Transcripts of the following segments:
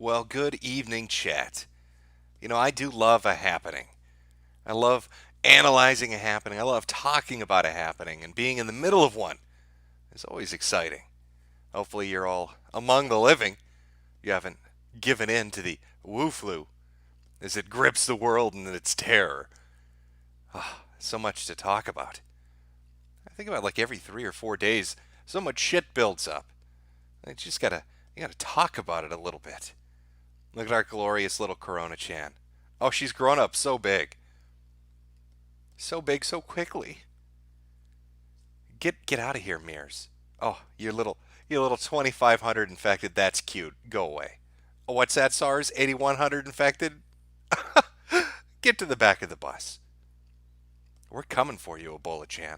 Well, good evening, chat. I do love a happening. I love analyzing a happening. I love talking about a happening, and being in the middle of one is always exciting. Hopefully, you're all among the living. You haven't given in to the woo flu as it grips the world in its terror. So much to talk about. I think about like every 3 or 4 days, so much shit builds up. You gotta talk about it a little bit. Look at our glorious little Corona Chan. Oh, she's grown up so big. So big so quickly. Get out of here, Mears. Oh, your little 2,500 infected, that's cute. Go away. Oh, what's that, SARS? 8,100 infected? Get to the back of the bus. We're coming for you, Ebola Chan.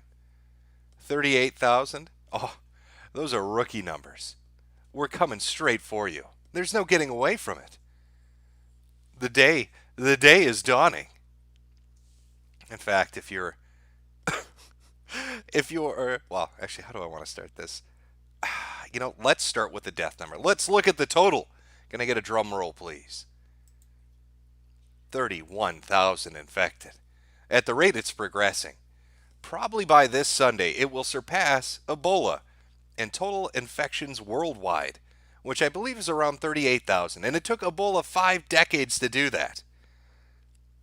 38,000? Oh, those are rookie numbers. We're coming straight for you. There's no getting away from it. The day is dawning. In fact, well, actually, how do I want to start this? Let's start with the death number. Let's look at the total. Can I get a drum roll, please? 31,000 infected. At the rate it's progressing, probably by this Sunday, it will surpass Ebola in total infections worldwide, which I believe is around 38,000. And it took Ebola 5 decades to do that,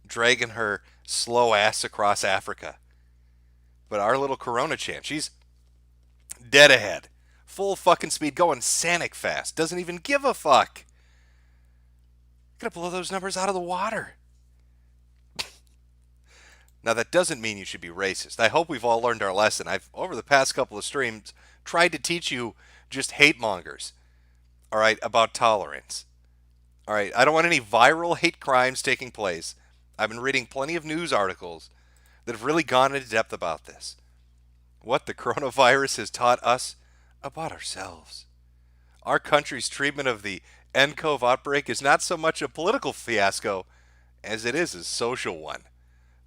dragging her slow ass across Africa. But our little Corona Chan, she's dead ahead. Full fucking speed, going Sanic fast. Doesn't even give a fuck. Gonna blow those numbers out of the water. Now, that doesn't mean you should be racist. I hope we've all learned our lesson. I've, over the past couple of streams, tried to teach you just hate mongers, all right, about tolerance. All right, I don't want any viral hate crimes taking place. I've been reading plenty of news articles that have really gone into depth about this. What the coronavirus has taught us about ourselves. Our country's treatment of the nCoV outbreak is not so much a political fiasco as it is a social one.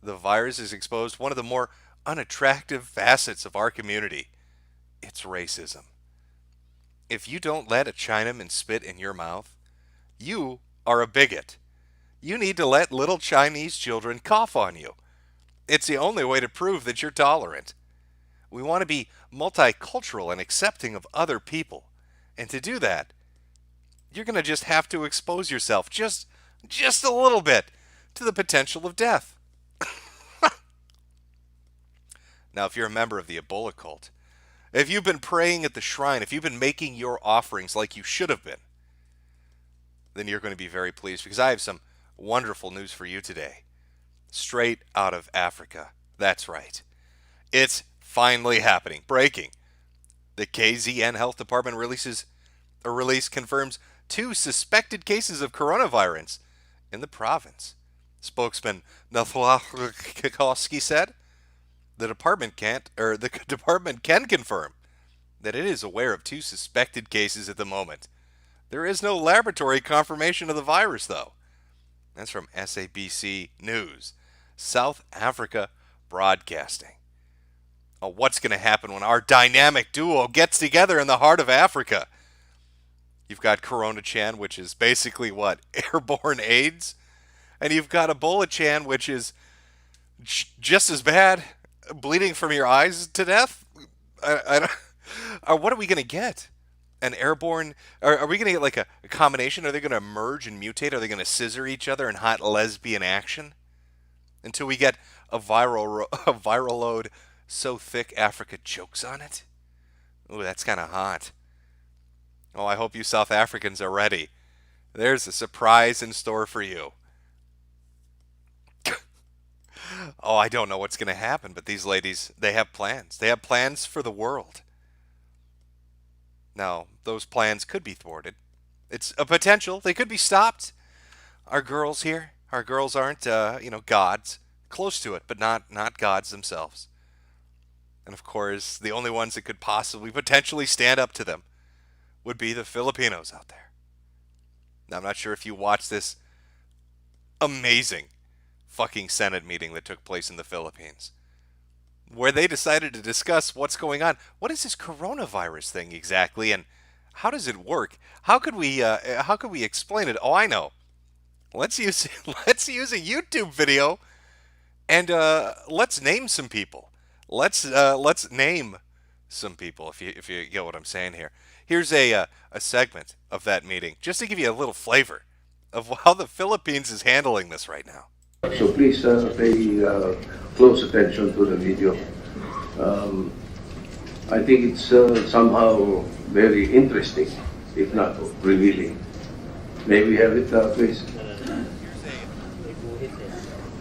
The virus has exposed one of the more unattractive facets of our community. It's racism. If you don't let a Chinaman spit in your mouth, you are a bigot. You need to let little Chinese children cough on you. It's the only way to prove that you're tolerant. We want to be multicultural and accepting of other people. And to do that, you're going to just have to expose yourself just a little bit to the potential of death. Now, if you're a member of the Ebola cult, if you've been praying at the shrine, if you've been making your offerings like you should have been, then you're going to be very pleased because I have some wonderful news for you today. Straight out of Africa. That's right. It's finally happening. Breaking. The KZN Health Department release confirms 2 suspected cases of coronavirus in the province. Spokesman Nathalakowski said the department can confirm that it is aware of 2 suspected cases at the moment. There is no laboratory confirmation of the virus, though. That's from SABC News, South Africa Broadcasting. Oh, what's going to happen when our dynamic duo gets together in the heart of Africa? You've got Corona Chan, which is basically what? Airborne AIDS? And you've got Ebola Chan, which is just as bad, bleeding from your eyes to death? What are we going to get? An airborne? Are we going to get like a combination? Are they going to merge and mutate? Are they going to scissor each other in hot lesbian action? Until we get a viral load so thick Africa chokes on it? Ooh, that's kind of hot. Oh, I hope you South Africans are ready. There's a surprise in store for you. Oh, I don't know what's going to happen, but these ladies, they have plans. They have plans for the world. Now, those plans could be thwarted. It's a potential. They could be stopped. Our girls here, our girls aren't, gods. Close to it, but not gods themselves. And of course, the only ones that could possibly potentially stand up to them would be the Filipinos out there. Now, I'm not sure if you watched this amazing fucking Senate meeting that took place in the Philippines, where they decided to discuss what's going on. What is this coronavirus thing exactly? And How does it work? How could we explain it? Oh, I know. Let's use let's use a YouTube video and let's name some people. Let's name some people. If you get what I'm saying here. Here's a segment of that meeting, just to give you a little flavor of how the Philippines is handling this right now. So please pay close attention to the video. Um, I think it's somehow very interesting, if not revealing. May we have it, please?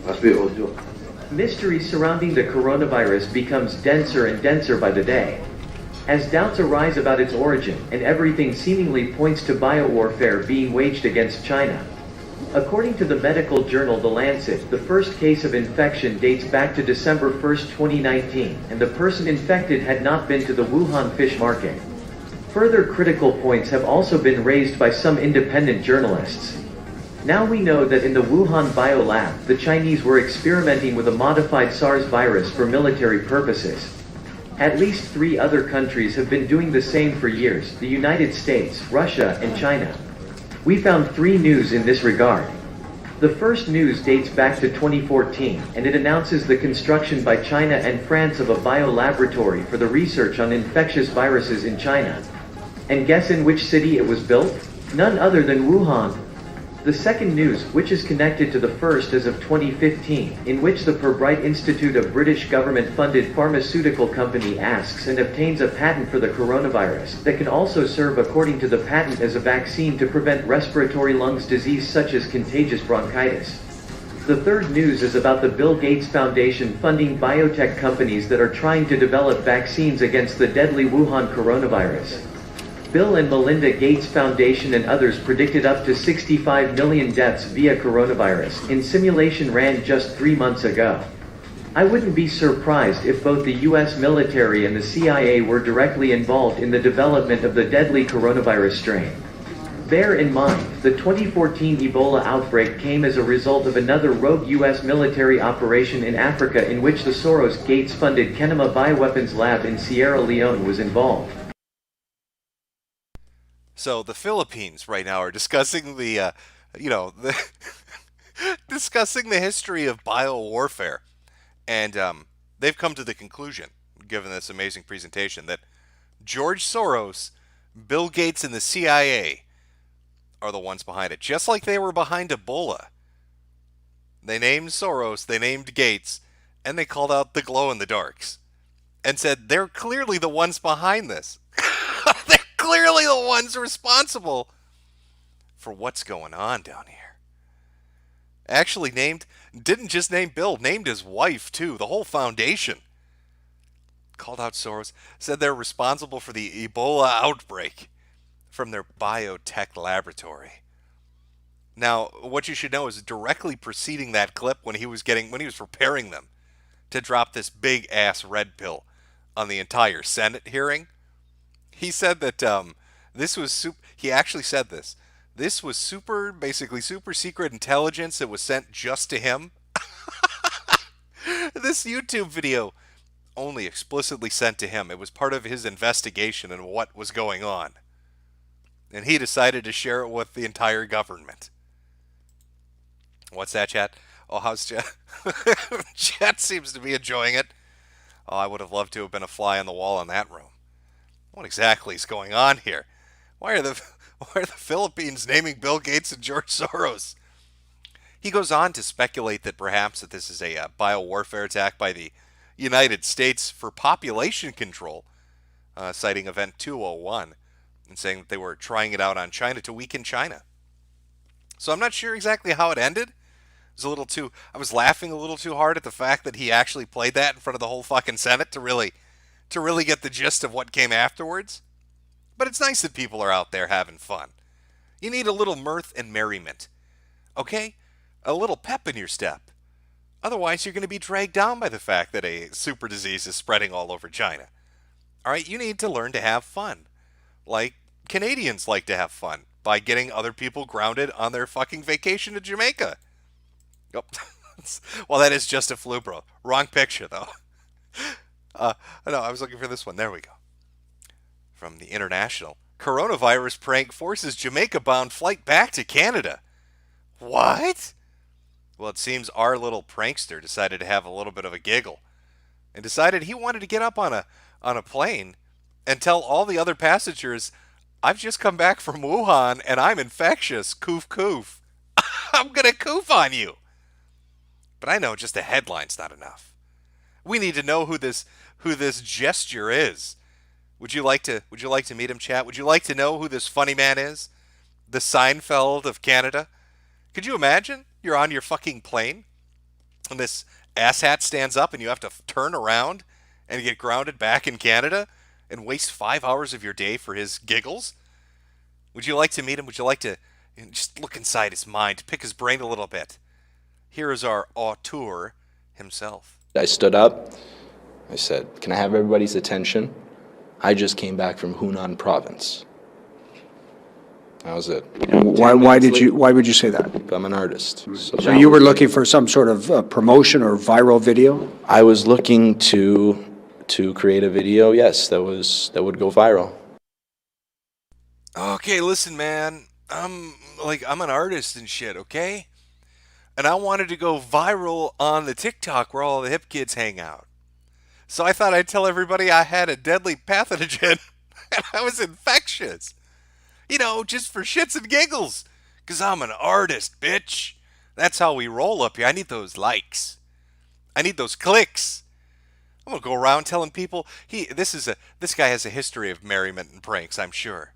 Must be audio. Mystery surrounding the coronavirus becomes denser and denser by the day. As doubts arise about its origin, and everything seemingly points to biowarfare being waged against China. According to the medical journal The Lancet, the first case of infection dates back to December 1, 2019, and the person infected had not been to the Wuhan fish market. Further critical points have also been raised by some independent journalists. Now we know that in the Wuhan biolab, the Chinese were experimenting with a modified SARS virus for military purposes. At least 3 other countries have been doing the same for years: the United States, Russia, and China. We found 3 news in this regard. The first news dates back to 2014, and it announces the construction by China and France of a biolaboratory for the research on infectious viruses in China. And guess in which city it was built? None other than Wuhan. The second news, which is connected to the first as of 2015, in which the Pirbright Institute of British government-funded pharmaceutical company asks and obtains a patent for the coronavirus, that can also serve according to the patent as a vaccine to prevent respiratory lungs disease such as contagious bronchitis. The third news is about the Bill Gates Foundation funding biotech companies that are trying to develop vaccines against the deadly Wuhan coronavirus. Bill and Melinda Gates Foundation and others predicted up to 65 million deaths via coronavirus in simulation ran just 3 months ago. I wouldn't be surprised if both the US military and the CIA were directly involved in the development of the deadly coronavirus strain. Bear in mind, the 2014 Ebola outbreak came as a result of another rogue US military operation in Africa in which the Soros-Gates-funded Kenema Bioweapons Lab in Sierra Leone was involved. So the Philippines right now are discussing discussing the history of biowarfare, and they've come to the conclusion, given this amazing presentation, that George Soros, Bill Gates, and the CIA are the ones behind it, just like they were behind Ebola. They named Soros, they named Gates, and they called out the glow-in-the-darks, and said they're clearly the ones behind this. They're clearly the ones responsible for what's going on down here. Actually didn't just name Bill, named his wife too, the whole foundation. Called out Soros, said they're responsible for the Ebola outbreak from their biotech laboratory. Now, what you should know is directly preceding that clip, when he was preparing them to drop this big ass red pill on the entire Senate hearing, he said that he actually said this. This was basically super secret intelligence that was sent just to him. This YouTube video only explicitly sent to him. It was part of his investigation and what was going on. And he decided to share it with the entire government. What's that, chat? Oh, how's chat? Chat seems to be enjoying it. Oh, I would have loved to have been a fly on the wall in that room. What exactly is going on here? Why are the Philippines naming Bill Gates and George Soros? He goes on to speculate that perhaps that this is a biowarfare attack by the United States for population control, citing Event 201, and saying that they were trying it out on China to weaken China. So I'm not sure exactly how it ended. I was laughing a little too hard at the fact that he actually played that in front of the whole fucking Senate to really get the gist of what came afterwards. But it's nice that people are out there having fun. You need a little mirth and merriment. Okay? A little pep in your step. Otherwise, you're going to be dragged down by the fact that a super disease is spreading all over China. Alright, you need to learn to have fun. Like Canadians like to have fun by getting other people grounded on their fucking vacation to Jamaica. Oh, well, that is just a flu, bro. Wrong picture, though. No, I was looking for this one. There we go. From the International. Coronavirus prank forces Jamaica-bound flight back to Canada. What? Well, it seems our little prankster decided to have a little bit of a giggle and decided he wanted to get up on a plane and tell all the other passengers, "I've just come back from Wuhan and I'm infectious. Coof coof. I'm gonna coof on you." But I know just a headline's not enough. We need to know who this gesture is. Would you like to meet him, chat? Would you like to know who this funny man is? The Seinfeld of Canada? Could you imagine? You're on your fucking plane and this asshat stands up and you have to turn around and get grounded back in Canada and waste 5 hours of your day for his giggles? Would you like to meet him? Would you like to just look inside his mind, pick his brain a little bit? Here is our auteur himself. I stood up. I said, "Can I have everybody's attention? I just came back from Hunan province." That was it. Why would you say that? I'm an artist. So you were looking for some sort of promotion or viral video? I was looking to create a video, yes, that would go viral. Okay, listen, man. I'm an artist and shit, okay? And I wanted to go viral on the TikTok where all the hip kids hang out. So I thought I'd tell everybody I had a deadly pathogen and I was infectious. You know, just for shits and giggles. Because I'm an artist, bitch. That's how we roll up here. I need those likes. I need those clicks. I'm going to go around telling people, this guy has a history of merriment and pranks, I'm sure.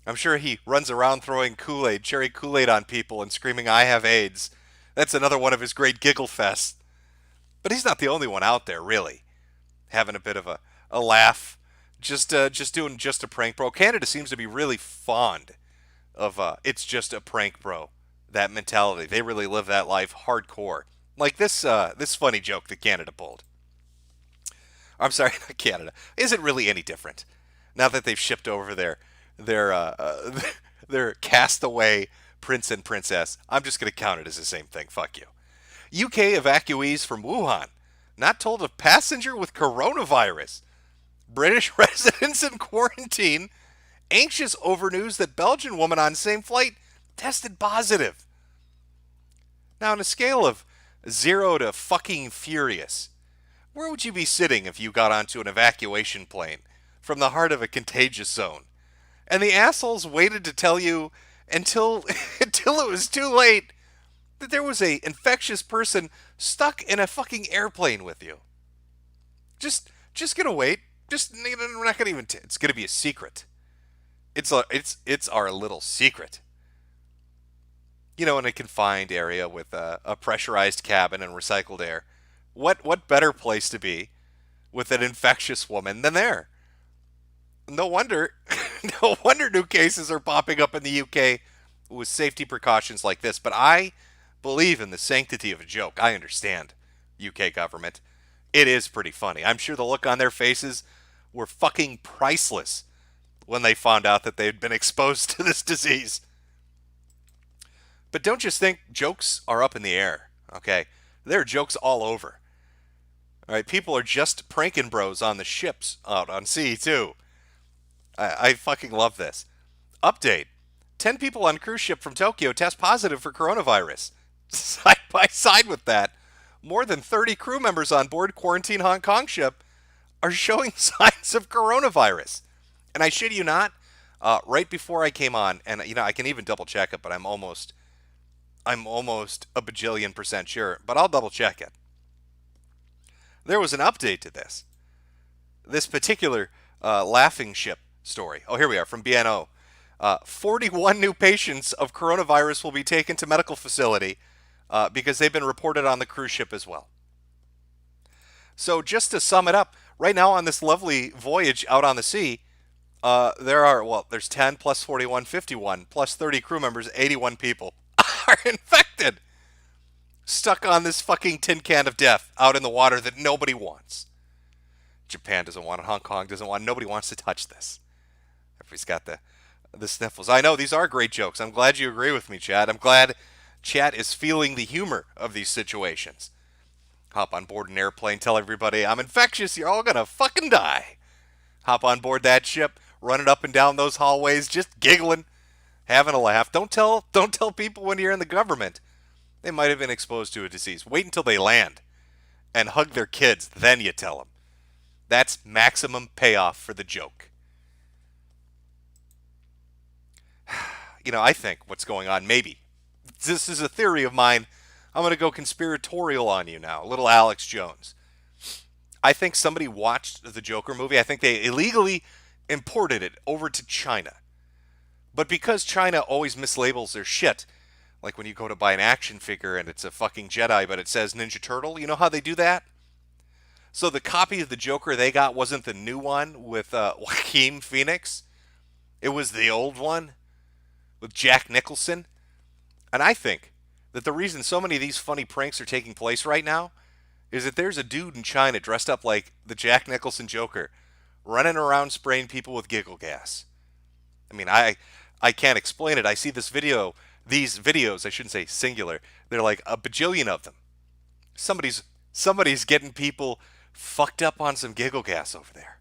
I'm sure he runs around throwing Kool-Aid, cherry Kool-Aid on people and screaming, "I have AIDS." That's another one of his great giggle fests. But he's not the only one out there, really, having a bit of a laugh, just doing just a prank, bro. Canada seems to be really fond of it's just a prank, bro. That mentality. They really live that life hardcore. Like this funny joke that Canada pulled. I'm sorry, not Canada. Isn't really any different now that they've shipped over their castaway prince and princess. I'm just going to count it as the same thing. Fuck you. UK evacuees from Wuhan not told a passenger with coronavirus. British residents in quarantine anxious over news that Belgian woman on same flight tested positive. Now, on a scale of 0 to fucking furious, where would you be sitting if you got onto an evacuation plane from the heart of a contagious zone? And the assholes waited to tell you until until it was too late that there was a infectious person stuck in a fucking airplane with you. Just gonna wait. We're not gonna even. It's gonna be a secret. It's our little secret. You know, in a confined area with a pressurized cabin and recycled air. What better place to be with an infectious woman than there? No wonder new cases are popping up in the UK with safety precautions like this. But I believe in the sanctity of a joke. I understand, UK government. It is pretty funny. I'm sure the look on their faces were fucking priceless when they found out that they'd been exposed to this disease. But don't just think jokes are up in the air, okay? There are jokes all over. All right, people are just pranking bros on the ships out on sea, too. I fucking love this. Update. 10 people on cruise ship from Tokyo test positive for coronavirus. Side by side with that, more than 30 crew members on board quarantine Hong Kong ship are showing signs of coronavirus. And I shit you not, right before I came on, and you know I can even double check it, but I'm almost a bajillion % sure, but I'll double check it. There was an update to this particular laughing ship story. Oh, here we are from BNO. 41 new patients of coronavirus will be taken to medical facility because they've been reported on the cruise ship as well. So just to sum it up, right now on this lovely voyage out on the sea, there's 10 plus 41, 51, plus 30 crew members, 81 people are infected. Stuck on this fucking tin can of death out in the water that nobody wants. Japan doesn't want it. Hong Kong doesn't want it. Nobody wants to touch this. Everybody's got the sniffles. I know, these are great jokes. I'm glad you agree with me, Chad. I'm glad chat is feeling the humor of these situations. Hop on board an airplane, tell everybody, "I'm infectious, you're all gonna fucking die." Hop on board that ship, running up and down those hallways, just giggling, having a laugh. Don't tell people when you're in the government. They might have been exposed to a disease. Wait until they land and hug their kids, then you tell them. That's maximum payoff for the joke. I think what's going on, maybe, this is a theory of mine. I'm going to go conspiratorial on you now, little Alex Jones. I think somebody watched the Joker movie. I think they illegally imported it over to China. But because China always mislabels their shit, like when you go to buy an action figure and it's a fucking Jedi, but it says Ninja Turtle, you know how they do that? So the copy of the Joker they got wasn't the new one with Joaquin Phoenix. It was the old one with Jack Nicholson. And I think that the reason so many of these funny pranks are taking place right now is that there's a dude in China dressed up like the Jack Nicholson Joker running around spraying people with giggle gas. I mean, I can't explain it. I see these videos, I shouldn't say singular. They're like a bajillion of them. Somebody's getting people fucked up on some giggle gas over there.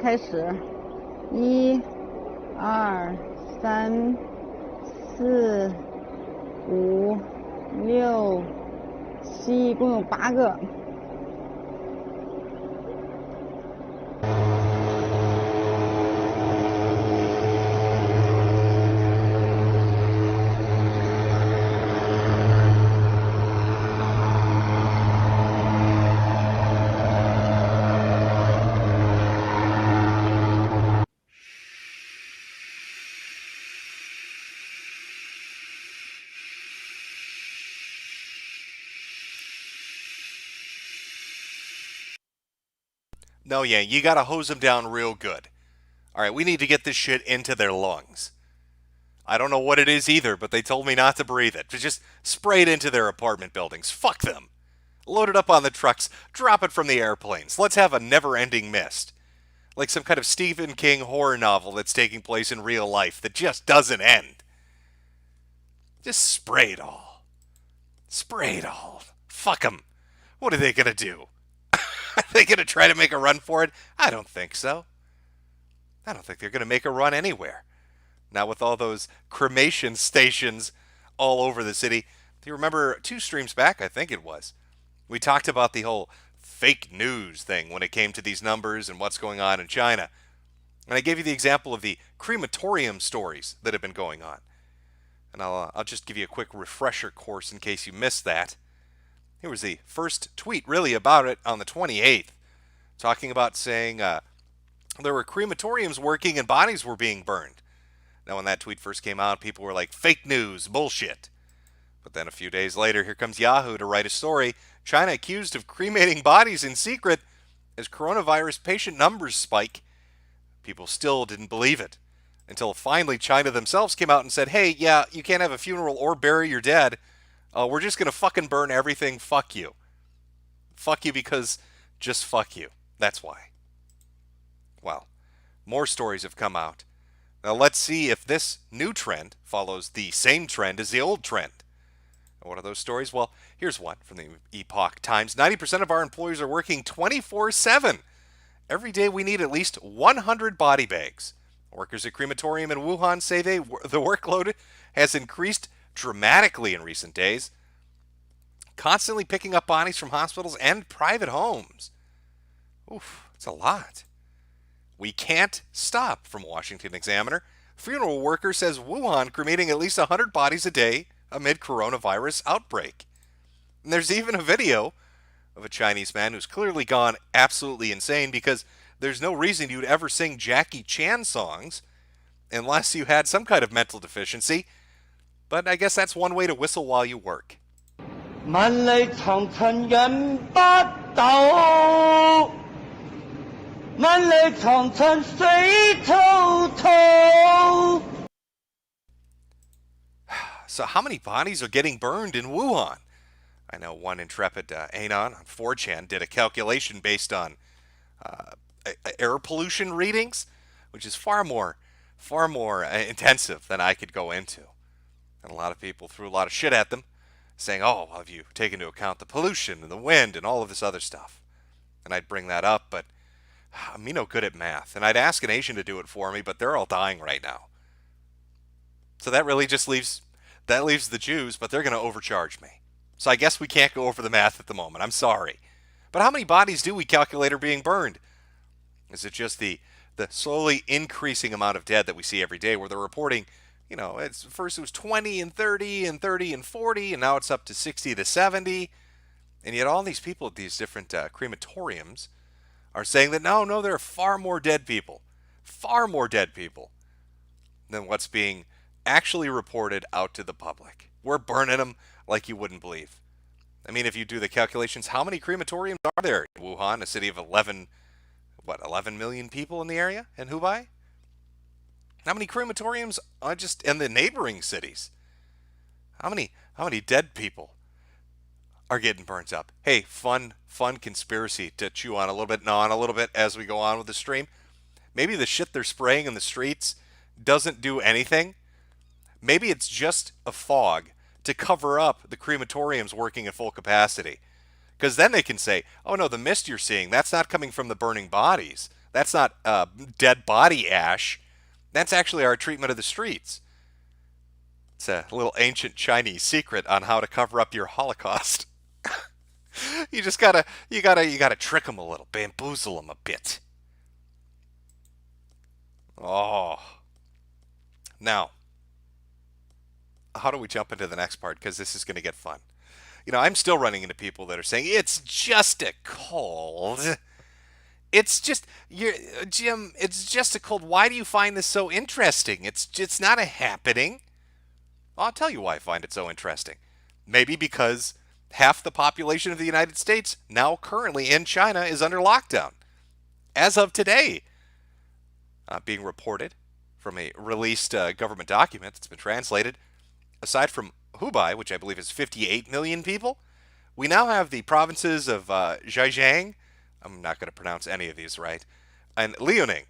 开始，1、2、3、4、5、6、7，一共有8个。No, yeah, you gotta hose them down real good. Alright, we need to get this shit into their lungs. I don't know what it is either, but they told me not to breathe it. Just spray it into their apartment buildings. Fuck them. Load it up on the trucks. Drop it from the airplanes. Let's have a never-ending mist. Like some kind of Stephen King horror novel that's taking place in real life that just doesn't end. Just spray it all. Spray it all. Fuck them. What are they gonna do? Are they going to try to make a run for it? I don't think so. I don't think they're going to make a run anywhere. Now with all those cremation stations all over the city. Do you remember 2 streams back, I think it was, we talked about the whole fake news thing when it came to these numbers and what's going on in China. And I gave you the example of the crematorium stories that have been going on. And I'll just give you a quick refresher course in case you missed that. Here was the first tweet, really, about it on the 28th, talking about saying there were crematoriums working and bodies were being burned. Now, when that tweet first came out, people were like, fake news, bullshit. But then a few days later, here comes Yahoo to write a story. China accused of cremating bodies in secret as coronavirus patient numbers spike. People still didn't believe it until finally China themselves came out and said, hey, yeah, you can't have a funeral or bury your dead. We're just going to fucking burn everything. Fuck you. Fuck you because just fuck you. That's why. Well, more stories have come out. Now let's see if this new trend follows the same trend as the old trend. And what are those stories? Well, here's one from the Epoch Times. 90% of our employees are working 24/7. Every day we need at least 100 body bags. Workers at crematorium in Wuhan say the workload has increased dramatically in recent days, constantly picking up bodies from hospitals and private homes. Oof, it's a lot. We can't stop, from Washington Examiner. Funeral worker says Wuhan cremating at least 100 bodies a day amid coronavirus outbreak. And there's even a video of a Chinese man who's clearly gone absolutely insane because there's no reason you'd ever sing Jackie Chan songs unless you had some kind of mental deficiency. But I guess that's one way to whistle while you work. So how many bodies are getting burned in Wuhan? I know one intrepid Anon on 4chan did a calculation based on air pollution readings, which is far more intensive than I could go into. And a lot of people threw a lot of shit at them, saying, "Oh, well, have you taken into account the pollution and the wind and all of this other stuff?" And I'd bring that up, but I'm no good at math. And I'd ask an Asian to do it for me, but they're all dying right now. So that really just leaves the Jews, but they're going to overcharge me. So I guess we can't go over the math at the moment. I'm sorry. But how many bodies do we calculate are being burned? Is it just the slowly increasing amount of dead that we see every day, where they're reporting, first it was 20 and 30 and 30 and 40, and now it's up to 60 to 70. And yet all these people at these different crematoriums are saying that no, there are far more dead people than what's being actually reported out to the public. We're burning them like you wouldn't believe. I mean, if you do the calculations, how many crematoriums are there in Wuhan, a city of 11 million people in the area, in Hubei? How many crematoriums are just in the neighboring cities? How many dead people are getting burnt up? Hey, fun conspiracy to chew on a little bit, gnaw on a little bit as we go on with the stream. Maybe the shit they're spraying in the streets doesn't do anything. Maybe it's just a fog to cover up the crematoriums working at full capacity. Because then they can say, oh no, the mist you're seeing, that's not coming from the burning bodies. That's not dead body ash. That's actually our treatment of the streets. It's a little ancient Chinese secret on how to cover up your Holocaust. You gotta trick them a little, bamboozle them a bit. Oh. Now, how do we jump into the next part? Because this is going to get fun. I'm still running into people that are saying, it's just a cold. Jim, it's just a cold. Why do you find this so interesting? It's not a happening. Well, I'll tell you why I find it so interesting. Maybe because half the population of the United States now currently in China is under lockdown. As of today, being reported from a released government document that's been translated, aside from Hubei, which I believe is 58 million people, we now have the provinces of Zhejiang, I'm not going to pronounce any of these right, and Liaoning.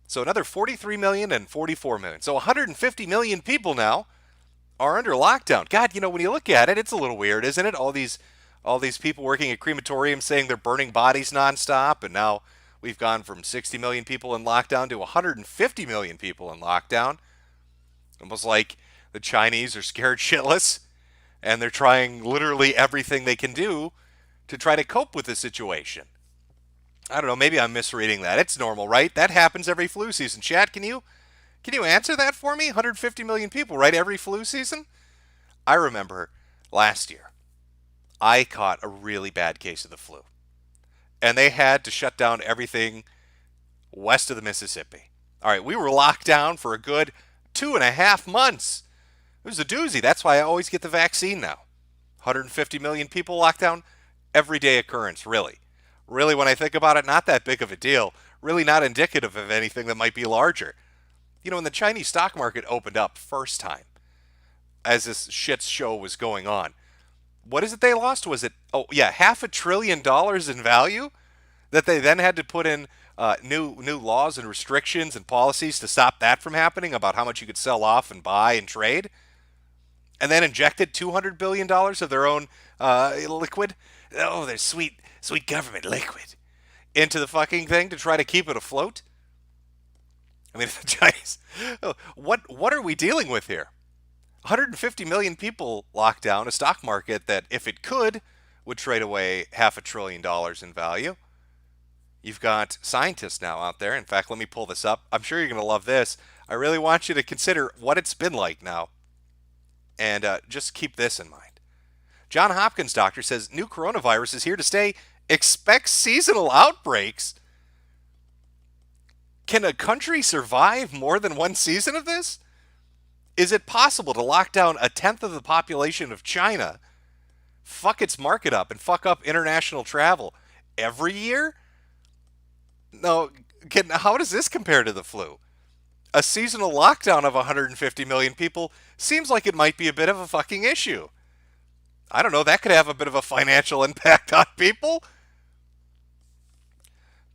So another 43 million and 44 million. So 150 million people now are under lockdown. God, when you look at it, it's a little weird, isn't it? All these people working at crematoriums saying they're burning bodies nonstop, and now we've gone from 60 million people in lockdown to 150 million people in lockdown. Almost like the Chinese are scared shitless, and they're trying literally everything they can do to try to cope with the situation. I don't know, maybe I'm misreading that. It's normal, right? That happens every flu season. Chat, can you answer that for me? 150 million people, right? Every flu season? I remember last year, I caught a really bad case of the flu. And they had to shut down everything west of the Mississippi. All right, we were locked down for a good 2.5 months. It was a doozy. That's why I always get the vaccine now. 150 million people locked down, everyday occurrence, really. Really, when I think about it, not that big of a deal. Really not indicative of anything that might be larger. When the Chinese stock market opened up first time, as this shit show was going on, what is it they lost? Was it, $500 billion in value that they then had to put in new laws and restrictions and policies to stop that from happening about how much you could sell off and buy and trade? And then injected $200 billion of their own liquid, their sweet government liquid, into the fucking thing to try to keep it afloat? I mean, the Chinese, what are we dealing with here? 150 million people locked down a stock market that, if it could, would trade away $500 billion in value. You've got scientists now out there. In fact, let me pull this up. I'm sure you're going to love this. I really want you to consider what it's been like now. And just keep this in mind. John Hopkins doctor says new coronavirus is here to stay. Expect seasonal outbreaks. Can a country survive more than one season of this? Is it possible to lock down 1/10 of the population of China, fuck its market up, and fuck up international travel every year? No, how does this compare to the flu? A seasonal lockdown of 150 million people seems like it might be a bit of a fucking issue. I don't know, that could have a bit of a financial impact on people.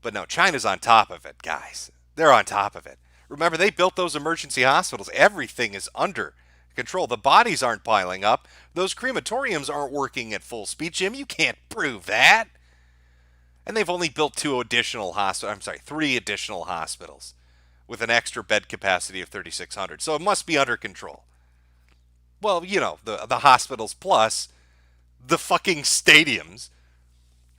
But no, China's on top of it, guys. They're on top of it. Remember, they built those emergency hospitals. Everything is under control. The bodies aren't piling up. Those crematoriums aren't working at full speed. Jim, you can't prove that. And they've only built 3 additional hospitals with an extra bed capacity of 3,600. So it must be under control. Well, the hospitals plus the fucking stadiums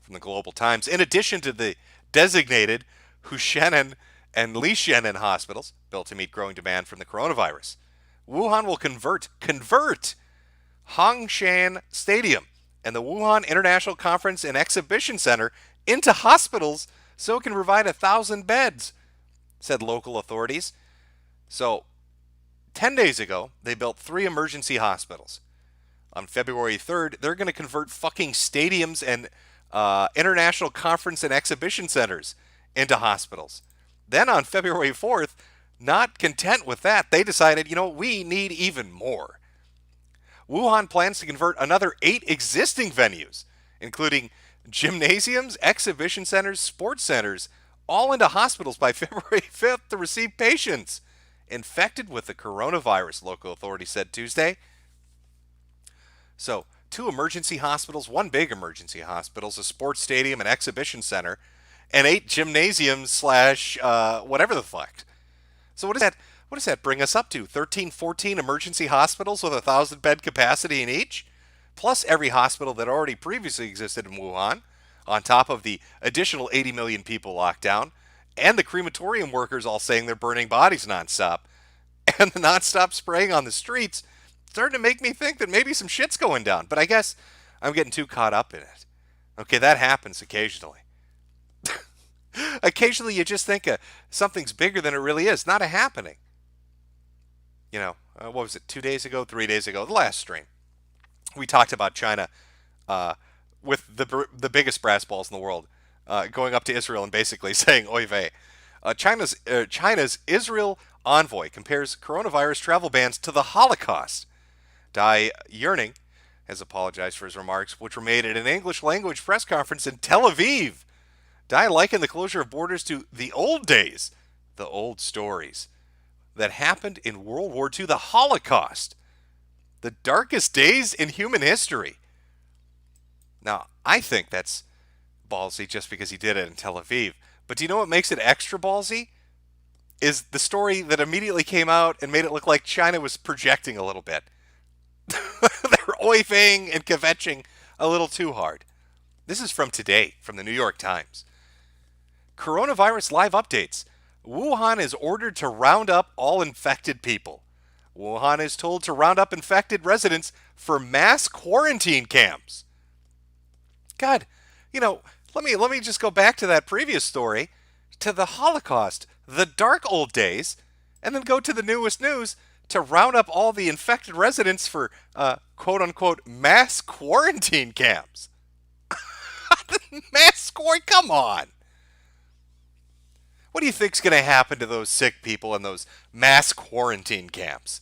from the Global Times, in addition to the designated Hushenen and Lishenen hospitals built to meet growing demand from the coronavirus. Wuhan will convert Hongshan Stadium and the Wuhan International Conference and Exhibition Center into hospitals so it can provide 1,000 beds, said local authorities. So, 10 days ago, they built 3 emergency hospitals. On February 3rd, they're going to convert fucking stadiums and international conference and exhibition centers into hospitals. Then on February 4th, not content with that, they decided, we need even more. Wuhan plans to convert another 8 existing venues, including gymnasiums, exhibition centers, sports centers, all into hospitals by February 5th to receive patients infected with the coronavirus, local authorities said Tuesday. So, 2 emergency hospitals, 1 big emergency hospital, a sports stadium, an exhibition center, and 8 gymnasiums / whatever the fuck. So what does that bring us up to? 13, 14 emergency hospitals with 1,000 bed capacity in each? Plus every hospital that already previously existed in Wuhan, on top of the additional 80 million people locked down, and the crematorium workers all saying they're burning bodies nonstop, and the nonstop spraying on the streets, starting to make me think that maybe some shit's going down. But I guess I'm getting too caught up in it. Okay, that happens occasionally. Occasionally you just think something's bigger than it really is. Not a happening. What was it, 2 days ago, 3 days ago, the last stream. We talked about China with the biggest brass balls in the world going up to Israel and basically saying, oy vey. China's Israel envoy compares coronavirus travel bans to the Holocaust. Dai Yerning has apologized for his remarks, which were made at an English language press conference in Tel Aviv. Dai likened the closure of borders to the old days, the old stories that happened in World War II, the Holocaust, the darkest days in human history. Now, I think that's ballsy just because he did it in Tel Aviv. But do you know what makes it extra ballsy? Is the story that immediately came out and made it look like China was projecting a little bit. They're oifing and kvetching a little too hard. This is from today, from the New York Times. Coronavirus live updates. Wuhan is ordered to round up all infected people. Wuhan is told to round up infected residents for mass quarantine camps. God, let me just go back to that previous story, to the Holocaust, the dark old days, and then go to the newest news to round up all the infected residents for quote-unquote mass quarantine camps. Come on. What do you think's going to happen to those sick people in those mass quarantine camps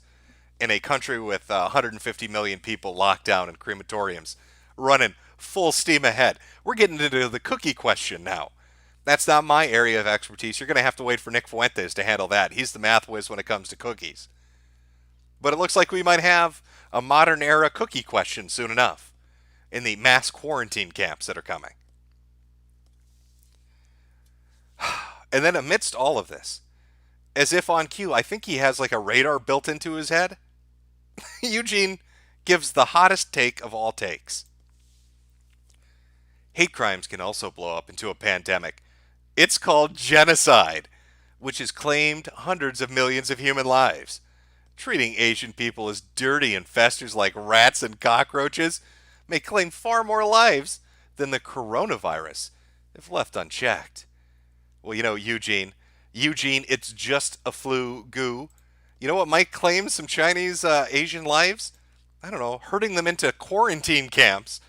in a country with 150 million people locked down in crematoriums, running full steam ahead? We're getting into the cookie question now. That's not my area of expertise. You're going to have to wait for Nick Fuentes to handle that. He's the math whiz when it comes to cookies. But it looks like we might have a modern era cookie question soon enough in the mass quarantine camps that are coming. And then amidst all of this, as if on cue, I think he has like a radar built into his head. Eugene gives the hottest take of all takes. Hate crimes can also blow up into a pandemic. It's called genocide, which has claimed hundreds of millions of human lives. Treating Asian people as dirty infestors like rats and cockroaches may claim far more lives than the coronavirus if left unchecked. Well, Eugene, it's just a flu goo. You know what might claim some Chinese Asian lives? I don't know, herding them into quarantine camps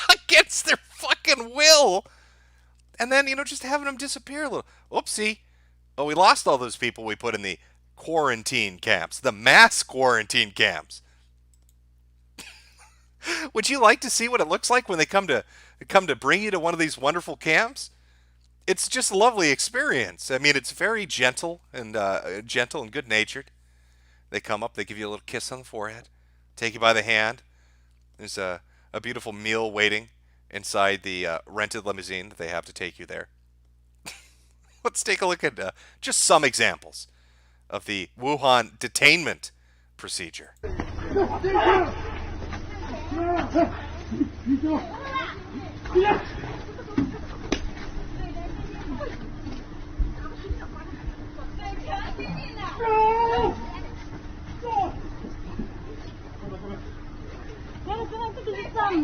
against their fucking will. And then, just having them disappear a little. Oopsie. Oh, we lost all those people we put in the quarantine camps, the mass quarantine camps. Would you like to see what it looks like when they come to bring you to one of these wonderful camps? It's just a lovely experience. I mean, it's very gentle and good natured. They come up, they give you a little kiss on the forehead, take you by the hand. There's a beautiful meal waiting inside the rented limousine that they have to take you there. Let's take a look at just some examples of the Wuhan detainment procedure.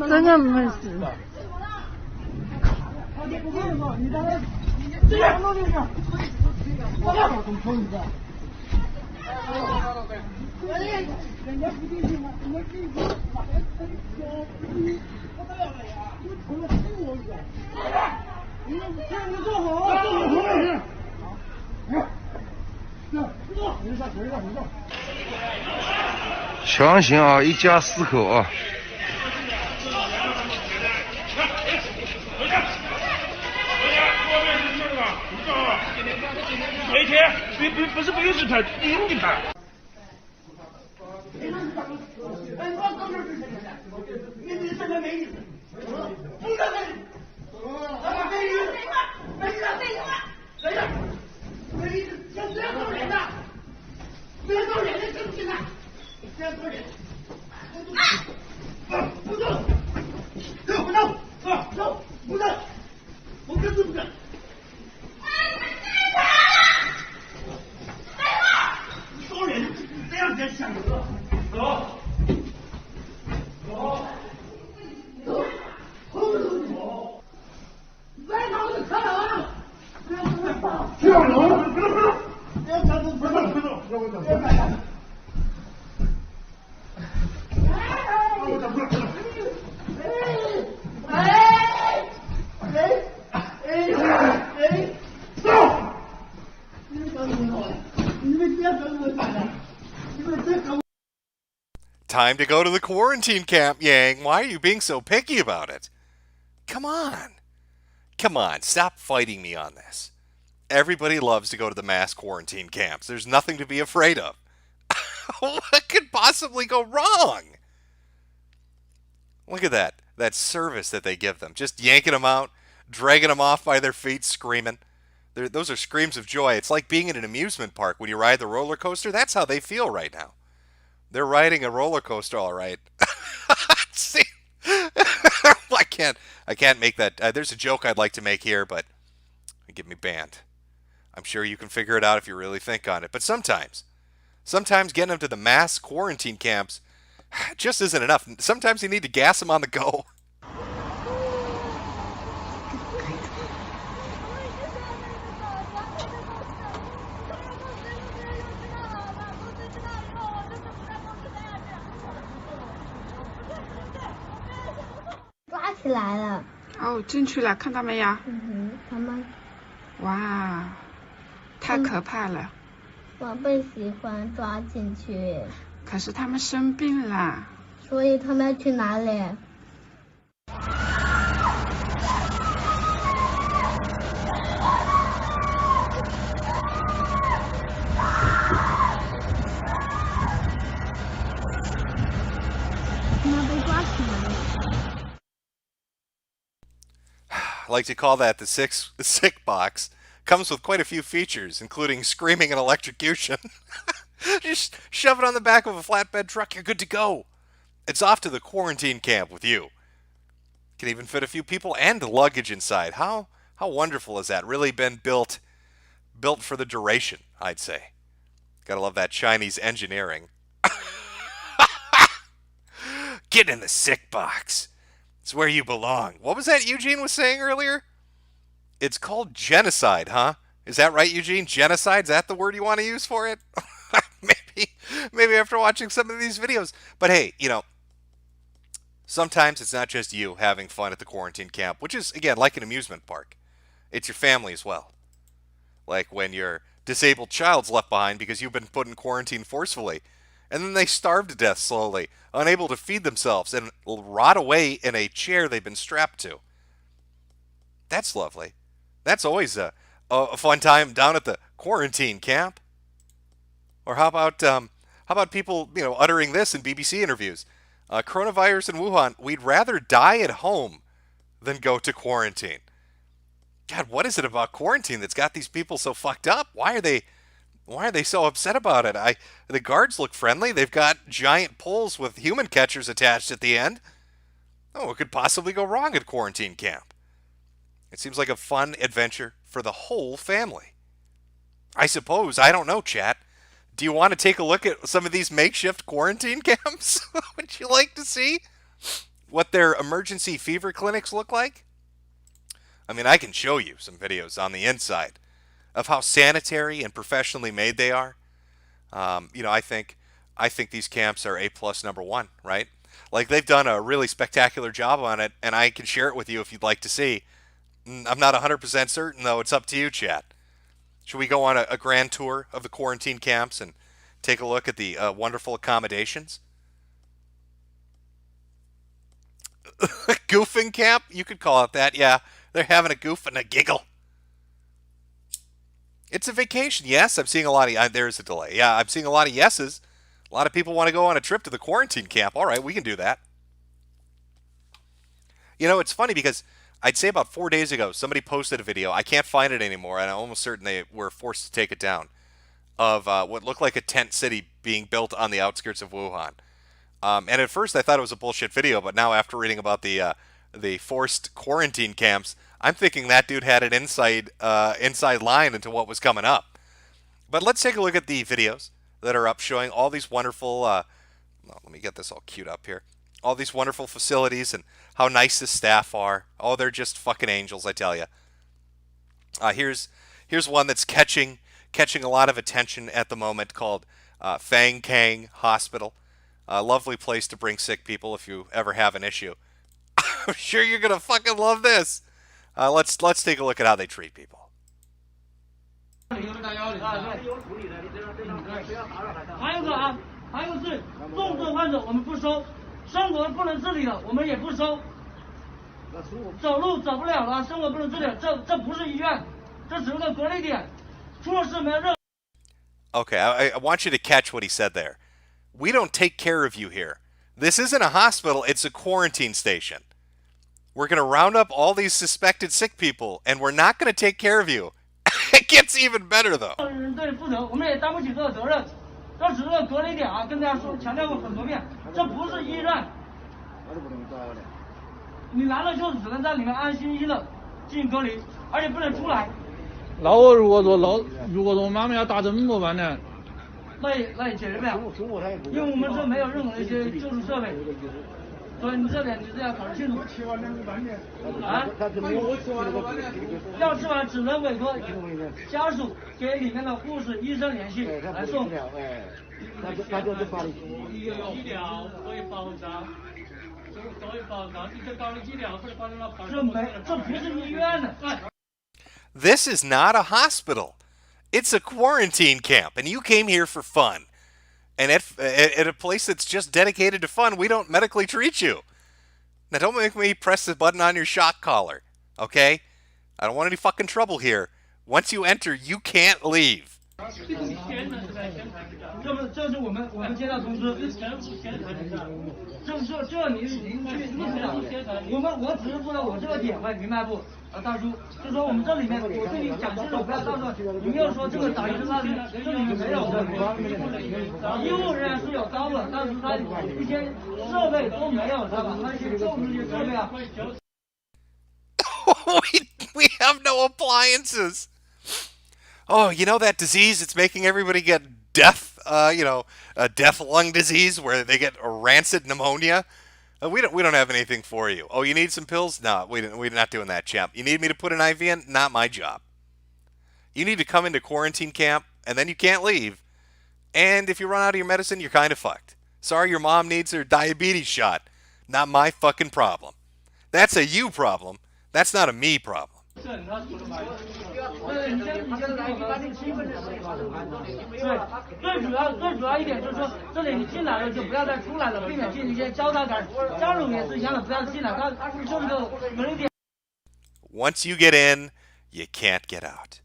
真的没事。强行啊，一家4口啊。 每天不是不允许他盯着他。Time to go to the quarantine camp, Yang. Why are you being so picky about it? Come on. Come on, stop fighting me on this. Everybody loves to go to the mass quarantine camps. There's nothing to be afraid of. What could possibly go wrong? Look at that service that they give them. Just yanking them out, dragging them off by their feet, screaming. Those are screams of joy. It's like being in an amusement park when you ride the roller coaster. That's how they feel right now. They're riding a roller coaster, all right. See, I can't make that. There's a joke I'd like to make here, but it get me banned. I'm sure you can figure it out if you really think on it. But sometimes getting them to the mass quarantine camps just isn't enough. Sometimes you need to gas them on the go. Oh, 进去了，看到没有？他们哇，太可怕了。我不喜欢抓进去，可是他们生病了。所以他们要去哪里？他们被抓起来了。 I like to call that the sick box. Comes with quite a few features, including screaming and electrocution. Just shove it on the back of a flatbed truck, you're good to go. It's off to the quarantine camp with you. Can even fit a few people and luggage inside. How wonderful is that? Really been built for the duration, I'd say. Gotta love that Chinese engineering. Get in the sick box. It's where you belong. What was that Eugene was saying earlier? It's called genocide, huh? Is that right, Eugene? Genocide? Is that the word you want to use for it? Maybe after watching some of these videos. But hey, sometimes it's not just you having fun at the quarantine camp, which is, again, like an amusement park. It's your family as well. Like when your disabled child's left behind because you've been put in quarantine forcefully, and then they starve to death slowly, unable to feed themselves, and rot away in a chair they've been strapped to. That's lovely. That's always a fun time down at the quarantine camp. Or how about people uttering this in BBC interviews? Coronavirus in Wuhan. We'd rather die at home than go to quarantine. God, what is it about quarantine that's got these people so fucked up? Why are they so upset about it? The guards look friendly. They've got giant poles with human catchers attached at the end. Oh, what could possibly go wrong at quarantine camp? It seems like a fun adventure for the whole family. I suppose. I don't know, chat. Do you want to take a look at some of these makeshift quarantine camps? Would you like to see what their emergency fever clinics look like? I mean, I can show you some videos on the inside of how sanitary and professionally made they are. I think these camps are A+ #1, right? Like, they've done a really spectacular job on it, and I can share it with you if you'd like to see. I'm not 100% certain, though. It's up to you, chat. Should we go on a grand tour of the quarantine camps and take a look at the wonderful accommodations? Goofing camp? You could call it that, yeah. They're having a goof and a giggle. It's a vacation, yes. I'm seeing a lot of... there's a delay. Yeah, I'm seeing a lot of yeses. A lot of people want to go on a trip to the quarantine camp. All right, we can do that. It's funny because I'd say about 4 days ago, somebody posted a video. I can't find it anymore, and I'm almost certain they were forced to take it down, of what looked like a tent city being built on the outskirts of Wuhan. And at first, I thought it was a bullshit video, but now after reading about the forced quarantine camps, I'm thinking that dude had an inside line into what was coming up. But let's take a look at the videos that are up showing all these wonderful... let me get this all queued up here. All these wonderful facilities and how nice the staff are. Oh, they're just fucking angels, I tell you. Here's one that's catching a lot of attention at the moment, called Fang Kang Hospital. A lovely place to bring sick people if you ever have an issue. I'm sure you're gonna fucking love this. Let's take a look at how they treat people. 还有是重症患者我们不收，生活不能自理的我们也不收，走路走不了了，生活不能自理，这不是医院，这只是个隔离点，出了事没有任。 Okay, I want you to catch what he said there. We don't take care of you here. This isn't a hospital, it's a quarantine station. We're going to round up all these suspected sick people, and we're not going to take care of you. It gets even better, though. 对负责，我们也担不起这个责任。 这只是个隔离点啊，跟大家说强调过很多遍，这不是医院。你来了就只能在里面安心的进行隔离，而且不能出来。那我如果说妈妈要打针怎么办呢？那也解决不了，因为我们这没有任何一些救助设备，所以你这点你要考虑清楚。啊？要吃完只能委托家属给里面的护士、医生联系来送。那就是法律。医疗可以保障，可以保障一个高的医疗或者保障了。这不是医院的。This is not a hospital. It's a quarantine camp, and you came here for fun. And at a place that's just dedicated to fun, we don't medically treat you. Now, don't make me press the button on your shock collar, okay? I don't want any fucking trouble here. Once you enter, you can't leave. 这是我们接到通知，这您我只是负责我这个点位，明白不？大叔，就说我们这里面，我对你讲清楚，不要到时候你没有说这个打医生那里，这里面没有的。医务人员是有招的，但是他一些设备都没有，知道吧？那些救助设备啊。we have no appliances. Oh, you know that disease that's making everybody get deaf, a deaf lung disease where they get a rancid pneumonia? We don't have anything for you. Oh, you need some pills? No, we're not doing that, champ. You need me to put an IV in? Not my job. You need to come into quarantine camp, and then you can't leave. And if you run out of your medicine, you're kind of fucked. Sorry, your mom needs her diabetes shot. Not my fucking problem. That's a you problem. That's not a me problem. 最主要一点就是说，这里你进来了就不要再出来了，避免进行一些交叉感染。家属也是一样的，不要进来，它就这个门铃点。Once you get in, you can't get out.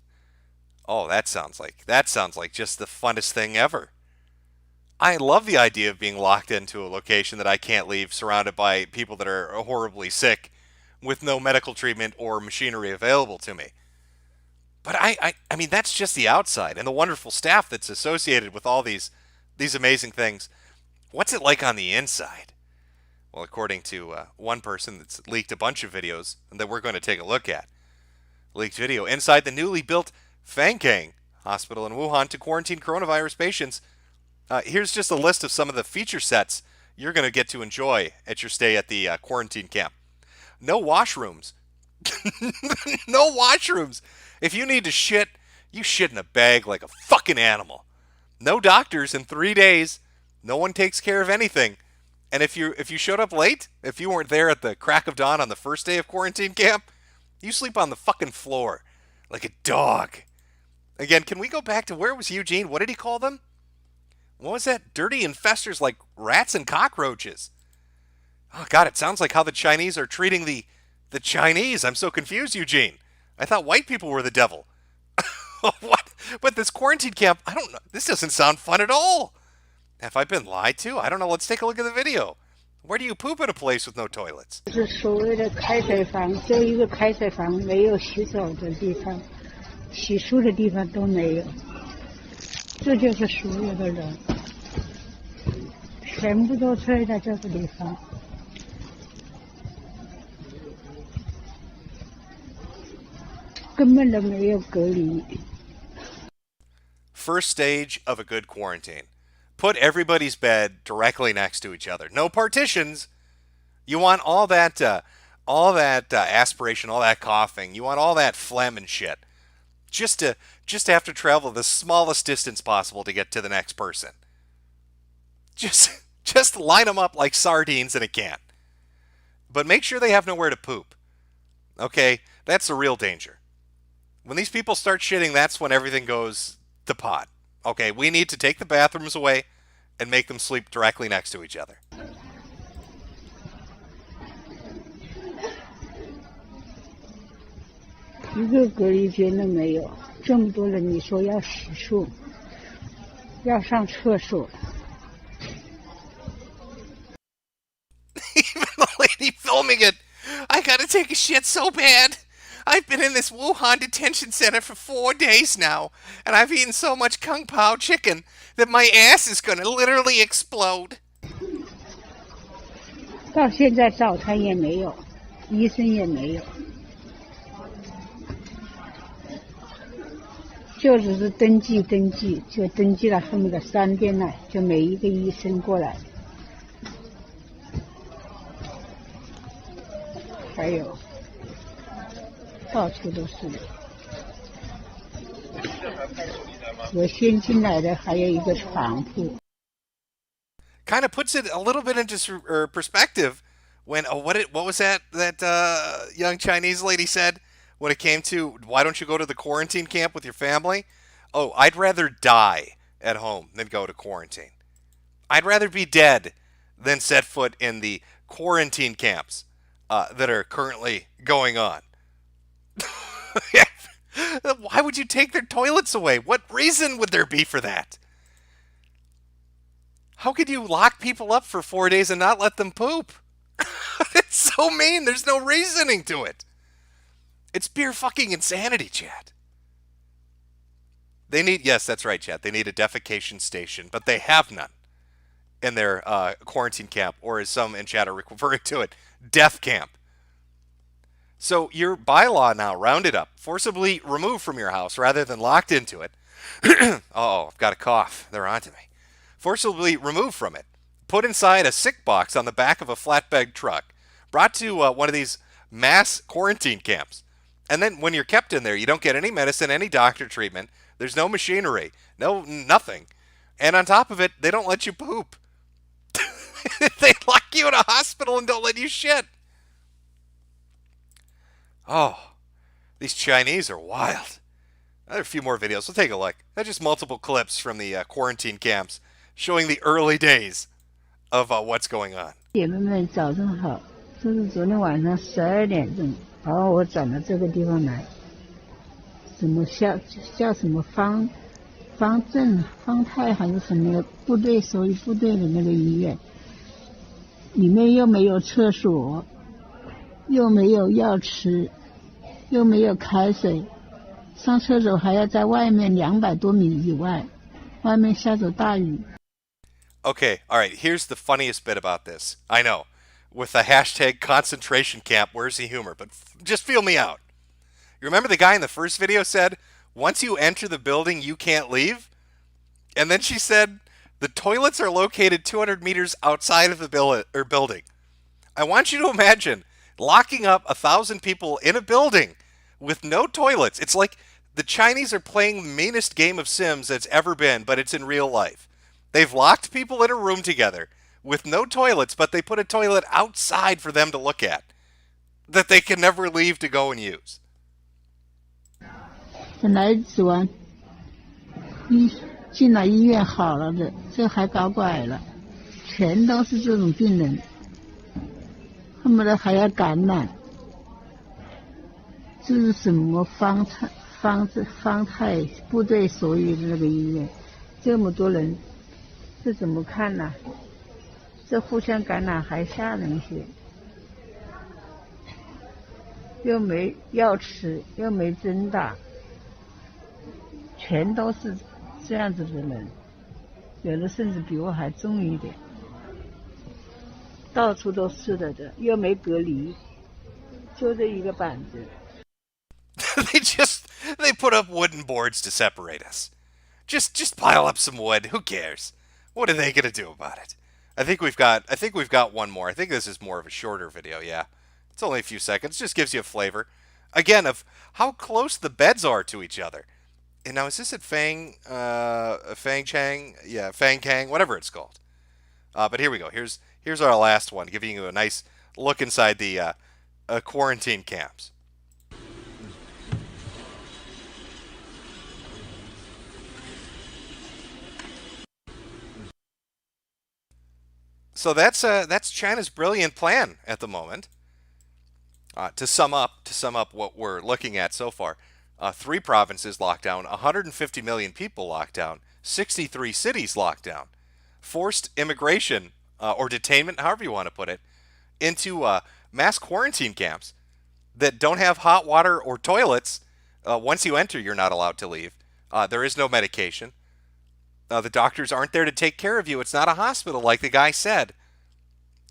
Oh, that sounds like just the funnest thing ever. I love the idea of being locked into a location that I can't leave, surrounded by people that are horribly sick, with no medical treatment or machinery available to me. But I mean, that's just the outside, and the wonderful staff that's associated with all these amazing things. What's it like on the inside? Well, according to one person that's leaked a bunch of videos that we're going to take a look at. Leaked video inside the newly built Fangkang Hospital in Wuhan to quarantine coronavirus patients. Here's just a list of some of the feature sets you're going to get to enjoy at your stay at the quarantine camp. No washrooms. No washrooms. If you need to shit, you shit in a bag like a fucking animal. No doctors in 3 days. No one takes care of anything. And if you showed up late, if you weren't there at the crack of dawn on the first day of quarantine camp, you sleep on the fucking floor like a dog. Again, can we go back to where was Eugene? What did he call them? What was that? Dirty infestors like rats and cockroaches. Oh, God, it sounds like how the Chinese are treating the Chinese. I'm so confused, Eugene. I thought white people were the devil. What? But this quarantine camp, I don't know. This doesn't sound fun at all. Have I been lied to? I don't know. Let's take a look at the video. Where do you poop in a place with no toilets? 是所谓的开水房，只有一个开水房，没有洗手的地方，洗漱的地方都没有。这就是所有的人，全部都睡在这个地方。根本都没有隔离。First stage of a good quarantine. Put everybody's bed directly next to each other. No partitions. You want all that aspiration, all that coughing. You want all that phlegm and shit. Just to have to travel the smallest distance possible to get to the next person. Just line them up like sardines in a can. But make sure they have nowhere to poop. Okay? That's the real danger. When these people start shitting, that's when everything goes to pot. Okay, we need to take the bathrooms away and make them sleep directly next to each other. 一个隔离间都没有，这么多人，你说要洗漱，要上厕所。Even the lady filming it, I gotta take a shit so bad. I've been in this Wuhan detention center for 4 days now, and I've eaten so much Kung Pao chicken that my ass is gonna literally explode. 到现在早餐也没有，医生也没有，就只是登记，就登记了恨不得3天了，就每一个医生过来，还有。到处都是的。我先进来的还有一个床铺。Kind of puts it a little bit into perspective when what was that young Chinese lady said when it came to why don't you go to the quarantine camp with your family? Oh, I'd rather die at home than go to quarantine. I'd rather be dead than set foot in the quarantine camps that are currently going on. Why would you take their toilets away? What reason would there be for that? How could you lock people up for 4 days and not let them poop? It's so mean. There's no reasoning to it. It's pure fucking insanity, chat. Yes, that's right, chat. They need a defecation station, but they have none in their quarantine camp, or as some in chat are referring to it, death camp. So your bylaw now, rounded up, forcibly removed from your house rather than locked into it. I've got a cough. They're onto me. Forcibly removed from it. Put inside a sick box on the back of a flatbed truck. Brought to one of these mass quarantine camps. And then when you're kept in there, you don't get any medicine, any doctor treatment. There's no machinery. Nothing. And on top of it, they don't let you poop. They lock you in a hospital and don't let you shit. Oh, these Chinese are wild. There are a few more videos. We'll take a look. They're just multiple clips from the quarantine camps showing the early days of what's going on. 姐妹们早上好，这是昨天晚上12点钟，把我找到这个地方来，什么叫什么方正方太还是什么部队属于部队的那个医院，里面又没有厕所，又没有药吃，又没有开水，上厕所还要在外面200多米以外，外面下着大雨。 Okay, all right, here's the funniest bit about this. I know, with the hashtag concentration camp, where's the humor? But just feel me out. You remember the guy in the first video said, once you enter the building, you can't leave? And then she said, the toilets are located 200 meters outside of the building. I want you to imagine locking up 1,000 people in a building with no toilets. It's like the Chinese are playing the meanest game of Sims that's ever been, but it's in real life. They've locked people in a room together with no toilets, but they put a toilet outside for them to look at that they can never leave to go and use. 本来指望进了医院好了的，这还搞拐了，全都是这种病人，恨不得还要感染。这是什么方太部队所有的那个医院，这么多人。 这怎么看呢？这互相感染还吓人些，又没药吃，又没针打，全都是这样子的人，有的甚至比我还重一点，到处都是的，又没隔离，就这一个板子。they put up wooden boards to separate us. Just pile up some wood. Who cares? What are they going to do about it? I think we've got one more. I think this is more of a shorter video, yeah. It's only a few seconds. Just gives you a flavor. Again, of how close the beds are to each other. And now, is this at Fang Chang? Yeah, Fang Kang, whatever it's called. But here we go. Here's our last one, giving you a nice look inside the quarantine camps. So that's China's brilliant plan at the moment. To sum up what we're looking at so far, 3 provinces locked down, 150 million people locked down, 63 cities locked down, forced immigration or detainment, however you want to put it, into mass quarantine camps that don't have hot water or toilets. Once you enter, you're not allowed to leave. There is no medication. The doctors aren't there to take care of you. It's not a hospital, like the guy said.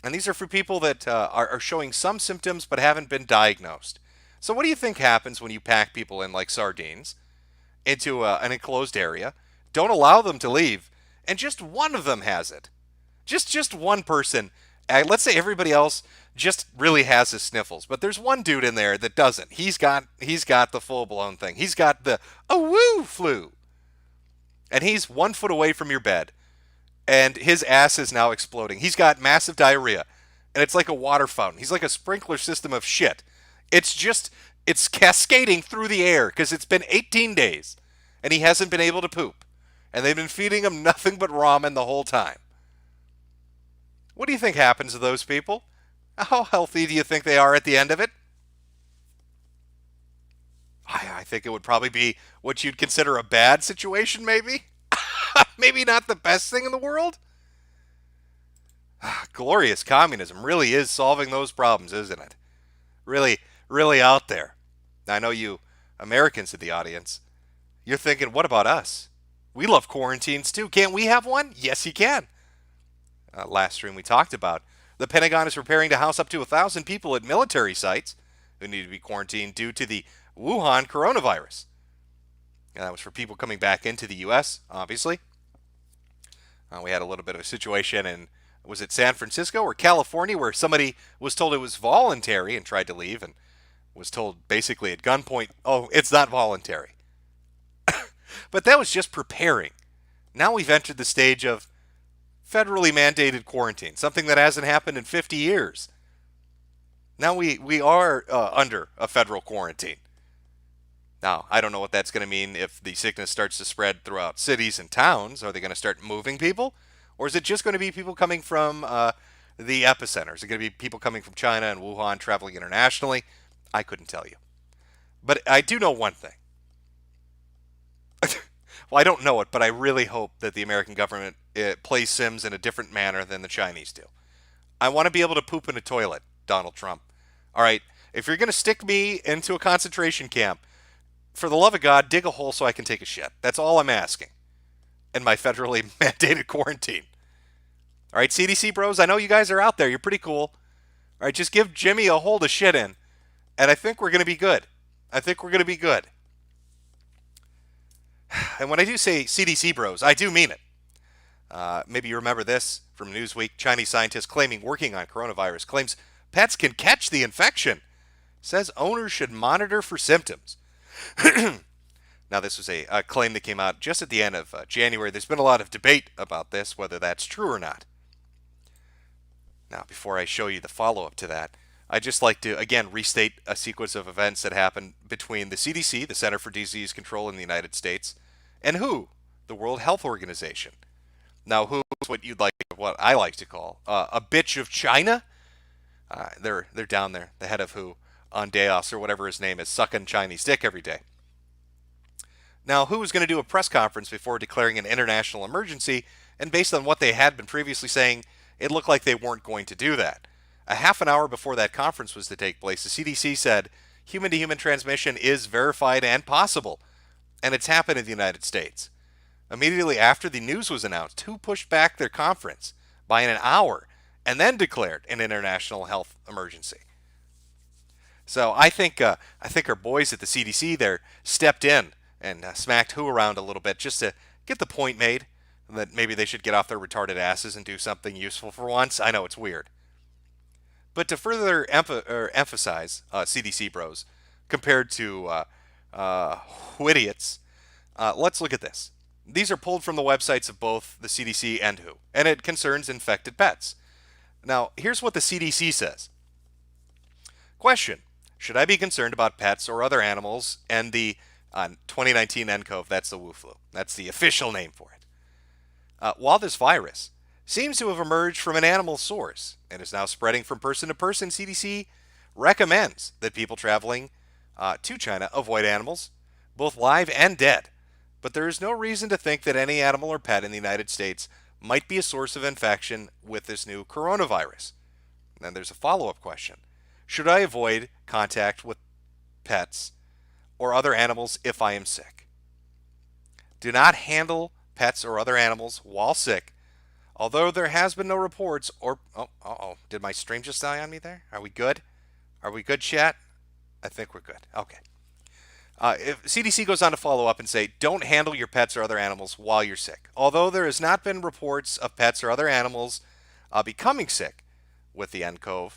And these are for people that are showing some symptoms but haven't been diagnosed. So what do you think happens when you pack people in like sardines into an enclosed area, don't allow them to leave, and just one of them has it? Just one person. Let's say everybody else just really has the sniffles, but there's one dude in there that doesn't. He's got the full-blown thing. He's got the woo flu. And he's 1 foot away from your bed, and his ass is now exploding. He's got massive diarrhea, and it's like a water fountain. He's like a sprinkler system of shit. It's cascading through the air because it's been 18 days, and he hasn't been able to poop. And they've been feeding him nothing but ramen the whole time. What do you think happens to those people? How healthy do you think they are at the end of it? I think it would probably be what you'd consider a bad situation, maybe. Maybe not the best thing in the world. Glorious communism really is solving those problems, isn't it? Really, really out there. I know you Americans in the audience, you're thinking, what about us? We love quarantines too. Can't we have one? Yes, you can. Last stream we talked about the Pentagon is preparing to house up to 1,000 people at military sites who need to be quarantined due to the Wuhan coronavirus. And that was for people coming back into the U.S., obviously. We had a little bit of a situation in, was it San Francisco or California, where somebody was told it was voluntary and tried to leave and was told basically at gunpoint, oh, it's not voluntary. But that was just preparing. Now we've entered the stage of federally mandated quarantine, something that hasn't happened in 50 years. Now we are under a federal quarantine. Now, I don't know what that's going to mean if the sickness starts to spread throughout cities and towns. Are they going to start moving people? Or is it just going to be people coming from the epicenter? Is it going to be people coming from China and Wuhan traveling internationally? I couldn't tell you. But I do know one thing. Well, I don't know it, but I really hope that the American government plays Sims in a different manner than the Chinese do. I want to be able to poop in a toilet, Donald Trump. All right, if you're going to stick me into a concentration camp, for the love of God, dig a hole so I can take a shit. That's all I'm asking in my federally mandated quarantine. All right, CDC bros, I know you guys are out there. You're pretty cool. All right, just give Jimmy a hole to shit in, and I think we're going to be good. I think we're going to be good. And when I do say CDC bros, I do mean it. Maybe you remember this from Newsweek. Chinese scientist claiming working on coronavirus claims pets can catch the infection. Says owners should monitor for symptoms. Now, this was a claim that came out just at the end of January. There's been a lot of debate about this, whether that's true or not. Now, before I show you the follow-up to that, I'd just like to, again, restate a sequence of events that happened between the CDC, the Center for Disease Control in the United States, and WHO, the World Health Organization. Now, WHO is what I like to call a bitch of China. They're down there, the head of WHO, on Deos or whatever his name is, sucking Chinese dick every day. Now, WHO was going to do a press conference before declaring an international emergency, and based on what they had been previously saying, it looked like they weren't going to do that. A half an hour before that conference was to take place, the CDC said human-to-human transmission is verified and possible, and it's happened in the United States. Immediately after the news was announced, WHO pushed back their conference by an hour and then declared an international health emergency. So I think our boys at the CDC there stepped in and smacked WHO around a little bit just to get the point made that maybe they should get off their retarded asses and do something useful for once. I know it's weird. But to further emphasize CDC bros compared to idiots, let's look at this. These are pulled from the websites of both the CDC and WHO, and it concerns infected pets. Now, here's what the CDC says. Question: should I be concerned about pets or other animals and the 2019 nCoV? That's the Wu flu. That's the official name for it. While this virus seems to have emerged from an animal source and is now spreading from person to person, CDC recommends that people traveling to China avoid animals, both live and dead. But there is no reason to think that any animal or pet in the United States might be a source of infection with this new coronavirus. And then there's a follow-up question. Should I avoid contact with pets or other animals if I am sick? Do not handle pets or other animals while sick, although there has been no reports or... Did my stream just die on me there? Are we good? Are we good, chat? I think we're good. Okay. If CDC goes on to follow up and say, don't handle your pets or other animals while you're sick. Although there has not been reports of pets or other animals becoming sick with the nCoV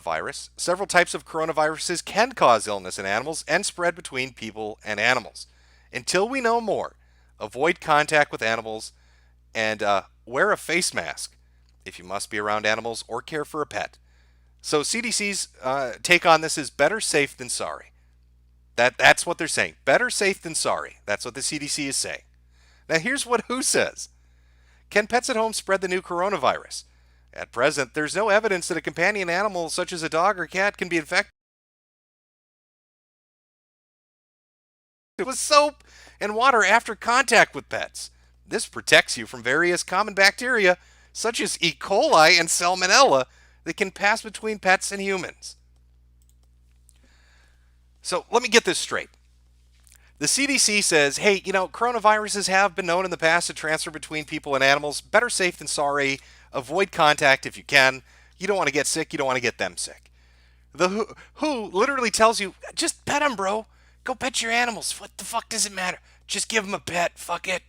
virus, several types of coronaviruses can cause illness in animals and spread between people and animals. Until we know more, avoid contact with animals and wear a face mask if you must be around animals or care for a pet. So CDC's take on this is better safe than sorry. That's what they're saying. Better safe than sorry. That's what the CDC is saying. Now here's what WHO says. Can pets at home spread the new coronavirus? At present, there's no evidence that a companion animal such as a dog or cat can be infected with soap and water after contact with pets. This protects you from various common bacteria such as E. coli and Salmonella that can pass between pets and humans. So let me get this straight. The CDC says, hey, coronaviruses have been known in the past to transfer between people and animals. Better safe than sorry. Avoid contact if you can. You don't want to get sick. You don't want to get them sick. The WHO literally tells you, just pet them, bro. Go pet your animals. What the fuck does it matter? Just give them a pet. Fuck it.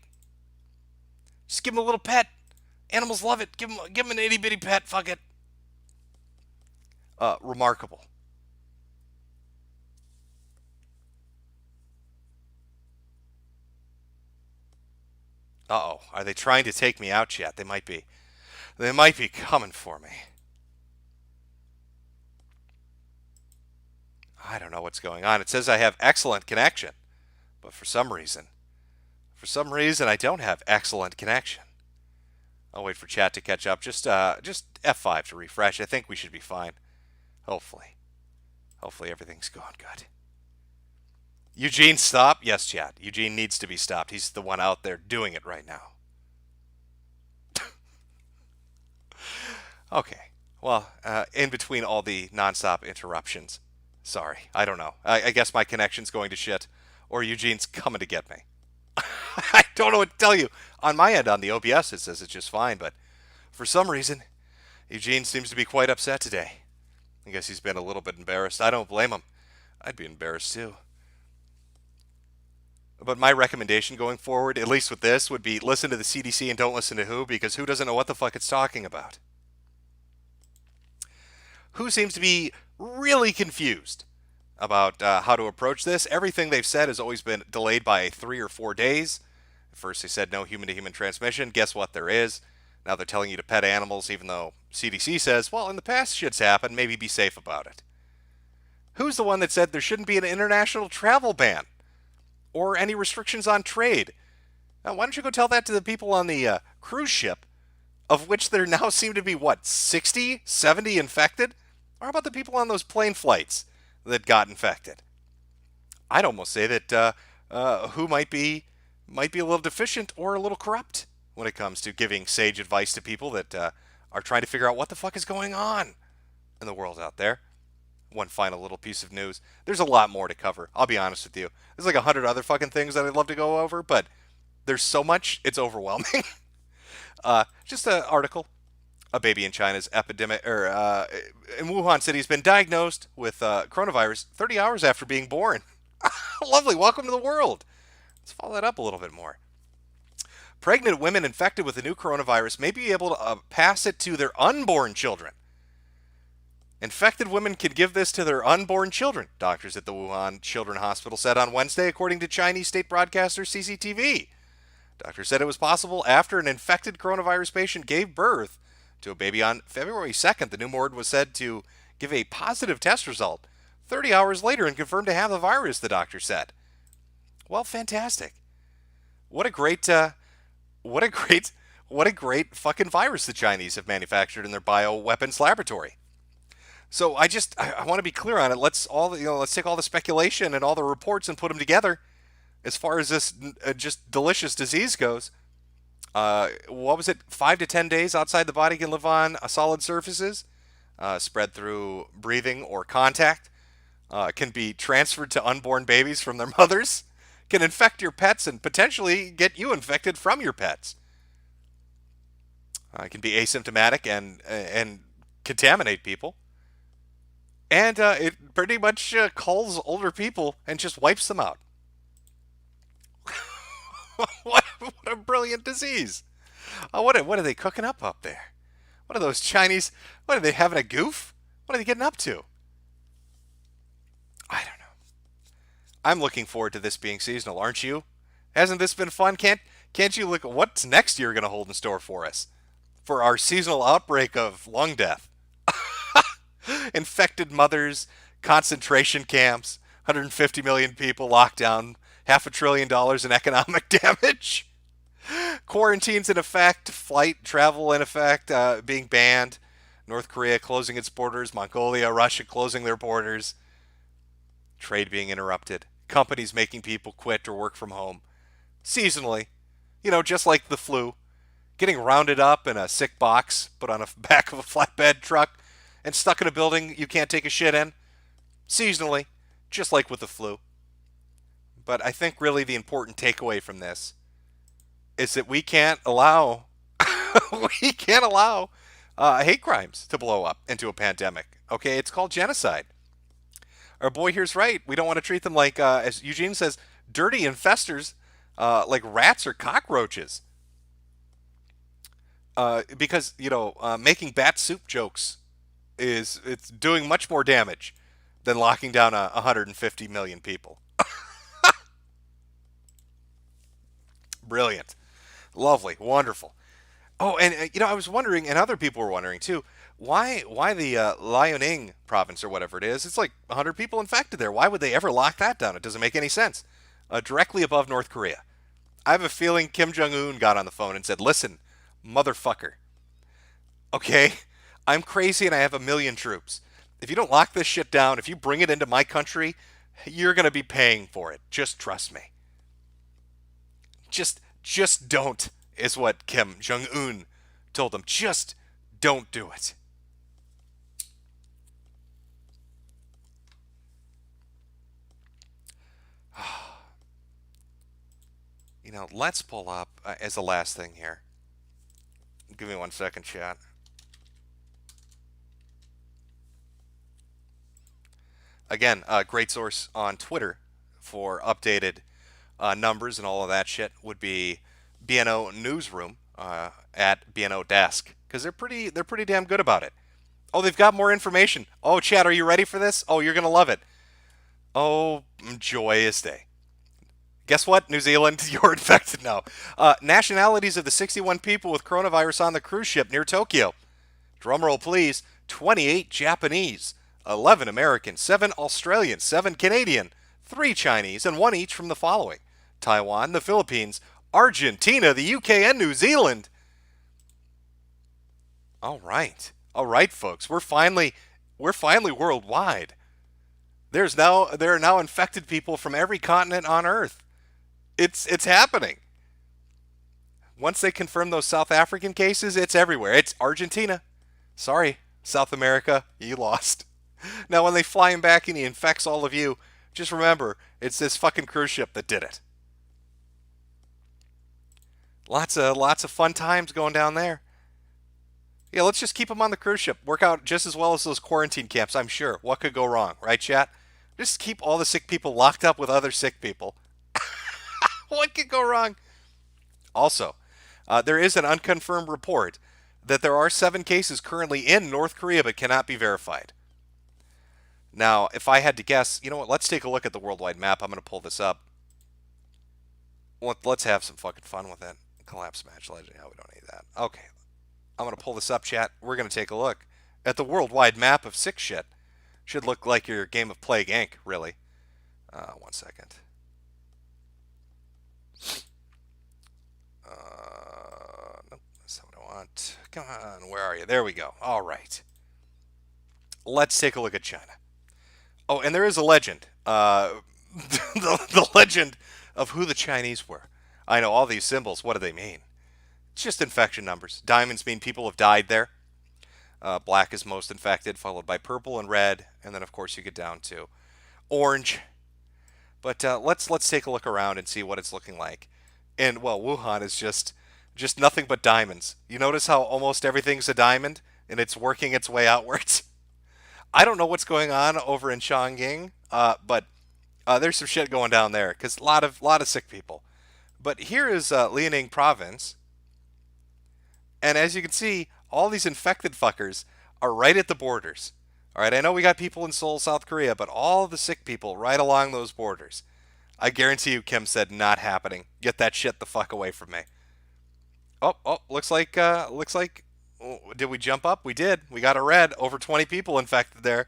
Just give them a little pet. Animals love it. Give them an itty bitty pet. Fuck it. Remarkable. Uh-oh. Are they trying to take me out yet? They might be. They might be coming for me. I don't know what's going on. It says I have excellent connection, but for some reason, I don't have excellent connection. I'll wait for chat to catch up. Just F5 to refresh. I think we should be fine. Hopefully everything's going good. Eugene, stop. Yes, chat. Eugene needs to be stopped. He's the one out there doing it right now. Okay. Well, in between all the nonstop interruptions, sorry, I don't know. I guess my connection's going to shit, or Eugene's coming to get me. I don't know what to tell you. On my end, on the OBS, it says it's just fine, but for some reason, Eugene seems to be quite upset today. I guess he's been a little bit embarrassed. I don't blame him. I'd be embarrassed too. But my recommendation going forward, at least with this, would be listen to the CDC and don't listen to WHO, because WHO doesn't know what the fuck it's talking about. WHO seems to be really confused about how to approach this. Everything they've said has always been delayed by 3 or 4 days. At first they said no human-to-human transmission. Guess what? There is. Now they're telling you to pet animals, even though CDC says, well, in the past shit's happened. Maybe be safe about it. Who's the one that said there shouldn't be an international travel ban or any restrictions on trade? Now, why don't you go tell that to the people on the cruise ship, of which there now seem to be, 60, 70 infected? Or how about the people on those plane flights that got infected? I'd almost say that who might be a little deficient or a little corrupt when it comes to giving sage advice to people that are trying to figure out what the fuck is going on in the world out there. One final little piece of news. There's a lot more to cover. I'll be honest with you. There's like 100 other fucking things that I'd love to go over, but there's so much, it's overwhelming. Just an article. A baby in China's epidemic, in Wuhan City, has been diagnosed with coronavirus 30 hours after being born. Lovely. Welcome to the world. Let's follow that up a little bit more. Pregnant women infected with the new coronavirus may be able to pass it to their unborn children. Infected women can give this to their unborn children, doctors at the Wuhan Children's Hospital said on Wednesday, according to Chinese state broadcaster CCTV. Doctors said it was possible after an infected coronavirus patient gave birth to a baby on February 2nd. The newborn was said to give a positive test result 30 hours later and confirmed to have the virus, the doctor said. Well, fantastic. What a great fucking virus the Chinese have manufactured in their bioweapons laboratory. So I want to be clear on it. Let's take all the speculation and all the reports and put them together. As far as this just delicious disease goes, what was it? 5 to 10 days outside the body can live on solid surfaces, spread through breathing or contact, can be transferred to unborn babies from their mothers, can infect your pets and potentially get you infected from your pets. It can be asymptomatic and contaminate people. And it pretty much culls older people and just wipes them out. What a brilliant disease. What are they cooking up there? What are those Chinese? What are they having a goof? What are they getting up to? I don't know. I'm looking forward to this being seasonal, aren't you? Hasn't this been fun? Can't you look at what's next year going to hold in store for us? For our seasonal outbreak of lung death. Infected mothers, concentration camps, 150 million people locked down, $500 billion in economic damage. Quarantines in effect, flight travel in effect, being banned. North Korea closing its borders, Mongolia, Russia closing their borders. Trade being interrupted. Companies making people quit or work from home. Seasonally. Just like the flu. Getting rounded up in a sick box, put on the back of a flatbed truck, and stuck in a building you can't take a shit in. Seasonally. Just like with the flu. But I think really the important takeaway from this is that we can't allow hate crimes to blow up into a pandemic. Okay, it's called genocide. Our boy here's right. We don't want to treat them like, as Eugene says, dirty infestors, like rats or cockroaches. Because making bat soup jokes it's doing much more damage than locking down 150 million people. Brilliant. Lovely. Wonderful. Oh, and I was wondering, and other people were wondering too, Why the Liaoning province or whatever it is? It's like 100 people infected there. Why would they ever lock that down? It doesn't make any sense. Directly above North Korea. I have a feeling Kim Jong Un got on the phone and said, "Listen, motherfucker. Okay, I'm crazy and I have 1 million troops. If you don't lock this shit down, if you bring it into my country, you're gonna be paying for it. Just trust me. Just don't," is what Kim Jong Un told them. Just don't do it. Let's pull up as the last thing here. Give me 1 second, chat. Again, great source on Twitter for updated numbers and all of that shit would be BNO Newsroom at BNO Desk, because they're pretty damn good about it. Oh, they've got more information. Oh, chat, are you ready for this? Oh, you're gonna love it. Oh, joyous day. Guess what, New Zealand? You're infected now. Nationalities of the 61 people with coronavirus on the cruise ship near Tokyo. Drumroll, please. 28 Japanese, 11 American, 7 Australian, 7 Canadian, 3 Chinese, and 1 each from the following: Taiwan, the Philippines, Argentina, the UK, and New Zealand. All right, folks. We're finally worldwide. There are now infected people from every continent on Earth. It's happening. Once they confirm those South African cases, it's everywhere. It's Argentina. Sorry, South America, you lost. Now, when they fly him back and he infects all of you, just remember, it's this fucking cruise ship that did it. Lots of fun times going down there. Yeah, let's just keep them on the cruise ship. Work out just as well as those quarantine camps, I'm sure. What could go wrong, right, chat? Just keep all the sick people locked up with other sick people. What could go wrong? Also, there is an unconfirmed report that there are 7 cases currently in North Korea but cannot be verified. Now, if I had to guess, you know what? Let's take a look at the worldwide map. I'm going to pull this up. Let's have some fucking fun with it. Collapse match legend. Yeah, we don't need that. Okay. I'm going to pull this up, chat. We're going to take a look at the worldwide map of sick shit. Should look like your game of Plague Inc., really. 1 second. Nope, that's not what I want. Come on, where are you? There we go. All right. Let's take a look at China. Oh, and there is a legend. The legend of who the Chinese were. I know all these symbols. What do they mean? It's just infection numbers. Diamonds mean people have died there. Black is most infected, followed by purple and red, and then of course you get down to orange. But let's take a look around and see what it's looking like. And well, Wuhan is just nothing but diamonds. You notice how almost everything's a diamond, and it's working its way outwards. I don't know what's going on over in Chongqing, but there's some shit going down there because a lot of sick people. But here is Liaoning province, and as you can see, all these infected fuckers are right at the borders. All right, I know we got people in Seoul, South Korea, but all the sick people right along those borders. I guarantee you, Kim said, not happening. Get that shit the fuck away from me. Oh, looks like, did we jump up? We did. We got a red. Over 20 people infected there.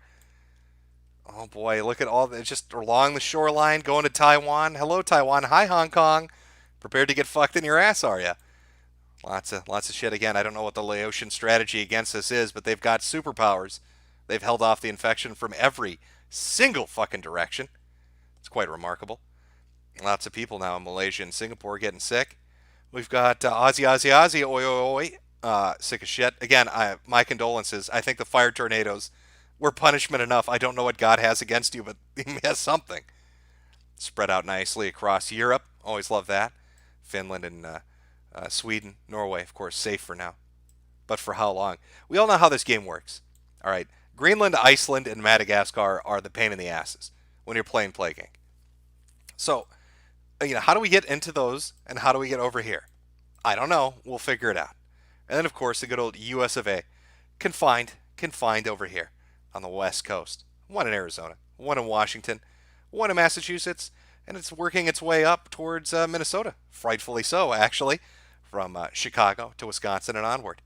Oh boy, look at all the, just along the shoreline, going to Taiwan. Hello, Taiwan. Hi, Hong Kong. Prepared to get fucked in your ass, are ya? Lots of shit. Again, I don't know what the Laotian strategy against this is, but they've got superpowers. They've held off the infection from every single fucking direction. It's quite remarkable. Lots of people now in Malaysia and Singapore getting sick. We've got Aussie, oi, oi, oi. Sick as shit. Again, my condolences. I think the fire tornadoes were punishment enough. I don't know what God has against you, but he has something. Spread out nicely across Europe. Always love that. Finland and Sweden, Norway, of course, safe for now. But for how long? We all know how this game works. All right. Greenland, Iceland, and Madagascar are the pain in the asses when you're playing Plague Inc. So, how do we get into those, and how do we get over here? I don't know. We'll figure it out. And then, of course, the good old US of A. Confined over here on the West Coast. One in Arizona, one in Washington, one in Massachusetts, and it's working its way up towards Minnesota. Frightfully so, actually, from Chicago to Wisconsin and onward.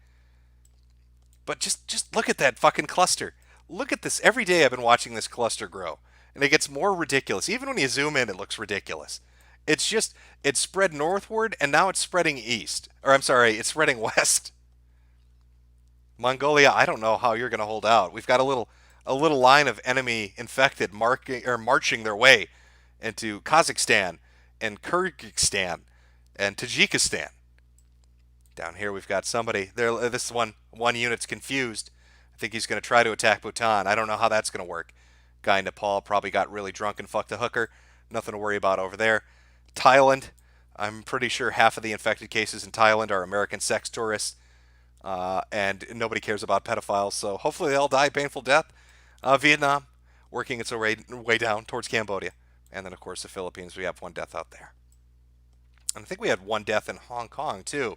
But just look at that fucking cluster. Look at this. Every day I've been watching this cluster grow. And it gets more ridiculous. Even when you zoom in, it looks ridiculous. It's spread northward, and now it's spreading east. Or I'm sorry, it's spreading west. Mongolia, I don't know how you're going to hold out. We've got a little line of enemy infected marching their way into Kazakhstan and Kyrgyzstan and Tajikistan. Down here we've got somebody there. This one unit's confused. I think he's going to try to attack Bhutan. I don't know how that's going to work. Guy in Nepal probably got really drunk and fucked a hooker. Nothing to worry about over there. Thailand, I'm pretty sure half of the infected cases in Thailand are American sex tourists. And nobody cares about pedophiles, so hopefully they all die a painful death. Vietnam, working its way down towards Cambodia. And then, of course, the Philippines, we have one death out there. And I think we had one death in Hong Kong, too.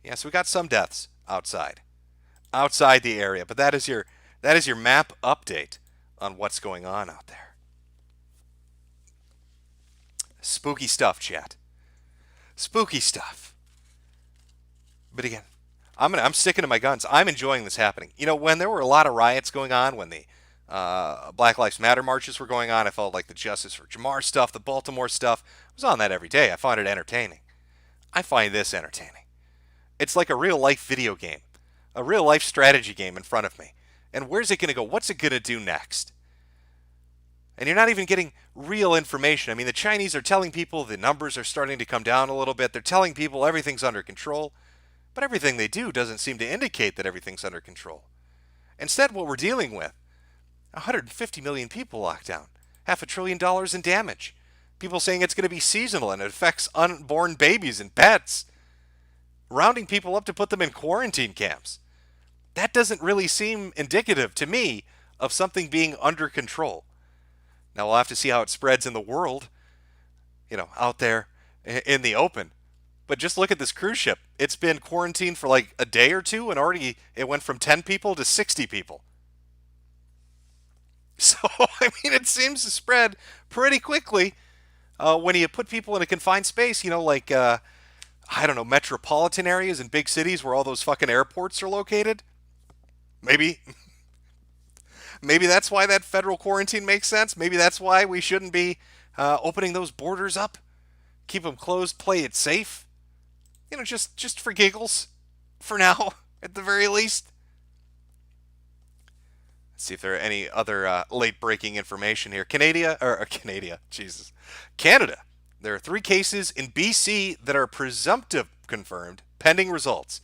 Yeah, so we got some deaths outside the area. But that is your map update on what's going on out there. Spooky stuff, chat. Spooky stuff. But again, I'm sticking to my guns. I'm enjoying this happening. You know, when there were a lot of riots going on, when the Black Lives Matter marches were going on, I felt like the Justice for Jamar stuff, the Baltimore stuff, I was on that every day. I find it entertaining. I find this entertaining. It's like a real-life video game, a real-life strategy game in front of me. And where's it going to go? What's it going to do next? And you're not even getting real information. I mean, the Chinese are telling people the numbers are starting to come down a little bit. They're telling people everything's under control. But everything they do doesn't seem to indicate that everything's under control. Instead, what we're dealing with, 150 million people locked down, $500 billion in damage. People saying it's going to be seasonal and it affects unborn babies and pets. Rounding people up to put them in quarantine camps. That doesn't really seem indicative to me of something being under control. Now we'll have to see how it spreads in the world, out there in the open. But just look at this cruise ship. It's been quarantined for like a day or two, and already it went from 10 people to 60 people. So, I mean, it seems to spread pretty quickly when you put people in a confined space, like, I don't know, metropolitan areas in big cities where all those fucking airports are located. Maybe that's why that federal quarantine makes sense. Maybe that's why we shouldn't be opening those borders up. Keep them closed, play it safe. Just for giggles, for now, at the very least. Let's see if there are any other late-breaking information here. Canada. There are 3 cases in BC that are presumptive confirmed, pending results.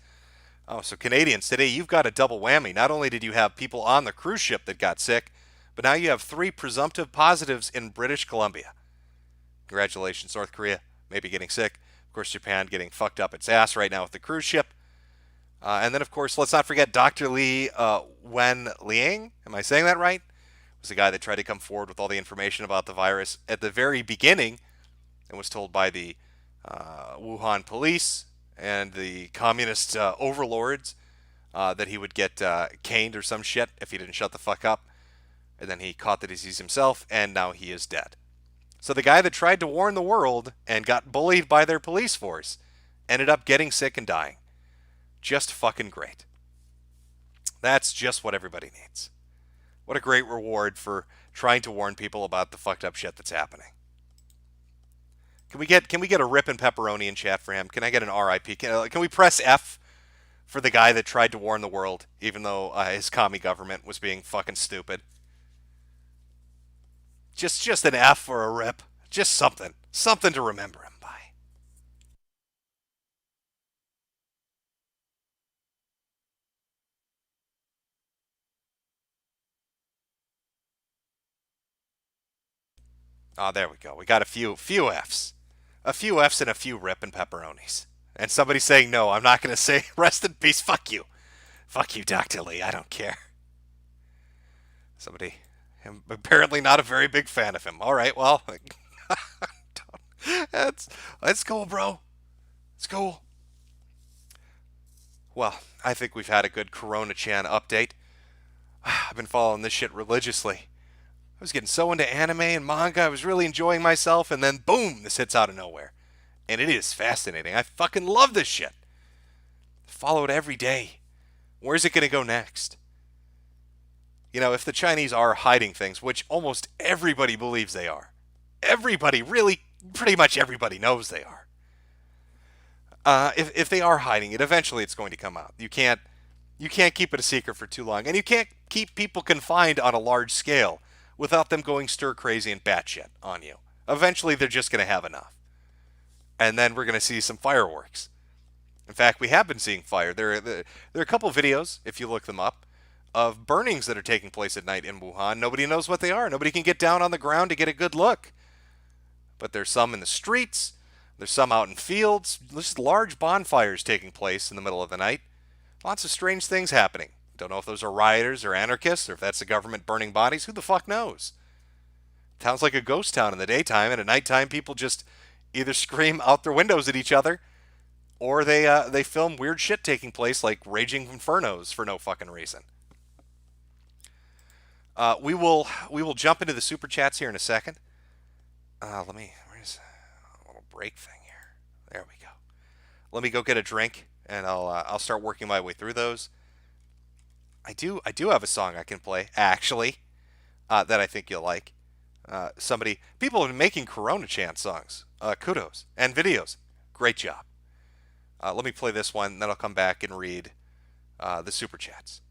Oh, so Canadians, today you've got a double whammy. Not only did you have people on the cruise ship that got sick, but now you have 3 presumptive positives in British Columbia. Congratulations, North Korea, maybe getting sick. Of course, Japan getting fucked up its ass right now with the cruise ship. And then, of course, let's not forget Dr. Li Wenliang. Am I saying that right? Was the guy that tried to come forward with all the information about the virus at the very beginning and was told by the Wuhan police and the communist overlords that he would get caned or some shit if he didn't shut the fuck up. And then he caught the disease himself, and now he is dead. So the guy that tried to warn the world and got bullied by their police force ended up getting sick and dying. Just fucking great. That's just what everybody needs. What a great reward for trying to warn people about the fucked up shit that's happening. Can we get a rip and pepperoni in chat for him? Can I get an RIP? Can we press F for the guy that tried to warn the world, even though his commie government was being fucking stupid? Just an F or a rip. Just something to remember him by. Oh, there we go. We got a few Fs. A few Fs and a few rip and pepperonis. And somebody saying, no, I'm not going to say rest in peace. Fuck you. Fuck you, Dr. Lee. I don't care. Somebody, I'm apparently not a very big fan of him. All right, well, let's go, bro. Let's go. Well, I think we've had a good Corona-chan update. I've been following this shit religiously. I was getting so into anime and manga, I was really enjoying myself, and then boom, this hits out of nowhere. And it is fascinating. I fucking love this shit. Follow it every day. Where's it going to go next? You know, if the Chinese are hiding things, which almost everybody believes they are, everybody, really, pretty much everybody knows they are. If they are hiding it, eventually it's going to come out. You can't keep it a secret for too long, and you can't keep people confined on a large scale without them going stir crazy and batshit on you. Eventually, they're just going to have enough, and then we're going to see some fireworks. In fact, we have been seeing fire. There are a couple videos, if you look them up, of burnings that are taking place at night in Wuhan. Nobody knows what they are. Nobody can get down on the ground to get a good look. But there's some in the streets. There's some out in fields. There's large bonfires taking place in the middle of the night. Lots of strange things happening. Don't know if those are rioters or anarchists or if that's the government burning bodies. Who the fuck knows? Sounds like a ghost town in the daytime, and at nighttime people just either scream out their windows at each other or they film weird shit taking place like raging infernos for no fucking reason. We will jump into the super chats here in a second. Where's a little break thing here? There we go. Let me go get a drink, and I'll start working my way through those. I do have a song I can play actually that I think you'll like. People have been making Corona chant songs. Kudos and videos. Great job. Let me play this one, then I'll come back and read the super chats.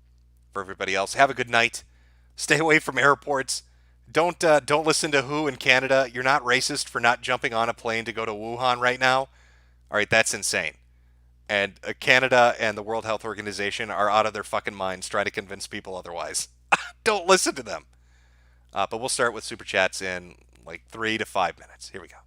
For everybody else, have a good night. Stay away from airports. Don't listen to who in Canada. You're not racist for not jumping on a plane to go to Wuhan right now. All right, that's insane. And Canada and the World Health Organization are out of their fucking minds trying to convince people otherwise. Don't listen to them. But we'll start with super chats in like 3 to 5 minutes. Here we go.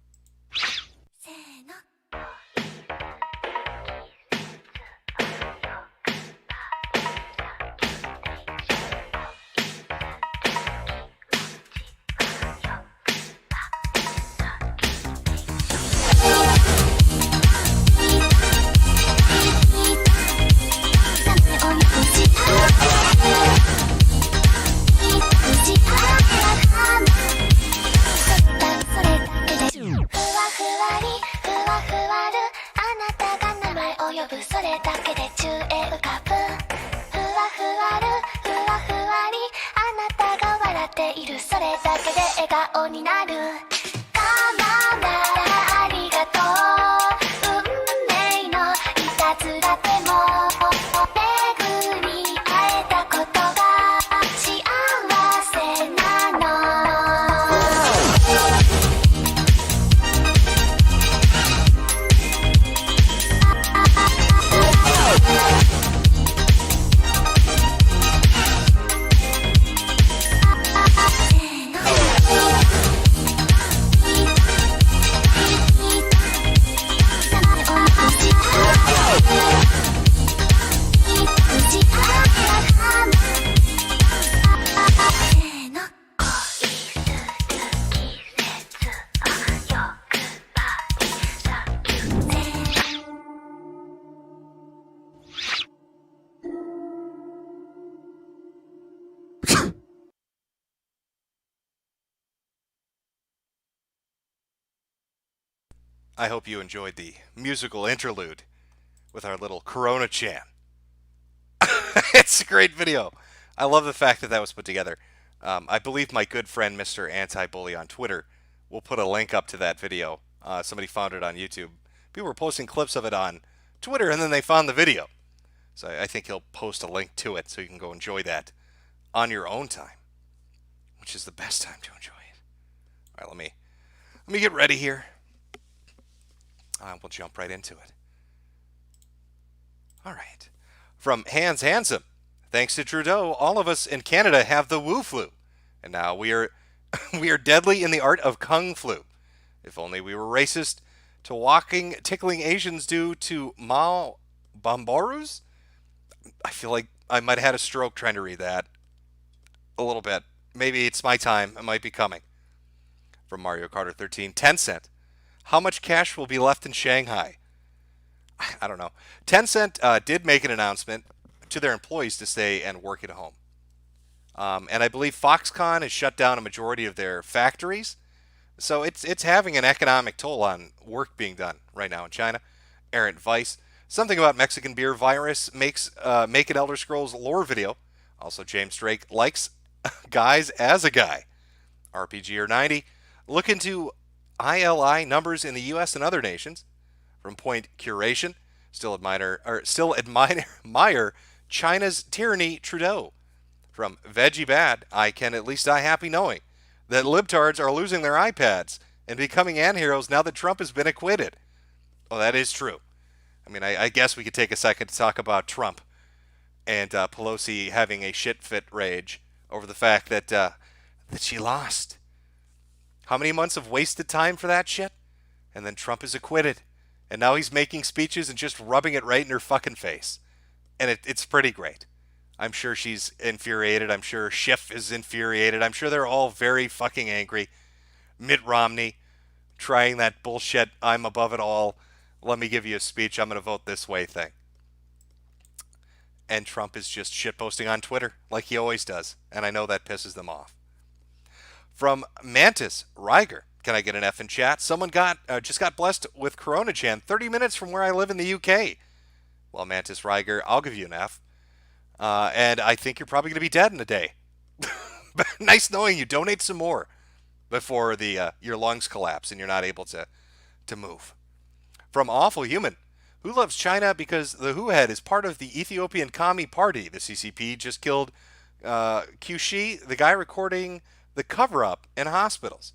I hope you enjoyed the musical interlude with our little Corona chant. It's a great video. I love the fact that was put together. I believe my good friend Mr. Anti-Bully on Twitter will put a link up to that video. Somebody found it on YouTube. People were posting clips of it on Twitter, and then they found the video. So I think he'll post a link to it so you can go enjoy that on your own time, which is the best time to enjoy it. All right, let me get ready here. We'll jump right into it. All right. From Hans Handsome, thanks to Trudeau, all of us in Canada have the Wu flu, and now we are deadly in the art of Kung flu. If only we were racist to tickling Asians due to Mao Bomborus. I feel like I might have had a stroke trying to read that a little bit. Maybe it's my time. It might be coming. From Mario Carter 13, Tencent. How much cash will be left in Shanghai? I don't know. Tencent did make an announcement to their employees to stay and work at home. And I believe Foxconn has shut down a majority of their factories. So it's having an economic toll on work being done right now in China. Errant Vice. Something about Mexican beer virus makes make an Elder Scrolls lore video. Also, James Drake likes guys as a guy. RPG or 90. Look into ILI numbers in the U.S. and other nations. From Point Curation, admire China's tyranny Trudeau. From Veggie Bad, I can at least die happy knowing that libtards are losing their iPads and becoming anti-heroes now that Trump has been acquitted. Well, that is true. I mean, I guess we could take a second to talk about Trump and Pelosi having a shit fit rage over the fact that she lost. How many months of wasted time for that shit? And then Trump is acquitted. And now he's making speeches and just rubbing it right in her fucking face. And it's pretty great. I'm sure she's infuriated. I'm sure Schiff is infuriated. I'm sure they're all very fucking angry. Mitt Romney trying that bullshit, I'm above it all, let me give you a speech, I'm going to vote this way thing. And Trump is just shitposting on Twitter like he always does. And I know that pisses them off. From Mantis Riger, can I get an F in chat? Someone just got blessed with Corona Chan 30 minutes from where I live in the UK. Well, Mantis Riger, I'll give you an F. And I think you're probably going to be dead in a day. Nice knowing you. Donate some more before your lungs collapse and you're not able to move. From Awful Human, who loves China because the WHO head is part of the Ethiopian Commie Party. The CCP just killed Kushi, the guy recording the cover-up in hospitals.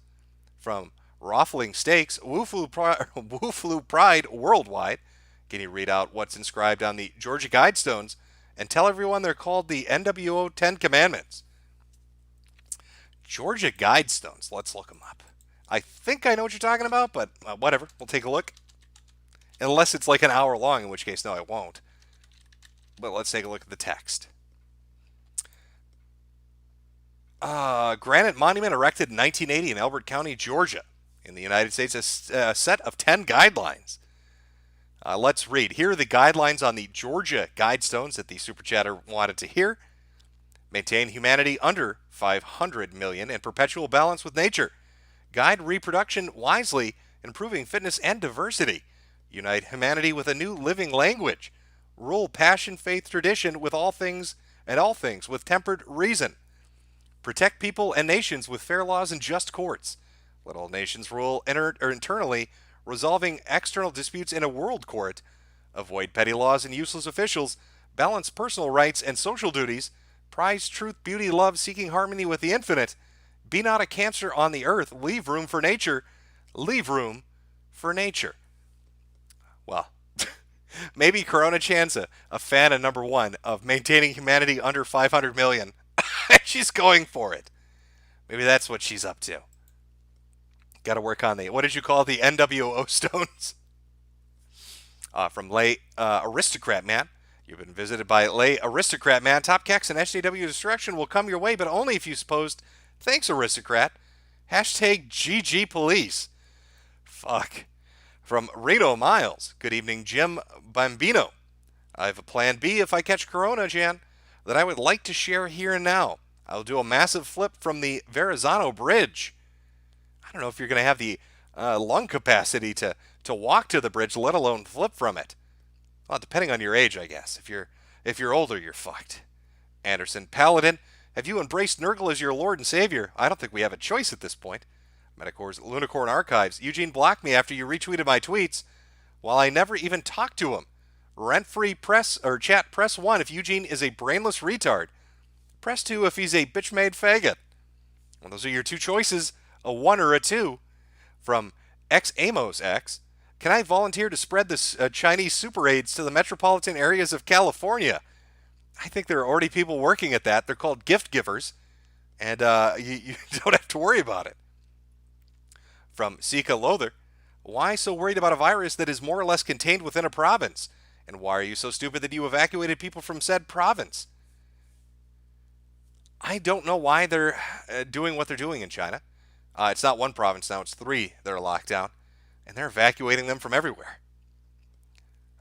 From Raffling Steaks, Wu Flu Pride Worldwide. Can you read out what's inscribed on the Georgia Guidestones and tell everyone they're called the NWO 10 Commandments? Georgia Guidestones. Let's look them up. I think I know what you're talking about, but whatever. We'll take a look. Unless it's like an hour long, in which case, no, I won't. But let's take a look at the text. Granite monument erected in 1980 in Elbert County, Georgia, in the United States, a set of 10 guidelines. Let's read. Here are the guidelines on the Georgia Guidestones that the Super Chatter wanted to hear. Maintain humanity under 500 million in perpetual balance with nature. Guide reproduction wisely, improving fitness and diversity. Unite humanity with a new living language. Rule passion, faith, tradition with all things with tempered reason. Protect people and nations with fair laws and just courts. Let all nations rule internally, resolving external disputes in a world court. Avoid petty laws and useless officials. Balance personal rights and social duties. Prize truth, beauty, love, seeking harmony with the infinite. Be not a cancer on the earth. Leave room for nature. Leave room for nature. Well, maybe Corona Chan's a fan of number one of maintaining humanity under 500 million. She's going for it. Maybe that's what she's up to. Got to work on what did you call the NWO stones? From Lay Aristocrat Man. You've been visited by Lay Aristocrat Man. Top Kex and SJW destruction will come your way, but only if you post, thanks Aristocrat. Hashtag GG Police. Fuck. From Rito Miles. Good evening, Jim Bambino. I have a plan B if I catch Corona, Jan, that I would like to share here and now. I'll do a massive flip from the Verrazano Bridge. I don't know if you're going to have the lung capacity to walk to the bridge, let alone flip from it. Well, depending on your age, I guess. If you're older, you're fucked. Anderson Paladin, have you embraced Nurgle as your Lord and Savior? I don't think we have a choice at this point. Metacor's Lunicorn Archives. Eugene blocked me after you retweeted my tweets, while I never even talked to him. Rent-free press or chat. Press 1 if Eugene is a brainless retard. Press 2 if he's a bitch-made faggot. Well, those are your two choices, a 1 or a 2. From X Amos X. Can I volunteer to spread this Chinese super aids to the metropolitan areas of California? I think there are already people working at that. They're called gift givers, and you don't have to worry about it. From Sika Lother, why so worried about a virus that is more or less contained within a province? And why are you so stupid that you evacuated people from said province? I don't know why they're doing what they're doing in China. It's not one province now, it's 3 that are locked down. And they're evacuating them from everywhere.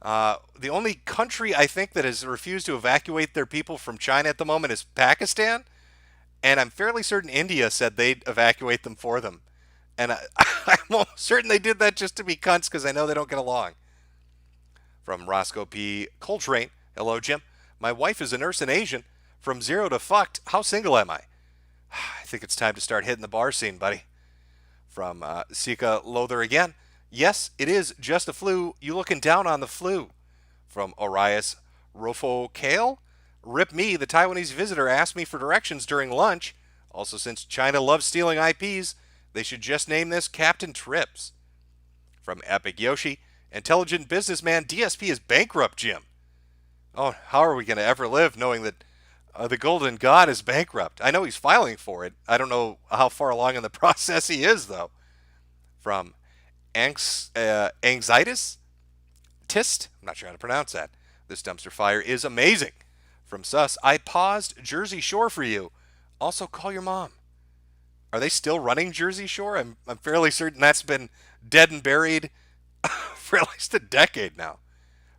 The only country I think that has refused to evacuate their people from China at the moment is Pakistan. And I'm fairly certain India said they'd evacuate them for them. And I'm almost certain they did that just to be cunts because I know they don't get along. From Roscoe P. Coltrane, hello, Jim. My wife is a nurse and Asian. From zero to fucked, how single am I? I think it's time to start hitting the bar scene, buddy. From Sika Lother again. Yes, it is just a flu. You looking down on the flu. From Orias Rofo Kale. Rip me, the Taiwanese visitor asked me for directions during lunch. Also, since China loves stealing IPs, they should just name this Captain Trips. From Epic Yoshi. Intelligent businessman DSP is bankrupt, Jim. Oh, how are we going to ever live knowing that the Golden God is bankrupt? I know he's filing for it. I don't know how far along in the process he is, though. From Anxietis Tist, I'm not sure how to pronounce that. This dumpster fire is amazing. From Sus, I paused Jersey Shore for you. Also, call your mom. Are they still running Jersey Shore? I'm fairly certain that's been dead and buried for at least a decade now.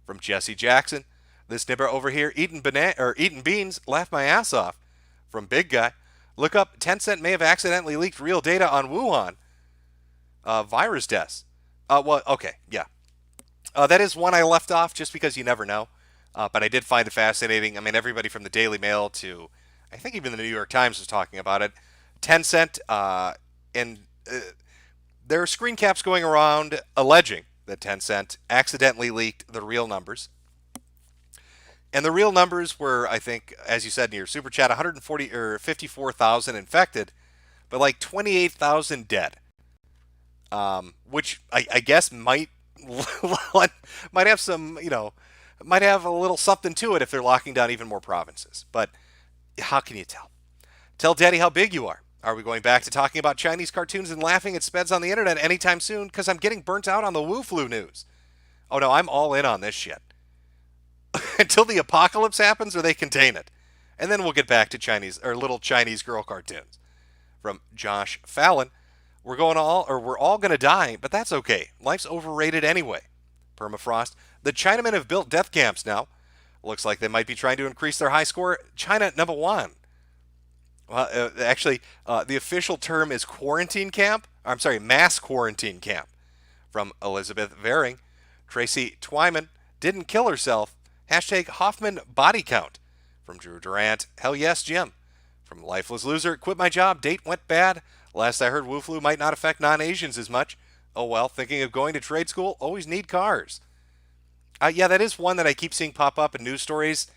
From Jesse Jackson, this nibber over here eating beans, laugh my ass off. From Big Guy, look up Tencent may have accidentally leaked real data on Wuhan virus deaths. Well, okay, yeah. That is one I left off just because you never know. But I did find it fascinating. I mean, everybody from the Daily Mail to, I think even the New York Times was talking about it. Tencent, and there are screen caps going around alleging that Tencent accidentally leaked the real numbers. And the real numbers were, I think, as you said in your super chat, 140 or 54,000 infected, but like 28,000 dead. Which I guess might have some, might have a little something to it if they're locking down even more provinces. But how can you tell? Tell Daddy how big you are. Are we going back to talking about Chinese cartoons and laughing at speds on the internet anytime soon? Because I'm getting burnt out on the Wu Flu news. Oh no, I'm all in on this shit. Until the apocalypse happens or they contain it. And then we'll get back to Chinese or little Chinese girl cartoons. From Josh Fallon, we're all going to die, but that's okay. Life's overrated anyway. Permafrost, the Chinamen have built death camps now. Looks like they might be trying to increase their high score. China number one. Well, actually, the official term is quarantine camp. I'm sorry, mass quarantine camp. From Elizabeth Varing, Tracy Twyman didn't kill herself. Hashtag Hoffman body count. From Drew Durant, hell yes, Jim. From Lifeless Loser, quit my job, date went bad. Last I heard, Wu Flu might not affect non-Asians as much. Oh well, thinking of going to trade school, always need cars. Yeah, that is one that I keep seeing pop up in news stories.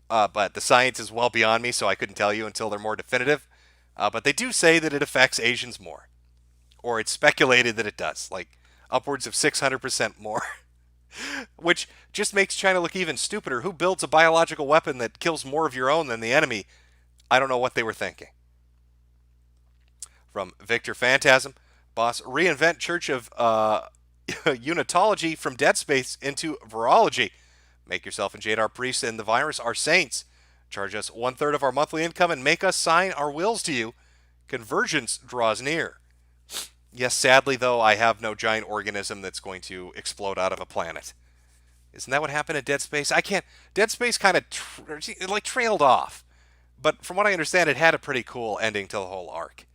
But the science is well beyond me, so I couldn't tell you until they're more definitive. But they do say that it affects Asians more. Or it's speculated that it does, like upwards of 600% more. Which just makes China look even stupider. Who builds a biological weapon that kills more of your own than the enemy? I don't know what they were thinking. From Victor Phantasm, boss, reinvent Church of Unitology from Dead Space into Virology. Make yourself and Jadar Priest and the virus our saints. Charge us 1/3 of our monthly income and make us sign our wills to you. Convergence draws near. Yes, sadly, though, I have no giant organism that's going to explode out of a planet. Isn't that what happened at Dead Space? Dead Space kind of trailed off. But from what I understand, it had a pretty cool ending to the whole arc.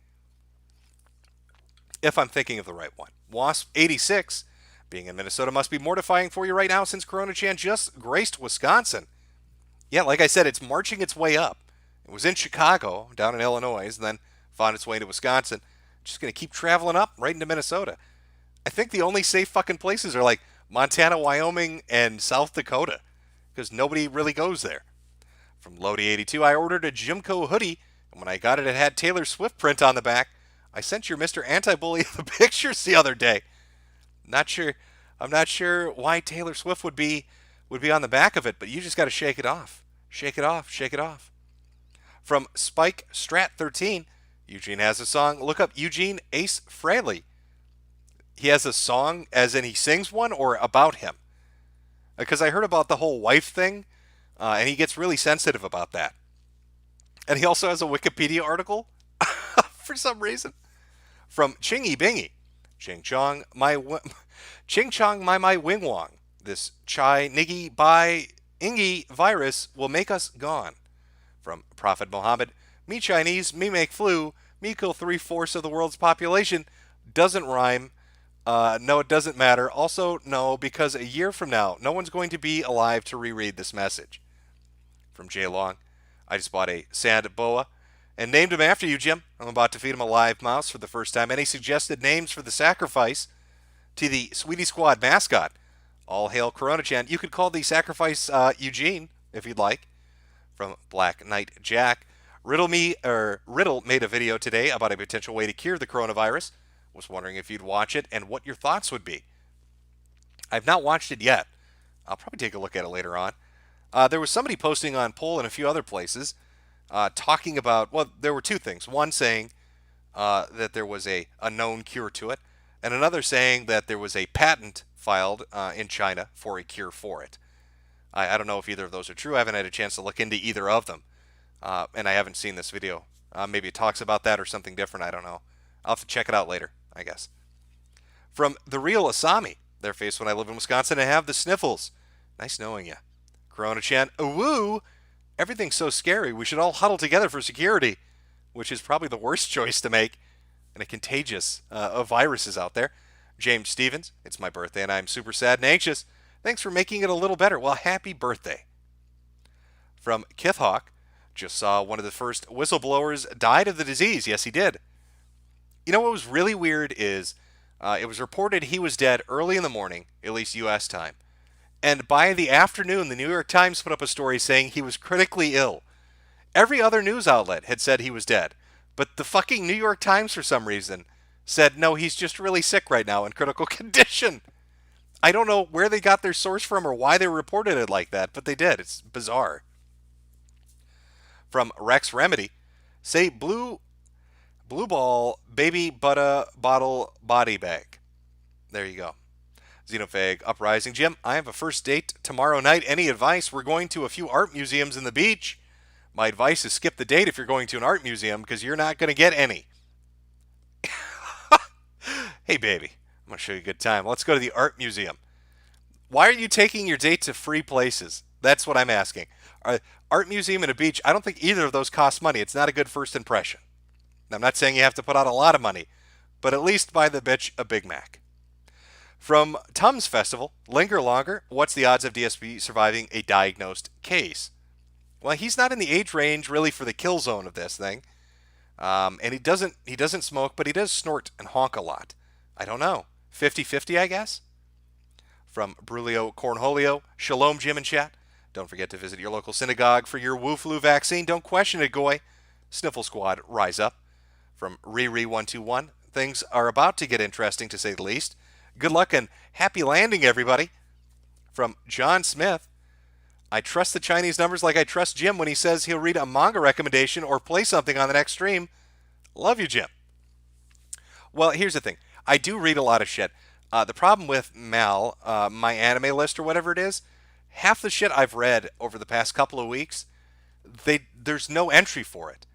If I'm thinking of the right one. Wasp 86. Being in Minnesota must be mortifying for you right now since Corona Chan just graced Wisconsin. Yeah, like I said, it's marching its way up. It was in Chicago, down in Illinois, and then found its way into Wisconsin. Just going to keep traveling up right into Minnesota. I think the only safe fucking places are like Montana, Wyoming, and South Dakota, because nobody really goes there. From Lodi82, I ordered a Jimco hoodie, and when I got it, it had Taylor Swift print on the back. I sent your Mr. Anti-Bully the pictures the other day. I'm not sure why Taylor Swift would be on the back of it, but you just got to shake it off. Shake it off, shake it off. From Spike Strat 13, Eugene has a song. Look up Eugene Ace Frehley. He has a song, as in he sings one, or about him? Because I heard about the whole wife thing, and he gets really sensitive about that. And he also has a Wikipedia article, for some reason. From Chingy Bingy, Ching Chong my Wing Wong. This Chai Niggy Bai Ingi virus will make us gone. From Prophet Muhammad, me Chinese, me make flu, me kill 3/4 of the world's population. Doesn't rhyme. No, it doesn't matter. Also, no, because a year from now, no one's going to be alive to reread this message. From Jay Long, I just bought a sand boa and named him after you, Jim. I'm about to feed him a live mouse for the first time. Any suggested names for the sacrifice to the Sweetie Squad mascot? All hail Corona Chan. You could call the sacrifice Eugene, if you'd like. From Black Knight Jack, Riddle made a video today about a potential way to cure the coronavirus. Was wondering if you'd watch it and what your thoughts would be. I've not watched it yet. I'll probably take a look at it later on. There was somebody posting on Poll and a few other places talking about, well, there were two things. One saying that there was a known cure to it, and another saying that there was a patent filed in China for a cure for it. I don't know if either of those are true. I haven't had a chance to look into either of them, and I haven't seen this video. Maybe it talks about that or something different. I don't know. I'll have to check it out later, I guess. From The Real Asami, their face when I live in Wisconsin and have the sniffles. Nice knowing you. Corona-chan, woo! Everything's so scary. We should all huddle together for security, which is probably the worst choice to make in a contagious virus is out there. James Stevens, it's my birthday and I'm super sad and anxious. Thanks for making it a little better. Well, happy birthday. From Kithhawk, just saw one of the first whistleblowers died of the disease. Yes, he did. You know what was really weird is it was reported he was dead early in the morning, at least U.S. time. And by the afternoon, the New York Times put up a story saying he was critically ill. Every other news outlet had said he was dead. But the fucking New York Times, for some reason, said, no, he's just really sick right now in critical condition. I don't know where they got their source from or why they reported it like that, but they did. It's bizarre. From Rex Remedy, say blue ball baby butter bottle body bag. There you go. Xenophag Uprising. Jim, I have a first date tomorrow night. Any advice? We're going to a few art museums in the beach. My advice is skip the date if you're going to an art museum because you're not going to get any. Hey, baby, I'm going to show you a good time. Let's go to the art museum. Why are you taking your date to free places? That's what I'm asking. Art museum and a beach, I don't think either of those cost money. It's not a good first impression. I'm not saying you have to put out a lot of money, but at least buy the bitch a Big Mac. From Tums Festival, linger longer. What's the odds of DSP surviving a diagnosed case? Well, he's not in the age range really for the kill zone of this thing. And he doesn't smoke, but he does snort and honk a lot. I don't know. 50-50, I guess? From Brulio Cornholio, Shalom Jim and chat. Don't forget to visit your local synagogue for your Wu flu vaccine. Don't question it, Goy. Sniffle Squad, rise up. From Riri121, things are about to get interesting to say the least. Good luck and happy landing, everybody. From John Smith, I trust the Chinese numbers like I trust Jim when he says he'll read a manga recommendation or play something on the next stream. Love you, Jim. Well, here's the thing. I do read a lot of shit. The problem with Mal, my anime list or whatever it is, half the shit I've read over the past couple of weeks, there's no entry for it.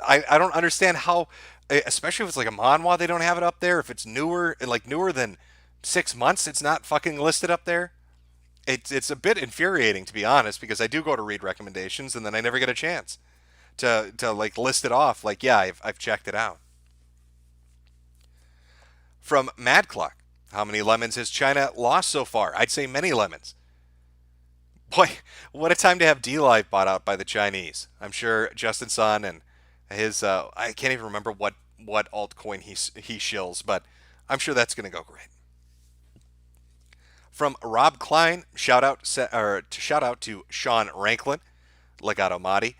I don't understand how, especially if it's like a manhwa, they don't have it up there. If it's newer than 6 months, it's not fucking listed up there. It's a bit infuriating, to be honest, because I do go to read recommendations and then I never get a chance to like list it off. Like, yeah, I've checked it out. From Mad Clock, how many lemons has China lost so far? I'd say many lemons. Boy, what a time to have D-Live bought out by the Chinese. I'm sure Justin Sun and his, I can't even remember what altcoin he shills, but I'm sure that's going to go great. From Rob Klein, shout out to Sean Ranklin, Legato Madi.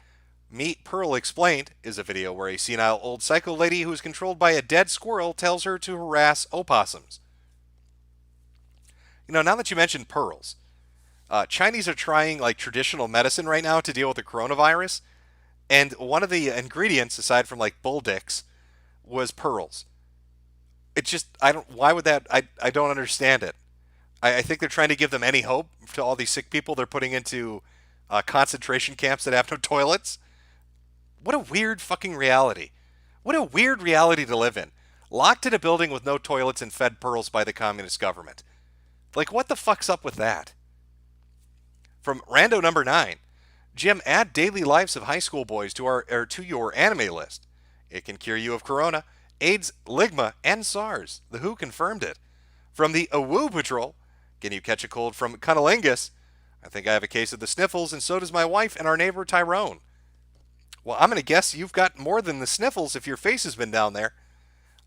Meet Pearl Explained is a video where a senile old psycho lady who is controlled by a dead squirrel tells her to harass opossums. You know, now that you mentioned pearls, Chinese are trying like traditional medicine right now to deal with the coronavirus, and one of the ingredients, aside from like bull dicks, was pearls. It's just, why would that, I don't understand it. I think they're trying to give them any hope to all these sick people they're putting into concentration camps that have no toilets. What a weird fucking reality. What a weird reality to live in. Locked in a building with no toilets and fed pearls by the communist government. Like, what the fuck's up with that? From Rando number 9, Jim, add daily lives of high school boys to your anime list. It can cure you of corona AIDS, Ligma, and SARS. The WHO confirmed it. From the AWOO Patrol, can you catch a cold from cunnilingus? I think I have a case of the sniffles, and so does my wife and our neighbor Tyrone. Well, I'm going to guess you've got more than the sniffles if your face has been down there.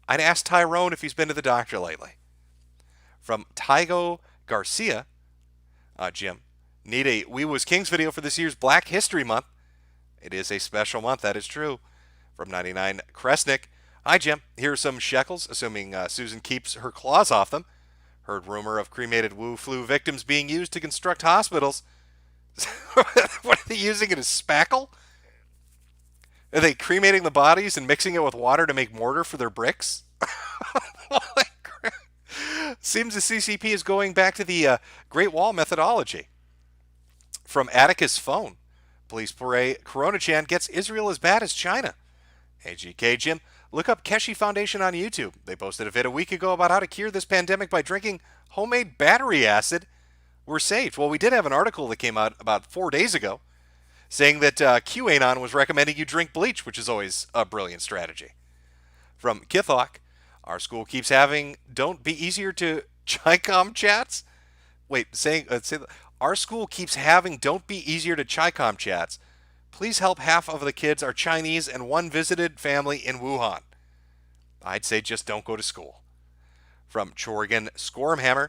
I'd ask Tyrone if he's been to the doctor lately. From Tygo Garcia, Jim, need a We Was Kings video for this year's Black History Month. It is a special month, that is true. From 99 Kresnik, hi Jim, here are some shekels, assuming Susan keeps her claws off them. Heard rumor of cremated Wu flu victims being used to construct hospitals. What are they using it as spackle? Are they cremating the bodies and mixing it with water to make mortar for their bricks? Holy crap. Seems the CCP is going back to the Great Wall methodology. From Atticus Phone, police parade Corona-chan gets Israel as bad as China. Hey GK Jim, look up Keshi Foundation on YouTube. They posted a vid a week ago about how to cure this pandemic by drinking homemade battery acid. We're saved. Well, we did have an article that came out about 4 days ago saying that QAnon was recommending you drink bleach, which is always a brilliant strategy. From Kithok, our school keeps having don't be easier to Chicom chats. Wait, say our school keeps having don't be easier to Chicom chats. Please help half of the kids are Chinese and one visited family in Wuhan. I'd say just don't go to school. From Chorgan Squirmhammer,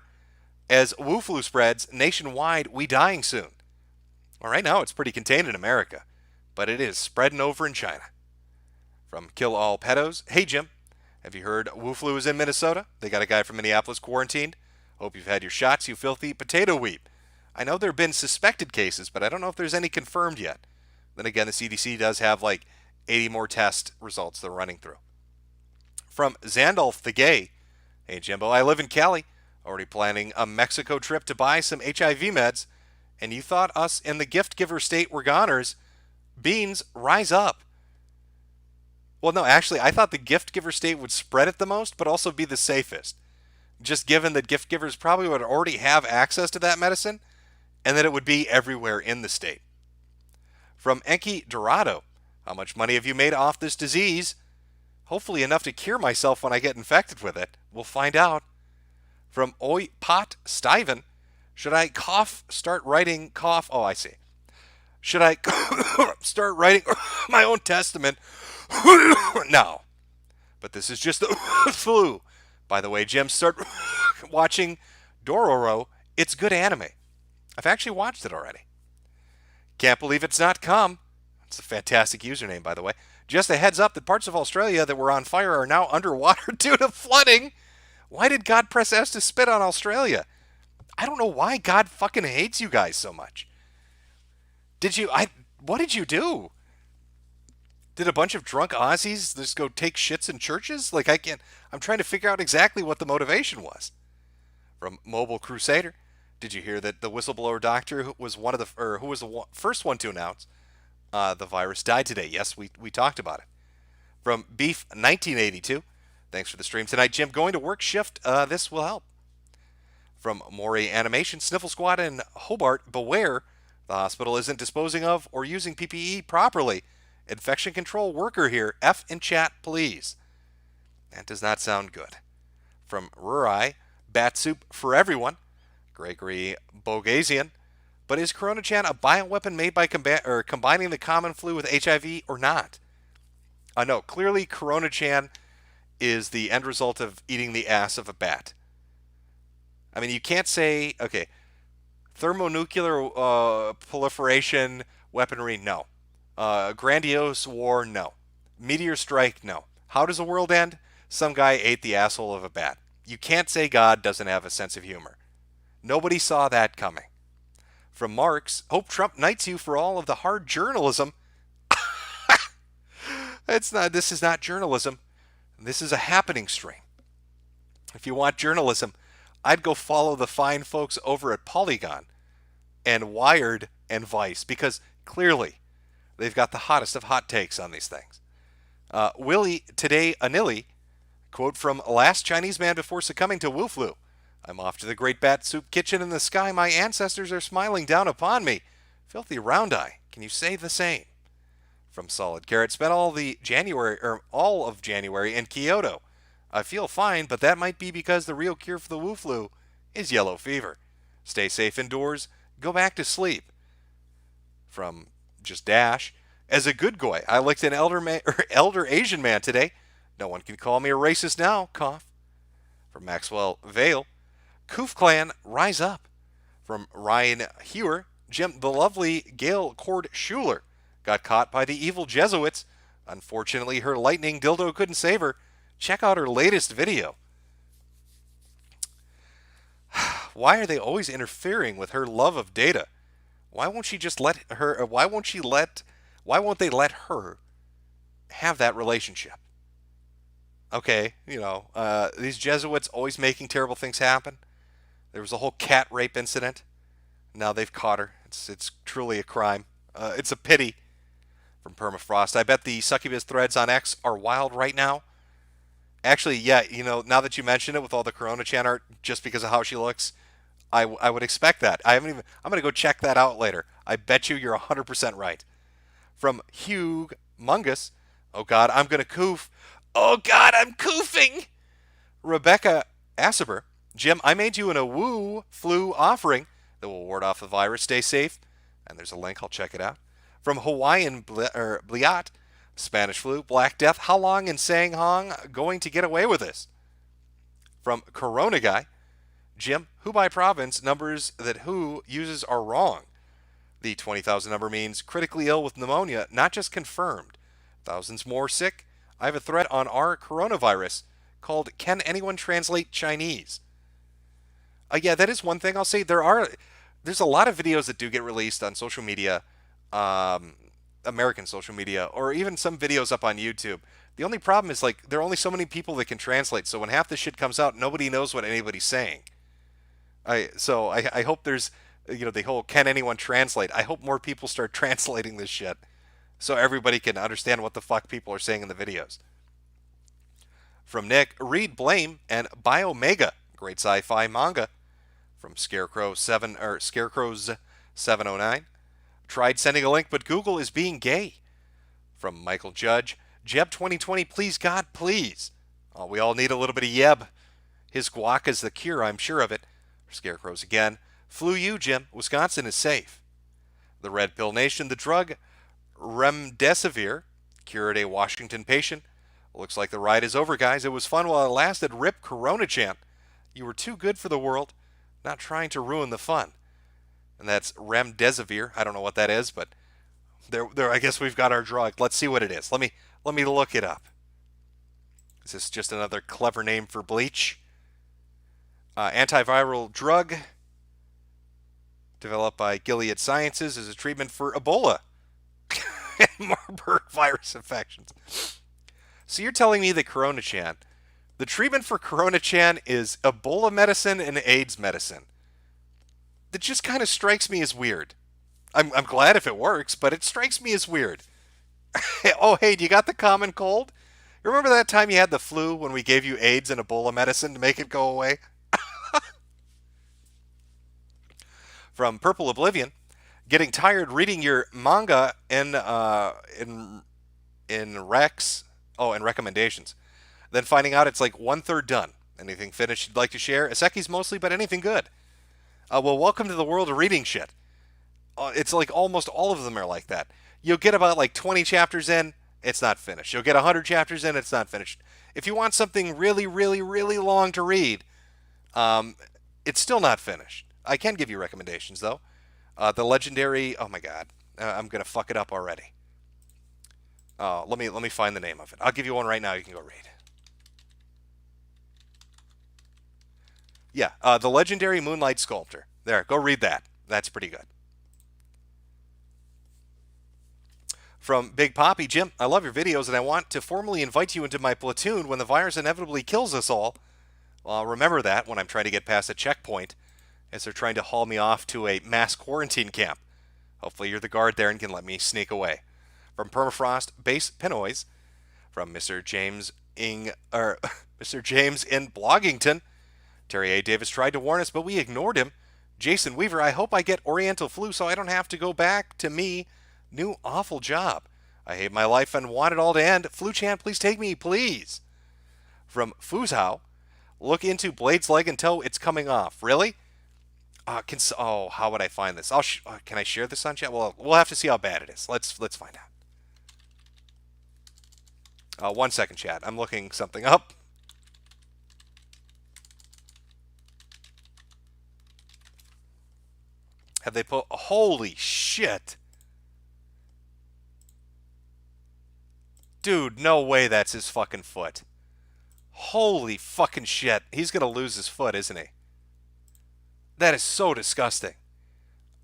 as Wu flu spreads nationwide, we dying soon. Well, right now it's pretty contained in America, but it is spreading over in China. From Kill All Pedos, hey Jim, have you heard Wu flu is in Minnesota? They got a guy from Minneapolis quarantined. Hope you've had your shots, you filthy potato weep. I know there have been suspected cases, but I don't know if there's any confirmed yet. Then again, the CDC does have like 80 more test results they're running through. From Zandolf the Gay, hey Jimbo, I live in Cali, already planning a Mexico trip to buy some HIV meds, and you thought us in the gift giver state were goners. Beans, rise up. Well, no, actually, I thought the gift giver state would spread it the most, but also be the safest. Just given that gift givers probably would already have access to that medicine, and that it would be everywhere in the state. From Enki Dorado, how much money have you made off this disease? Hopefully enough to cure myself when I get infected with it. We'll find out. From Oi Pot Stiven, should I start writing cough? Oh, I see. Should I start writing my own testament? No. But this is just the flu. By the way, Jim, start watching Dororo. It's good anime. I've actually watched it already. Can't believe it's not come. It's a fantastic username, by the way. Just a heads up that parts of Australia that were on fire are now underwater due to flooding. Why did God press S to spit on Australia? I don't know why God fucking hates you guys so much. What did you do? Did a bunch of drunk Aussies just go take shits in churches? I'm trying to figure out exactly what the motivation was. From Mobile Crusader, did you hear that the whistleblower doctor who was the first one to announce the virus died today? Yes, we talked about it. From Beef 1982, thanks for the stream tonight, Jim. Going to work shift, this will help. From Maury Animation, Sniffle Squad in Hobart, beware, the hospital isn't disposing of or using PPE properly. Infection control worker here. F in chat, please. That does not sound good. From Rurai, bat soup for everyone. Gregory Bogasian. But is Corona-chan a bioweapon made by combining the common flu with HIV or not? No, clearly Corona-chan is the end result of eating the ass of a bat. I mean, you can't say, okay, thermonuclear proliferation weaponry, no. Grandiose war, no. Meteor strike, no. How does the world end? Some guy ate the asshole of a bat. You can't say God doesn't have a sense of humor. Nobody saw that coming. From Marx, hope Trump knights you for all of the hard journalism. This is not journalism. This is a happening stream. If you want journalism, I'd go follow the fine folks over at Polygon and Wired and Vice, because clearly they've got the hottest of hot takes on these things. Willie Today Anili, quote from last Chinese man before succumbing to Wu flu. I'm off to the great bat soup kitchen in the sky. My ancestors are smiling down upon me. Filthy round eye. Can you say the same? From Solid Carrot, spent all of January in Kyoto. I feel fine, but that might be because the real cure for the Wu flu is yellow fever. Stay safe indoors. Go back to sleep. From Just Dash, as a good goy, I licked an elder Asian man today. No one can call me a racist now. Cough. From Maxwell Vale, Koof Clan, rise up. From Ryan Hewer, Jim, the lovely Gail Cord Schuler got caught by the evil Jesuits. Unfortunately, her lightning dildo couldn't save her. Check out her latest video. Why are they always interfering with her love of data? Why won't she just let her? Why won't they let her have that relationship? Okay, these Jesuits always making terrible things happen. There was a whole cat rape incident. Now they've caught her. It's truly a crime. It's a pity. From Permafrost, I bet the succubus threads on X are wild right now. Actually, yeah, now that you mention it with all the Corona Chan art, just because of how she looks, I would expect that. I'm going to go check that out later. I bet you're 100% right. From Hugh Mungus, oh God, I'm going to coof. Oh God, I'm coofing. Rebecca Asseber, Jim, I made you a Wu flu offering that will ward off the virus. Stay safe. And there's a link. I'll check it out. From Hawaiian Bliat, Spanish flu, Black Death, how long in Sang Hong going to get away with this? From Corona Guy, Jim, Hubei province numbers that WHO uses are wrong. The 20,000 number means critically ill with pneumonia, not just confirmed. Thousands more sick. I have a thread on our coronavirus called Can Anyone Translate Chinese? Yeah, that is one thing I'll say. There's a lot of videos that do get released on social media, American social media, or even some videos up on YouTube. The only problem is there are only so many people that can translate, so when half the shit comes out, nobody knows what anybody's saying. I hope there's, the whole can anyone translate. I hope more people start translating this shit so everybody can understand what the fuck people are saying in the videos. From Nick, read Blame and Biomega, great sci-fi manga. From Scarecrows 709, tried sending a link, but Google is being gay. From Michael Judge, Jeb 2020, please God, please. Oh, we all need a little bit of Yeb. His guac is the cure, I'm sure of it. Scarecrows again. Flu you, Jim. Wisconsin is safe. The Red Pill Nation, the drug Remdesivir cured a Washington patient. Looks like the ride is over, guys. It was fun while it lasted. Rip Corona Champ. You were too good for the world. Not trying to ruin the fun. And that's Remdesivir. I don't know what that is, but there. I guess we've got our drug. Let's see what it is. Let me look it up. Is this just another clever name for bleach? Antiviral drug developed by Gilead Sciences as a treatment for Ebola and Marburg virus infections. So you're telling me that Corona-chan, the treatment for Corona-chan is Ebola medicine and AIDS medicine. That just kind of strikes me as weird. I'm glad if it works, but it strikes me as weird. Oh, hey, you got the common cold? You remember that time you had the flu when we gave you AIDS and Ebola medicine to make it go away? From Purple Oblivion, getting tired reading your manga in Rex, and recommendations. Then finding out it's 1/3 done. Anything finished you'd like to share? Iseki's mostly, but anything good. Well, welcome to the world of reading shit. It's almost all of them are like that. You'll get about 20 chapters in, it's not finished. You'll get 100 chapters in, it's not finished. If you want something really, really, really long to read, it's still not finished. I can give you recommendations, though. The legendary... Oh, my God. I'm going to fuck it up already. Let me find the name of it. I'll give you one right now you can go read. Yeah, The Legendary Moonlight Sculptor. There, go read that. That's pretty good. From Big Poppy, Jim, I love your videos, and I want to formally invite you into my platoon when the virus inevitably kills us all. Well, I'll remember that when I'm trying to get past a checkpoint, as they're trying to haul me off to a mass quarantine camp. Hopefully you're the guard there and can let me sneak away. From Permafrost Base Pinoys, from Mr. James in Bloggington, Terry A. Davis tried to warn us, but we ignored him. Jason Weaver, I hope I get Oriental flu so I don't have to go back to me. New awful job. I hate my life and want it all to end. Flu-chan, please take me, please. From Fuzhou, look into Blade's leg and toe. It's coming off. Really? How would I find this? Can I share this on chat? Well, we'll have to see how bad it is. Let's find out. 1 second, chat. I'm looking something up. Have they put... Holy shit. Dude, no way that's his fucking foot. Holy fucking shit. He's going to lose his foot, isn't he? That is so disgusting.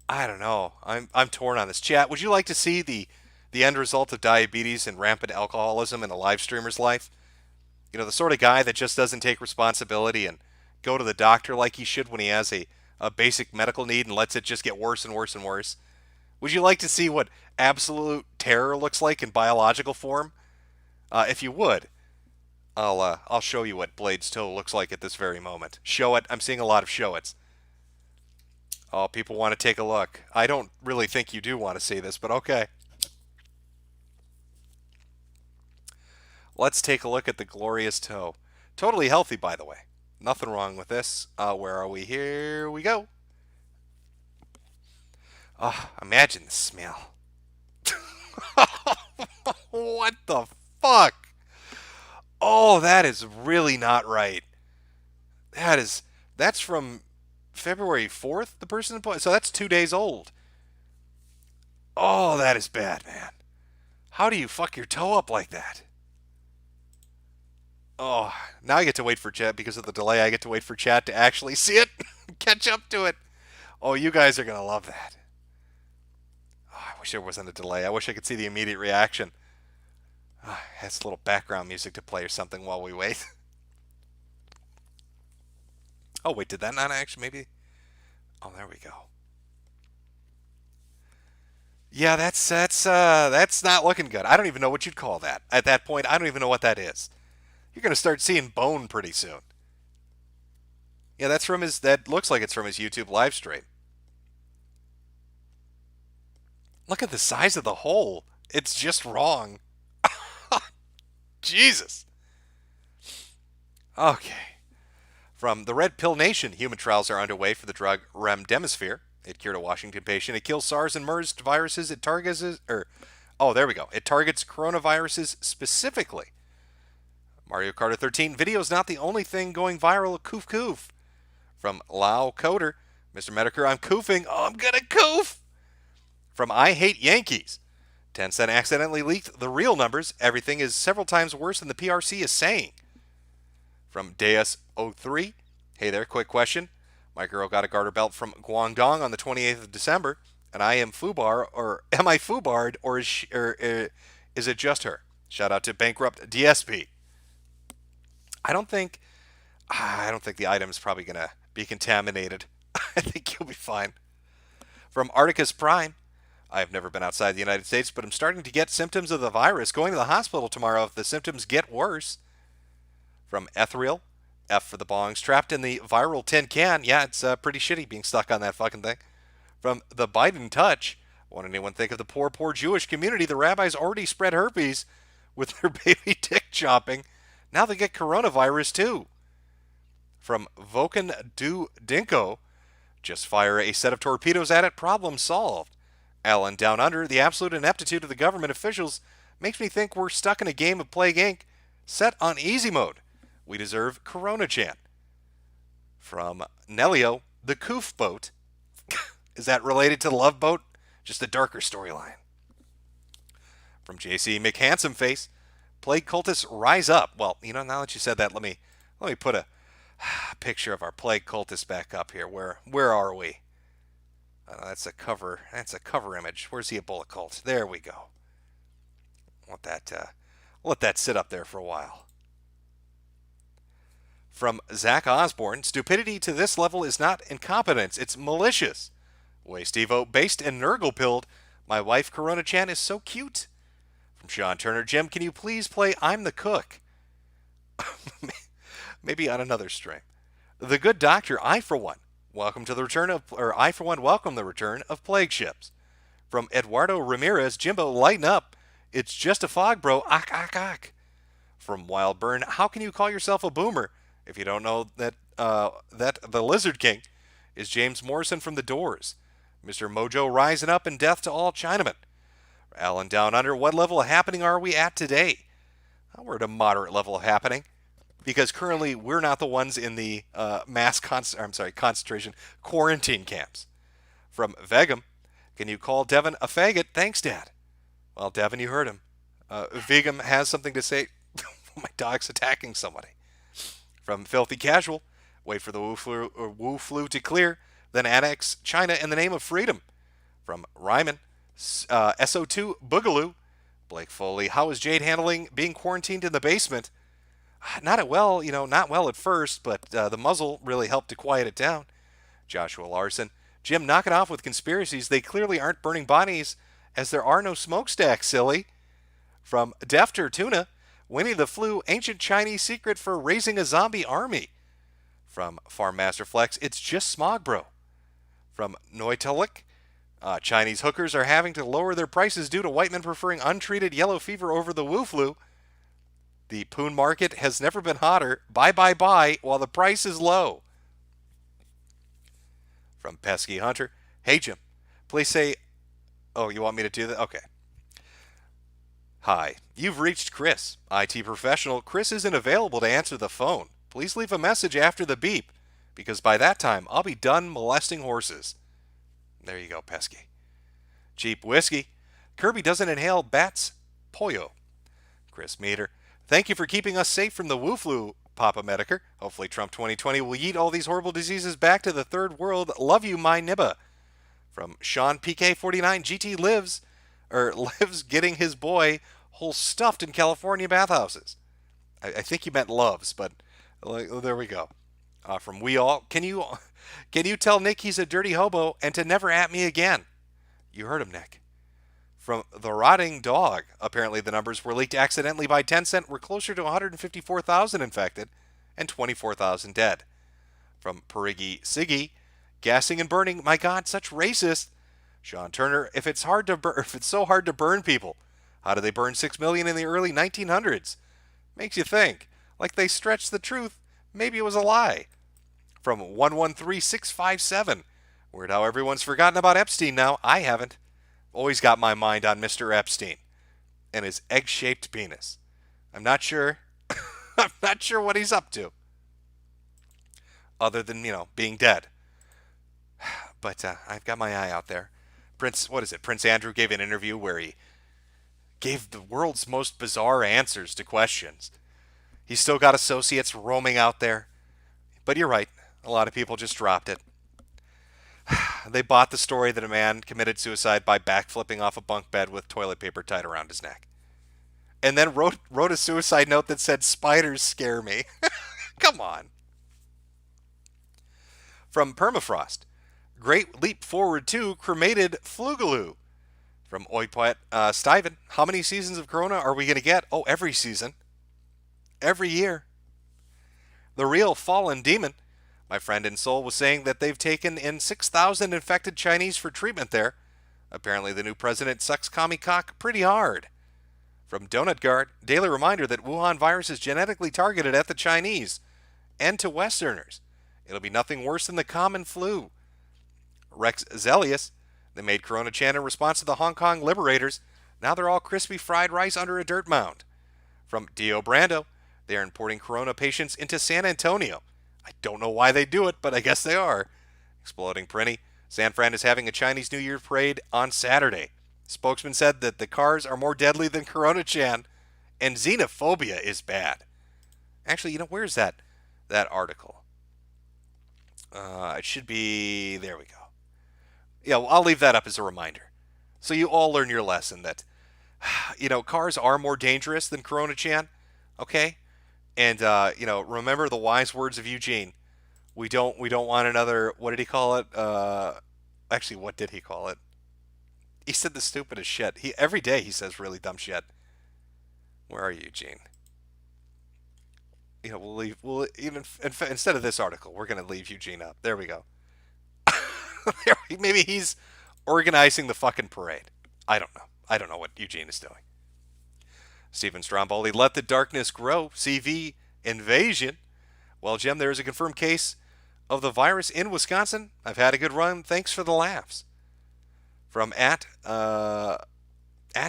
I don't know. I'm torn on this. Chat, would you like to see the end result of diabetes and rampant alcoholism in a live streamer's life? You know, the sort of guy that just doesn't take responsibility and go to the doctor like he should when he has a basic medical need and lets it just get worse and worse and worse. Would you like to see what absolute terror looks like in biological form? If you would, I'll show you what Blade's toe looks like at this very moment. Show it. I'm seeing a lot of show it's. Oh, people want to take a look. I don't really think you do want to see this, but okay. Let's take a look at the glorious toe. Totally healthy, by the way. Nothing wrong with this. Where are we? Here we go. Oh, imagine the smell. What the fuck? Oh, that is really not right. That's from February 4th, the person, so that's 2 days old. Oh, that is bad, man. How do you fuck your toe up like that? Oh, now I get to wait for chat because of the delay. I get to wait for chat to actually see it, catch up to it. Oh, you guys are going to love that. Oh, I wish there wasn't a delay. I wish I could see the immediate reaction. Oh, has a little background music to play or something while we wait. Oh, wait, did that not actually maybe? Oh, there we go. Yeah, that's not looking good. I don't even know what you'd call that. At that point, I don't even know what that is. You're going to start seeing bone pretty soon. Yeah, that looks like it's from his YouTube live stream. Look at the size of the hole. It's just wrong. Jesus. Okay. From the Red Pill Nation, human trials are underway for the drug remdesivir. It cured a Washington patient. It kills SARS and MERS viruses. It targets there we go. It targets coronaviruses specifically. Mario Kart 13 video is not the only thing going viral. Coof coof. From Lao Coder, Mr. Metokur, I'm coofing. Oh, I'm gonna coof. From I Hate Yankees, Tencent accidentally leaked the real numbers. Everything is several times worse than the PRC is saying. From Deus03, hey there, quick question. My girl got a garter belt from Guangdong on the 28th of December, and I am FUBAR, or am I FUBAR'd, or is it just her? Shout out to bankrupt DSP. I don't think the item is probably going to be contaminated. I think you'll be fine. From Articus Prime, I have never been outside the United States, but I'm starting to get symptoms of the virus. Going to the hospital tomorrow if the symptoms get worse. From Ethereal, F for the bongs, trapped in the viral tin can. Yeah, it's pretty shitty being stuck on that fucking thing. From the Biden Touch, won't anyone think of the poor, poor Jewish community? The rabbis already spread herpes with their baby dick chopping. Now they get coronavirus too. From Voken Du Dinko, just fire a set of torpedoes at it, problem solved. Alan Down Under, the absolute ineptitude of the government officials makes me think we're stuck in a game of Plague Inc. set on easy mode. We deserve Corona Chan. From Nelio, the Coof Boat. Is that related to the Love Boat? Just a darker storyline. From JC McHandsome Face, Plague cultists rise up. Well, now that you said that, let me put a picture of our plague cultists back up here. Where are we? That's a cover image. Where's the Ebola cult? There we go. Let that sit up there for a while. From Zach Osborne, stupidity to this level is not incompetence, it's malicious. Wastevo, based and Nurgle-pilled. My wife Corona Chan is so cute. From Sean Turner, Jim, can you please play I'm the Cook? Maybe on another stream. The Good Doctor, I for one, welcome the return of Plague Ships. From Eduardo Ramirez, Jimbo, lighten up. It's just a fog, bro. Ak, ak, ak. From Wild Burn, how can you call yourself a boomer if you don't know that the Lizard King is James Morrison from The Doors? Mr. Mojo rising up and death to all Chinamen. Alan Down Under, what level of happening are we at today? Well, we're at a moderate level of happening because currently we're not the ones in the concentration quarantine camps. From Vegum, can you call Devin a faggot? Thanks, Dad. Well, Devin, you heard him. Vegum has something to say. My dog's attacking somebody. From Filthy Casual, wait for the Wu flu to clear, then annex China in the name of freedom. From Ryman, SO2 Boogaloo, Blake Foley, how is Jade handling being quarantined in the basement? Not well at first, but the muzzle really helped to quiet it down. Joshua Larson, Jim, knock it off with conspiracies. They clearly aren't burning bodies as there are no smokestacks, silly. From Defter Tuna, Winnie the Flu, ancient Chinese secret for raising a zombie army. From Farm Master Flex, it's just smog, bro. From Noitalik, Chinese hookers are having to lower their prices due to white men preferring untreated yellow fever over the Wu flu. The Poon market has never been hotter. Buy, buy, buy while the price is low. From Pesky Hunter, hey Jim, please say, oh, you want me to do that? Okay. Hi, you've reached Chris, IT professional. Chris isn't available to answer the phone. Please leave a message after the beep, because by that time I'll be done molesting horses. There you go, Pesky. Cheap whiskey. Kirby doesn't inhale bats. Pollo. Chris Meter. Thank you for keeping us safe from the Wu flu, Papa Metokur. Hopefully Trump 2020 will yeet all these horrible diseases back to the third world. Love you, my nibba. From Sean PK49, GT lives getting his boy whole stuffed in California bathhouses. I think he meant loves, but there we go. From We All, can you tell Nick he's a dirty hobo and to never at me again? You heard him, Nick. From The Rotting Dog, apparently the numbers were leaked accidentally by Tencent. We're closer to 154,000 infected and 24,000 dead. From Perigi Siggy, gassing and burning, my God, such racist. Sean Turner, if it's so hard to burn people, how did they burn 6 million in the early 1900s? Makes you think. Like they stretched the truth. Maybe it was a lie. From 113657, weird how everyone's forgotten about Epstein now. I haven't. Always got my mind on Mr. Epstein and his egg-shaped penis. I'm not sure. I'm not sure what he's up to. Other than, being dead. But I've got my eye out there. Prince Andrew gave an interview where he gave the world's most bizarre answers to questions. He's still got associates roaming out there. But you're right. A lot of people just dropped it. They bought the story that a man committed suicide by backflipping off a bunk bed with toilet paper tied around his neck. And then wrote a suicide note that said, spiders scare me. Come on. From Permafrost, Great Leap Forward to Cremated Flugaloo. From Oipoet Stiven, how many seasons of Corona are we going to get? Oh, every season. Every year. The Real Fallen Demon, my friend in Seoul, was saying that they've taken in 6,000 infected Chinese for treatment there. Apparently the new president sucks commie cock pretty hard. From Donut Guard, daily reminder that Wuhan virus is genetically targeted at the Chinese and to Westerners. It'll be nothing worse than the common flu. Rex Zelius, they made Corona Chan in response to the Hong Kong liberators. Now they're all crispy fried rice under a dirt mound. From Dio Brando, they are importing Corona patients into San Antonio. I don't know why they do it, but I guess they are. Exploding Prinny, San Fran is having a Chinese New Year parade on Saturday. Spokesman said that the cars are more deadly than Corona Chan, and xenophobia is bad. Actually, where's that article? It should be, there we go. Yeah, well, I'll leave that up as a reminder. So you all learn your lesson that, cars are more dangerous than Corona Chan, okay? And, remember the wise words of Eugene. We don't want another, what did he call it? Actually, what did he call it? He said the stupidest shit. Every day he says really dumb shit. Where are you, Eugene? Instead of this article, we're going to leave Eugene up. There we go. Maybe he's organizing the fucking parade. I don't know. I don't know what Eugene is doing. Stephen Stromboli, let the darkness grow. CV invasion. Well, Jim, there is a confirmed case of the virus in Wisconsin. I've had a good run. Thanks for the laughs. From at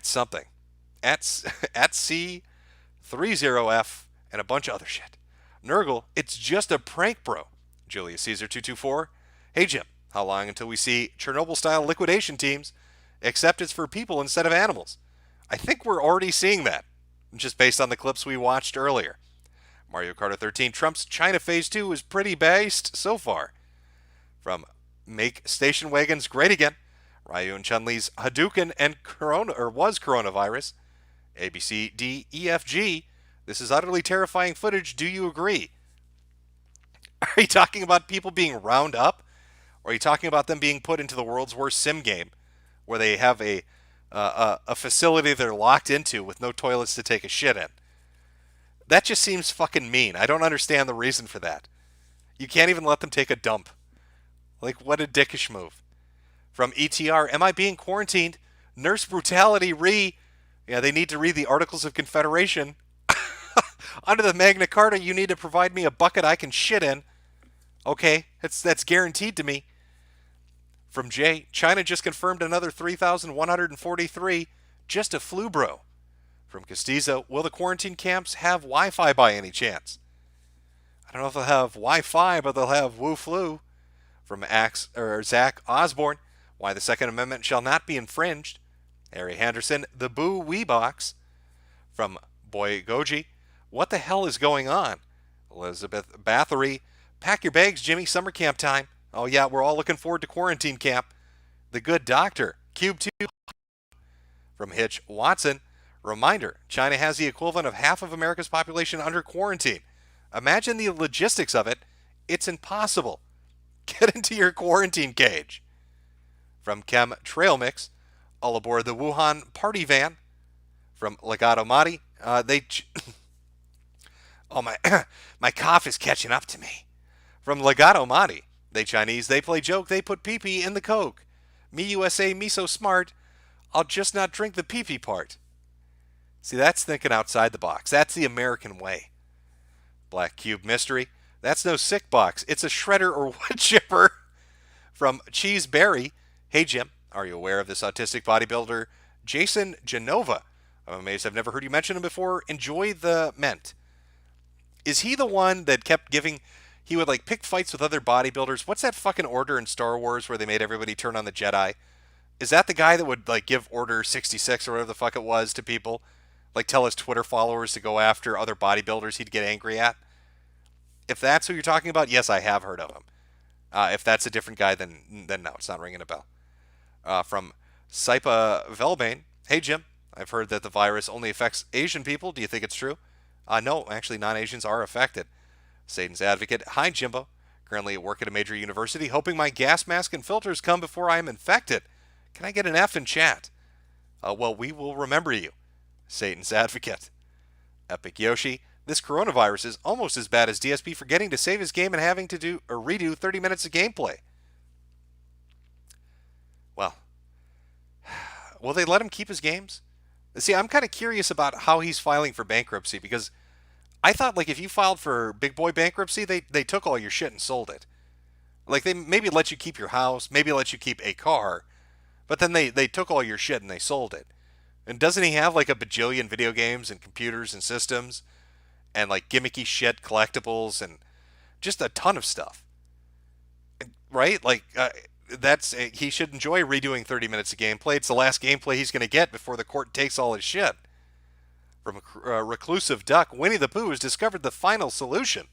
something. At C30F and a bunch of other shit. Nurgle, it's just a prank, bro. Julius Caesar 224. Hey, Jim, how long until we see Chernobyl-style liquidation teams, except it's for people instead of animals? I think we're already seeing that, just based on the clips we watched earlier. Mario Kart 13, Trump's China Phase 2 is pretty based so far. From Make Station Wagons Great Again, Ryu and Chun-Li's Hadouken and was coronavirus. ABCDEFG, this is utterly terrifying footage, do you agree? Are you talking about people being round up? Or are you talking about them being put into the world's worst sim game, where they have a facility they're locked into with no toilets to take a shit in? That just seems fucking mean. I don't understand the reason for that. You can't even let them take a dump. Like, what a dickish move. From ETR, am I being quarantined? Nurse brutality Yeah, they need to read the Articles of Confederation. Under the Magna Carta, you need to provide me a bucket I can shit in. Okay, that's guaranteed to me. From Jay, China just confirmed another 3,143. Just a flu, bro. From Castizo, will the quarantine camps have Wi-Fi by any chance? I don't know if they'll have Wi-Fi, but they'll have Wu Flu. From Zach Osborne, why the Second Amendment shall not be infringed. Harry Henderson, the Boo Wee Box. From Boy Goji, what the hell is going on? Elizabeth Bathory, pack your bags, Jimmy, summer camp time. Oh yeah, we're all looking forward to quarantine camp. The Good Doctor, Cube 2. From Hitch Watson, reminder, China has the equivalent of half of America's population under quarantine. Imagine the logistics of it. It's impossible. Get into your quarantine cage. From Chem Trail Mix, all aboard the Wuhan party van. From Legato Madi, oh my, my cough is catching up to me. From Legato Madi, they Chinese, they play joke, they put pee-pee in the Coke. Me USA, me so smart, I'll just not drink the pee-pee part. See, that's thinking outside the box. That's the American way. Black Cube Mystery, that's no sick box. It's a shredder or wood chipper. From Cheeseberry, hey Jim, are you aware of this autistic bodybuilder, Jason Genova? I'm amazed I've never heard you mention him before. Enjoy the Ment. Is he the one that kept giving... He would like pick fights with other bodybuilders. What's that fucking order in Star Wars where they made everybody turn on the Jedi? Is that the guy that would like give Order 66 or whatever the fuck it was to people? Like tell his Twitter followers to go after other bodybuilders he'd get angry at? If that's who you're talking about, yes, I have heard of him. If that's a different guy, then no, it's not ringing a bell. From Saipa Velbane, hey Jim, I've heard that the virus only affects Asian people. Do you think it's true? No, actually non-Asians are affected. Satan's Advocate, hi Jimbo. Currently at work at a major university, hoping my gas mask and filters come before I am infected. Can I get an F in chat? Well, we will remember you. Satan's Advocate. Epic Yoshi, this coronavirus is almost as bad as DSP forgetting to save his game and having to do or redo 30 minutes of gameplay. Well, will they let him keep his games? See, I'm kind of curious about how he's filing for bankruptcy, because I thought, like, if you filed for big boy bankruptcy, they took all your shit and sold it. Like, they maybe let you keep your house, maybe let you keep a car, but then they took all your shit and they sold it. And doesn't he have, like, a bajillion video games and computers and systems and, like, gimmicky shit, collectibles, and just a ton of stuff? Right? Like, he should enjoy redoing 30 minutes of gameplay. It's the last gameplay he's going to get before the court takes all his shit. From a reclusive duck, Winnie the Pooh has discovered the final solution.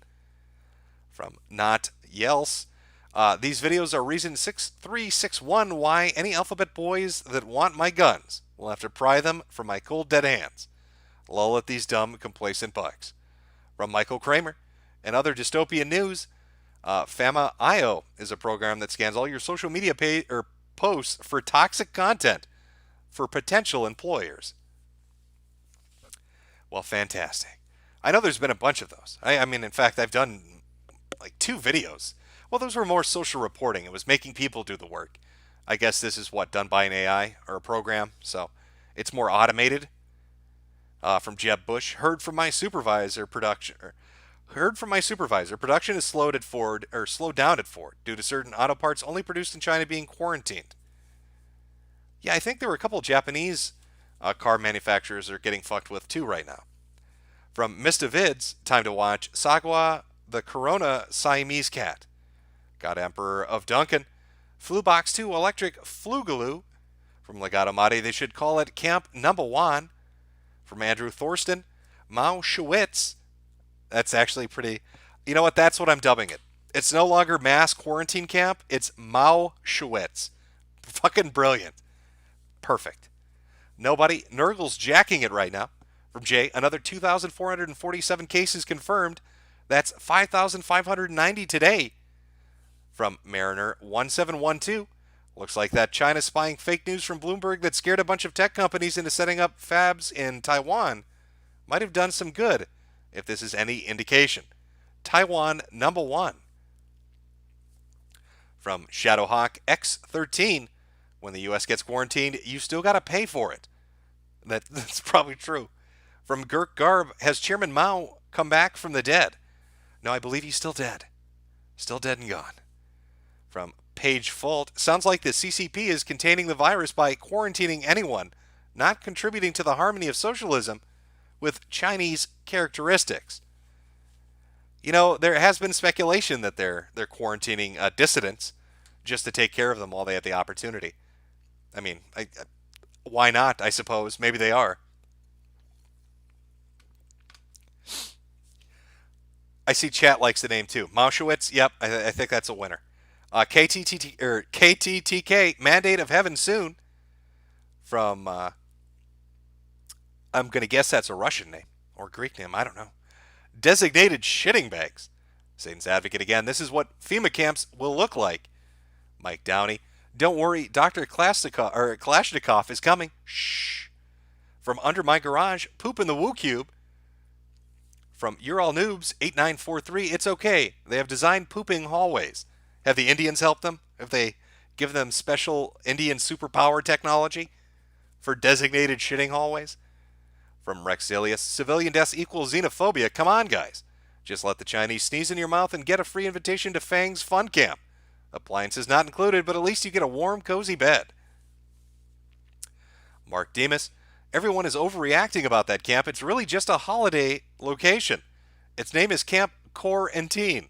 From Not Yels, these videos are reason 6361 why any alphabet boys that want my guns will have to pry them from my cold dead hands. Lull at these dumb, complacent bugs. From Michael Kramer and other dystopian news, Fama.io is a program that scans all your social media posts for toxic content for potential employers. Well, fantastic. I know there's been a bunch of those. I mean, in fact, I've done like 2 videos. Well, those were more social reporting. It was making people do the work. I guess this is done by an AI or a program, so it's more automated. From Jeb Bush, heard from my supervisor. Production is slowed at Ford, or slowed down at Ford, due to certain auto parts only produced in China being quarantined. Yeah, I think there were a couple of Japanese car manufacturers that are getting fucked with too right now. From Mr. Vids, time to watch Sagwa, the Corona Siamese cat. Got Emperor of Duncan. Flubox 2 electric Flugaloo. From Legato Mari, they should call it Camp Number 1. From Andrew Thorsten, Mao Schwitz. That's actually pretty. You know what? That's what I'm dubbing it. It's no longer mass quarantine camp. It's Mao Schwitz. Fucking brilliant. Perfect. Nobody. Nurgle's jacking it right now. From Jay, another 2,447 cases confirmed. That's 5,590 today. From Mariner 1712. Looks like that China spying fake news from Bloomberg that scared a bunch of tech companies into setting up fabs in Taiwan might have done some good, if this is any indication. Taiwan number 1. From Shadowhawk X13. When the U.S. gets quarantined, you still got to pay for it. That's probably true. From Girk Garb, has Chairman Mao come back from the dead? No, I believe he's still dead. Still dead and gone. From Page Fault, sounds like the CCP is containing the virus by quarantining anyone not contributing to the harmony of socialism with Chinese characteristics. You know, there has been speculation that they're quarantining dissidents just to take care of them while they have the opportunity. I mean, why not, I suppose? Maybe they are. I see chat likes the name too. Mauschwitz, yep, I think that's a winner. KTTK, Mandate of Heaven soon. From, I'm going to guess that's a Russian name or Greek name, I don't know. Designated shitting bags. Satan's Advocate again. This is what FEMA camps will look like. Mike Downey. Don't worry, Dr. Kalashnikov is coming. Shh. From Under My Garage, Poop in the Woo Cube. From You're All Noobs, 8943, it's okay. They have designed pooping hallways. Have the Indians helped them? Have they given them special Indian superpower technology for designated shitting hallways? From Rexilius, civilian deaths equals xenophobia. Come on, guys. Just let the Chinese sneeze in your mouth and get a free invitation to Fang's Fun Camp. Appliances not included, but at least you get a warm, cozy bed. Mark Demas, everyone is overreacting about that camp. It's really just a holiday location. Its name is Camp Quarantine.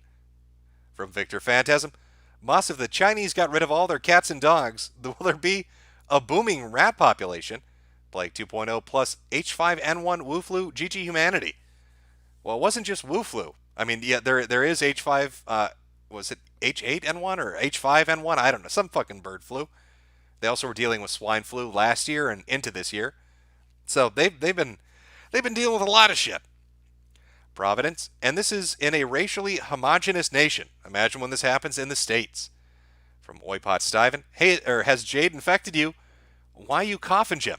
From Victor Phantasm, Moss, if the Chinese got rid of all their cats and dogs, will there be a booming rat population? Plague 2.0 plus H5N1 Wu Flu, GG Humanity. Well, it wasn't just Wu Flu. I mean, yeah, there is H5, was it H8N1 or H5N1? I don't know, some fucking bird flu. They also were dealing with swine flu last year and into this year. So they've been dealing with a lot of shit. Providence, and this is in a racially homogenous nation. Imagine when this happens in the States. From Oipot Stiven, hey, or has Jade infected you? Why you coughing, Jim?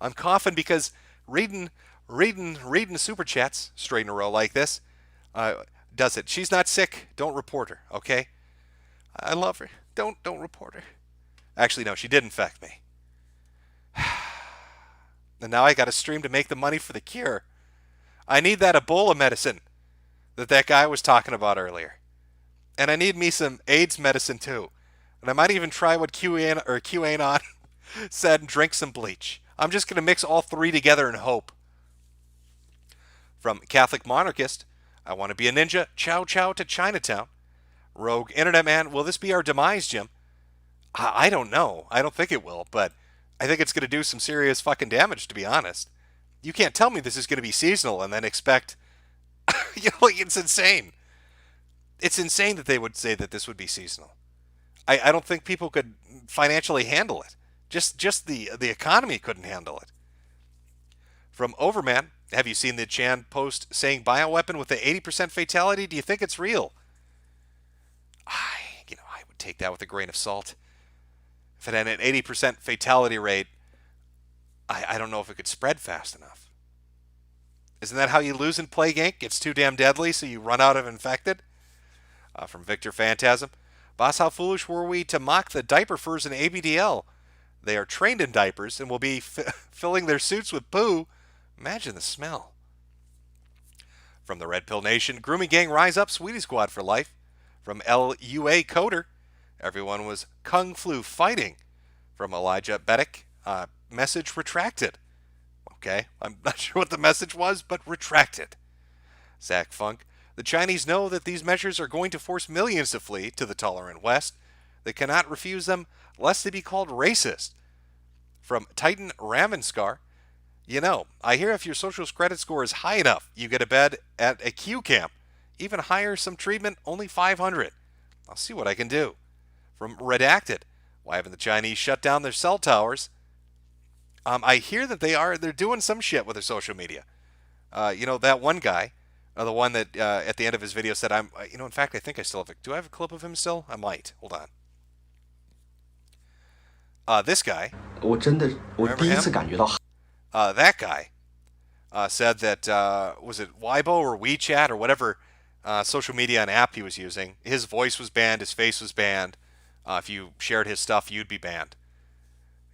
I'm coughing because reading super chats straight in a row like this does it. She's not sick. Don't report her, okay? I love her. Don't report her. Actually, no, she did infect me. And now I got to stream to make the money for the cure. I need that Ebola medicine that guy was talking about earlier. And I need me some AIDS medicine too. And I might even try what QAnon said and drink some bleach. I'm just going to mix all three together and hope. From Catholic Monarchist, I want to be a ninja. Chow chow to Chinatown. Rogue Internet Man, will this be our demise, Jim? I don't know. I don't think it will, but I think it's going to do some serious fucking damage, to be honest. You can't tell me this is going to be seasonal and then expect... it's insane. It's insane that they would say that this would be seasonal. I don't think people could financially handle it. Just the economy couldn't handle it. From Overman, have you seen the Chan post saying bioweapon with the 80% fatality? Do you think it's real? I would take that with a grain of salt. If it had an 80% fatality rate, I don't know if it could spread fast enough. Isn't that how you lose in Plague Inc? It's too damn deadly, so you run out of infected? From Victor Phantasm. Boss, how foolish were we to mock the diaper furs in ABDL? They are trained in diapers and will be filling their suits with poo. Imagine the smell. From the Red Pill Nation, Grooming Gang Rise Up, Sweetie Squad for life. From LUA Coder, everyone was Kung Flu fighting. From Elijah Bedek, message retracted. Okay, I'm not sure what the message was, but retracted. Zach Funk, the Chinese know that these measures are going to force millions to flee to the tolerant West. They cannot refuse them, lest they be called racist. From Titan Ravenskar, you know, I hear if your social credit score is high enough, you get a bed at a Q camp. Even higher, some treatment, only 500. I'll see what I can do. From Redacted, why haven't the Chinese shut down their cell towers? I hear that they're doing some shit with their social media. You know, that one guy, the one that at the end of his video said, in fact, I think I still have do I have a clip of him still? I might. Hold on. This guy, remember him? That guy said that, was it Weibo or WeChat or whatever social media and app he was using, his voice was banned, his face was banned. If you shared his stuff, you'd be banned.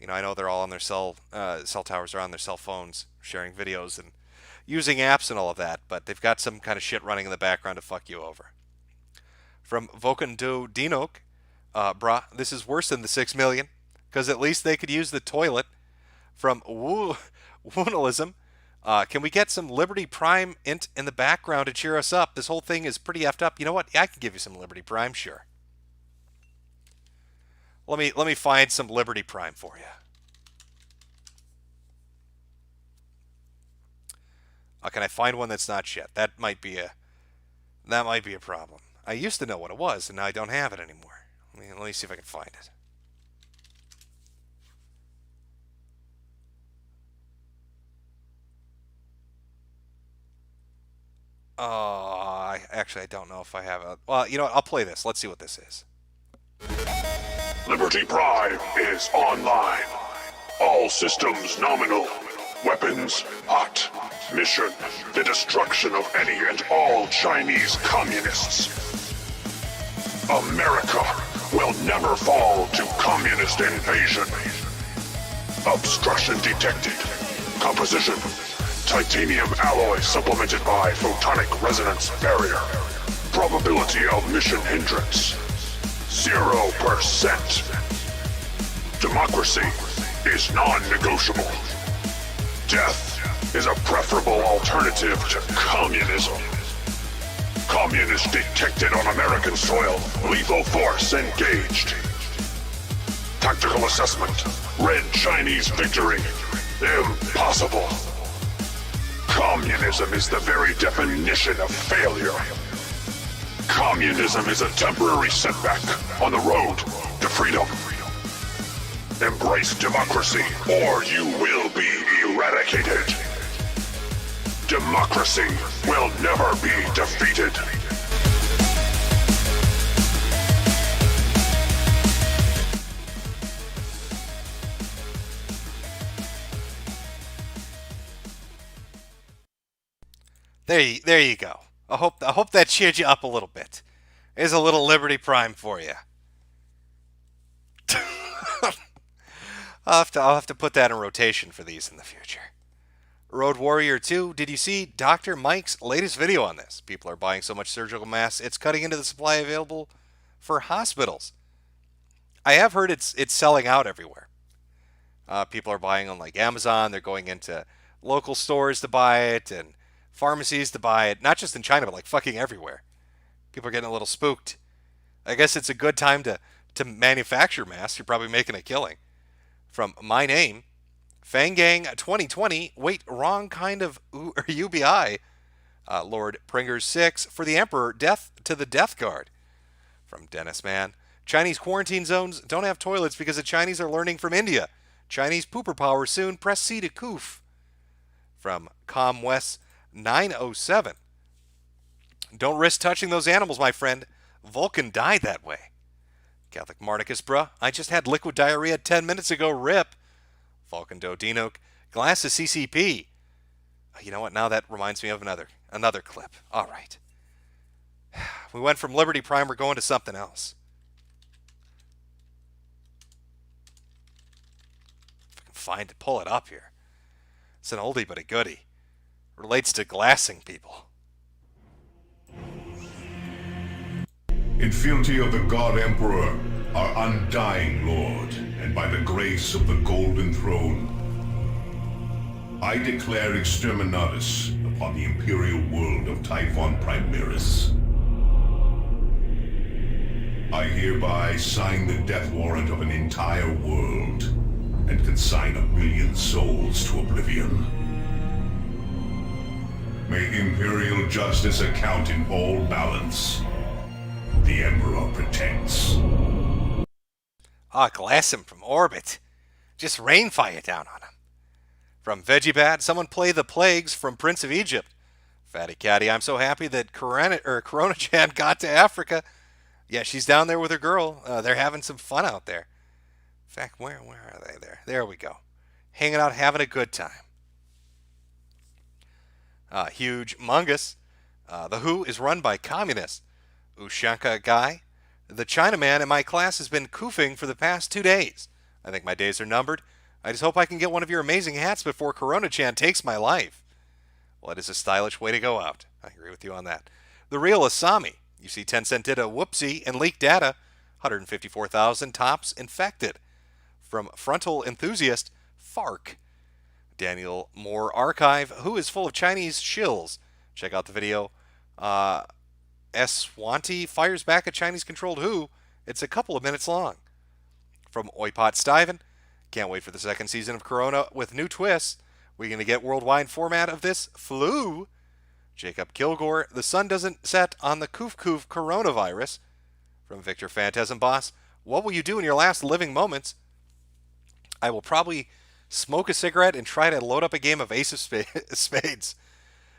You know, I know they're all on their cell towers are on their cell phones, sharing videos and using apps and all of that, but they've got some kind of shit running in the background to fuck you over. From Vokando Dinok, brah, this is worse than the 6 million, because at least they could use the toilet. From Woonalism, can we get some Liberty Prime int in the background to cheer us up? This whole thing is pretty effed up. You know what? I can give you some Liberty Prime, sure. Let me find some Liberty Prime for you. Can I find one that's not shit? That might be a problem. I used to know what it was, and now I don't have it anymore. Let me see if I can find it. Oh, I don't know if I have it. Well, you know what? I'll play this. Let's see what this is. Liberty Prime is online. All systems nominal. Weapons hot. Mission: the destruction of any and all Chinese communists. America will never fall to communist invasion. Obstruction detected. Composition: titanium alloy supplemented by photonic resonance barrier. Probability of mission hindrance: 0%. Democracy is non-negotiable. Death is a preferable alternative to communism. Communist detected on American soil. Lethal force engaged. Tactical assessment: Red Chinese victory. Impossible. Communism is the very definition of failure. Communism is a temporary setback on the road to freedom. Embrace democracy, or you will be eradicated. Democracy will never be defeated. There you go. I hope that cheered you up a little bit. There's a little Liberty Prime for you. I'll have to put that in rotation for these in the future. Road Warrior 2, did you see Dr. Mike's latest video on this? People are buying so much surgical masks, it's cutting into the supply available for hospitals. I have heard it's selling out everywhere. People are buying on like Amazon, they're going into local stores to buy it, and pharmacies to buy it, not just in China, but like fucking everywhere. People are getting a little spooked. I guess it's a good time to manufacture masks. You're probably making a killing. From my name, Fangang 2020, wait, wrong kind of UBI. Lord Pringers 6, for the Emperor, death to the Death Guard. From Dennis Mann, Chinese quarantine zones don't have toilets because the Chinese are learning from India. Chinese pooper power soon, press C to coof. From ComWest 907, don't risk touching those animals, my friend. Vulcan died that way. Catholic Marticus, bruh, I just had liquid diarrhea 10 minutes ago, rip. Vulcan Dodinok, glass of CCP. You know what, now that reminds me of another clip. All right. We went from Liberty Prime, we're going to something else. If I can pull it up here. It's an oldie but a goodie. relates to glassing people. In fealty of the God Emperor, our undying Lord, and by the grace of the Golden Throne, I declare exterminatus upon the imperial world of Typhon Primaris. I hereby sign the death warrant of an entire world and consign 1 million souls to oblivion. May imperial justice account in all balance. The Emperor protects. Glass him from orbit. Just rain fire down on him. From Veggiebad, someone play the plagues from Prince of Egypt. Fatty Catty, I'm so happy that Corona Chan got to Africa. Yeah, she's down there with her girl. They're having some fun out there. In fact, where are they there? There we go. Hanging out, having a good time. Huge Mungus. The Who is run by communists. Ushanka Guy. The Chinaman in my class has been koofing for the past 2 days. I think my days are numbered. I just hope I can get one of your amazing hats before Corona-chan takes my life. Well, it is a stylish way to go out. I agree with you on that. The real Asami. You see Tencent did a whoopsie and leaked data. 154,000 tops infected. From Frontal Enthusiast, FARC. Daniel Moore Archive. Who is full of Chinese shills? Check out the video. Swanti fires back at Chinese-controlled Who. It's a couple of minutes long. From Oipot Stiven. Can't wait for the second season of Corona with new twists. We're going to get worldwide format of this flu. Jacob Kilgore. The sun doesn't set on the Koof coronavirus. From Victor Phantasm Boss. What will you do in your last living moments? I will probably smoke a cigarette and try to load up a game of Ace of Spades.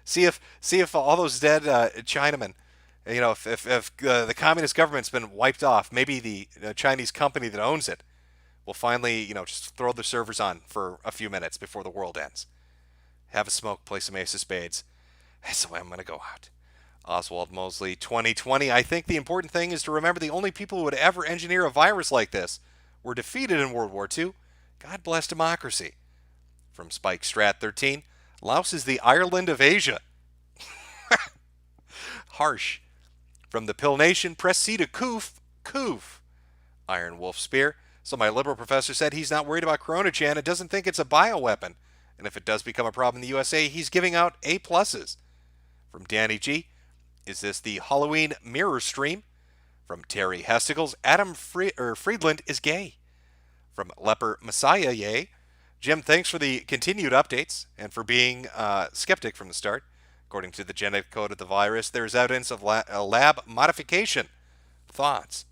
See if all those dead Chinamen, if the communist government's been wiped off, maybe the Chinese company that owns it will finally, just throw the servers on for a few minutes before the world ends. Have a smoke, play some Ace of Spades. That's the way I'm going to go out. Oswald Mosley, 2020. I think the important thing is to remember the only people who would ever engineer a virus like this were defeated in World War II. God bless democracy. From Spike Strat 13. Laos is the Ireland of Asia. Harsh. From the Pill Nation, press C to Koof. Iron Wolf Spear. So my liberal professor said he's not worried about Corona-chan and doesn't think it's a bioweapon. And if it does become a problem in the USA, he's giving out A+. From Danny G. Is this the Halloween mirror stream? From Terry Hesticles. Adam Friedland is gay. From Leper Messiah, yay. Jim, thanks for the continued updates and for being skeptic from the start. According to the genetic code of the virus, there is evidence of lab modification. Thoughts?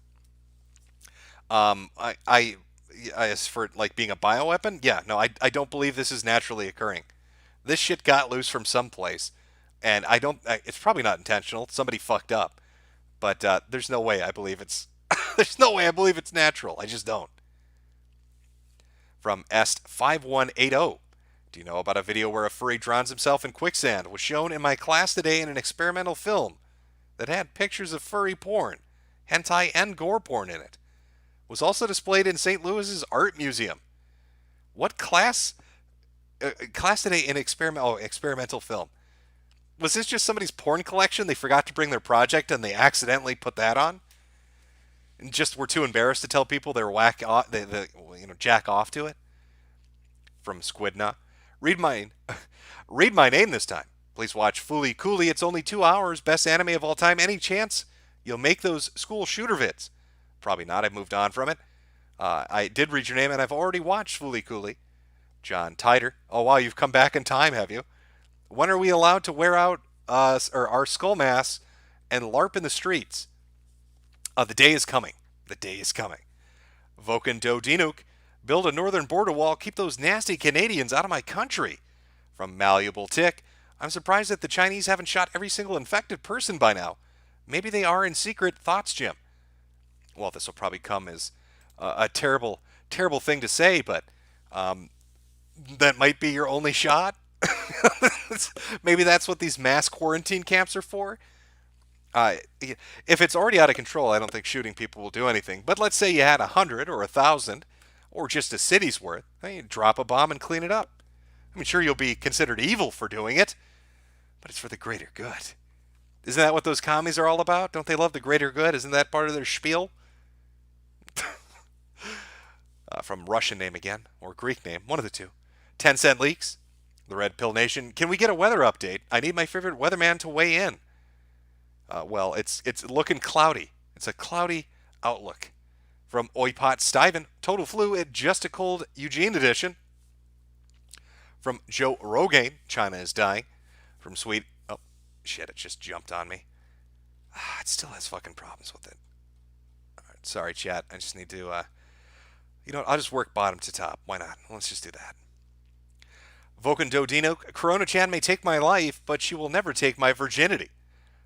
As for being a bioweapon, yeah, no, I don't believe this is naturally occurring. This shit got loose from someplace, and it's probably not intentional. Somebody fucked up, but there's no way I believe it's there's no way I believe it's natural. I just don't. From Est5180. Do you know about a video where a furry drowns himself in quicksand? Was shown in my class today in an experimental film that had pictures of furry porn, hentai and gore porn in it. Was also displayed in St. Louis's art museum. What class today in experimental film? Was this just somebody's porn collection? They forgot to bring their project and they accidentally put that on? And just were too embarrassed to tell people they were jack off to it? From Squidna. Read my name this time. Please watch Fooly Cooley. It's only 2 hours. Best anime of all time. Any chance you'll make those school shooter vids? Probably not. I've moved on from it. I did read your name, and I've already watched Fooly Cooley. John Titer. Oh, wow, you've come back in time, have you? When are we allowed to wear out our skull masks and LARP in the streets? The day is coming. The day is coming. Vokan Dodinuk. Build a northern border wall. Keep those nasty Canadians out of my country. From Malleable Tick. I'm surprised that the Chinese haven't shot every single infected person by now. Maybe they are in secret. Thoughts, Jim? Well, this will probably come as a terrible, terrible thing to say, but that might be your only shot. Maybe that's what these mass quarantine camps are for. If it's already out of control, I don't think shooting people will do anything. But let's say you had 100 or 1,000 or just a city's worth. You drop a bomb and clean it up. I mean, sure, you'll be considered evil for doing it, but it's for the greater good. Isn't that what those commies are all about? Don't they love the greater good? Isn't that part of their spiel? From Russian name again, or Greek name, one of the two. 10-cent leaks. The Red Pill Nation. Can we get a weather update? I need my favorite weatherman to weigh in. Well, it's looking cloudy. It's a cloudy outlook. From Oipot Stiven. Total flu at just a cold Eugene edition. From Joe Rogaine. China is dying. From Sweet. Oh, shit, it just jumped on me. It still has fucking problems with it. All right, sorry, chat. I just need to, you know what? I'll just work bottom to top. Why not? Let's just do that. Vokan Dodino. Corona-chan may take my life, but she will never take my virginity.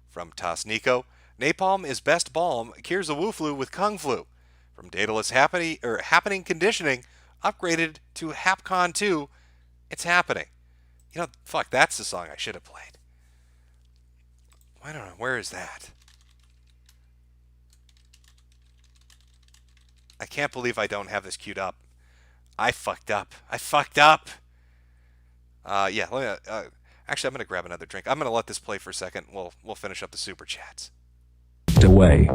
From Toss Nico. Napalm is best balm. Cures the Wu flu with Kung flu. From Daedalus Happening Conditioning. Upgraded to Hapcon 2. It's happening. You know, fuck, that's the song I should have played. I don't know. Where is that? I can't believe I don't have this queued up. I fucked up. Yeah, actually, I'm going to grab another drink. I'm going to let this play for a second. We'll finish up the super chats. Away.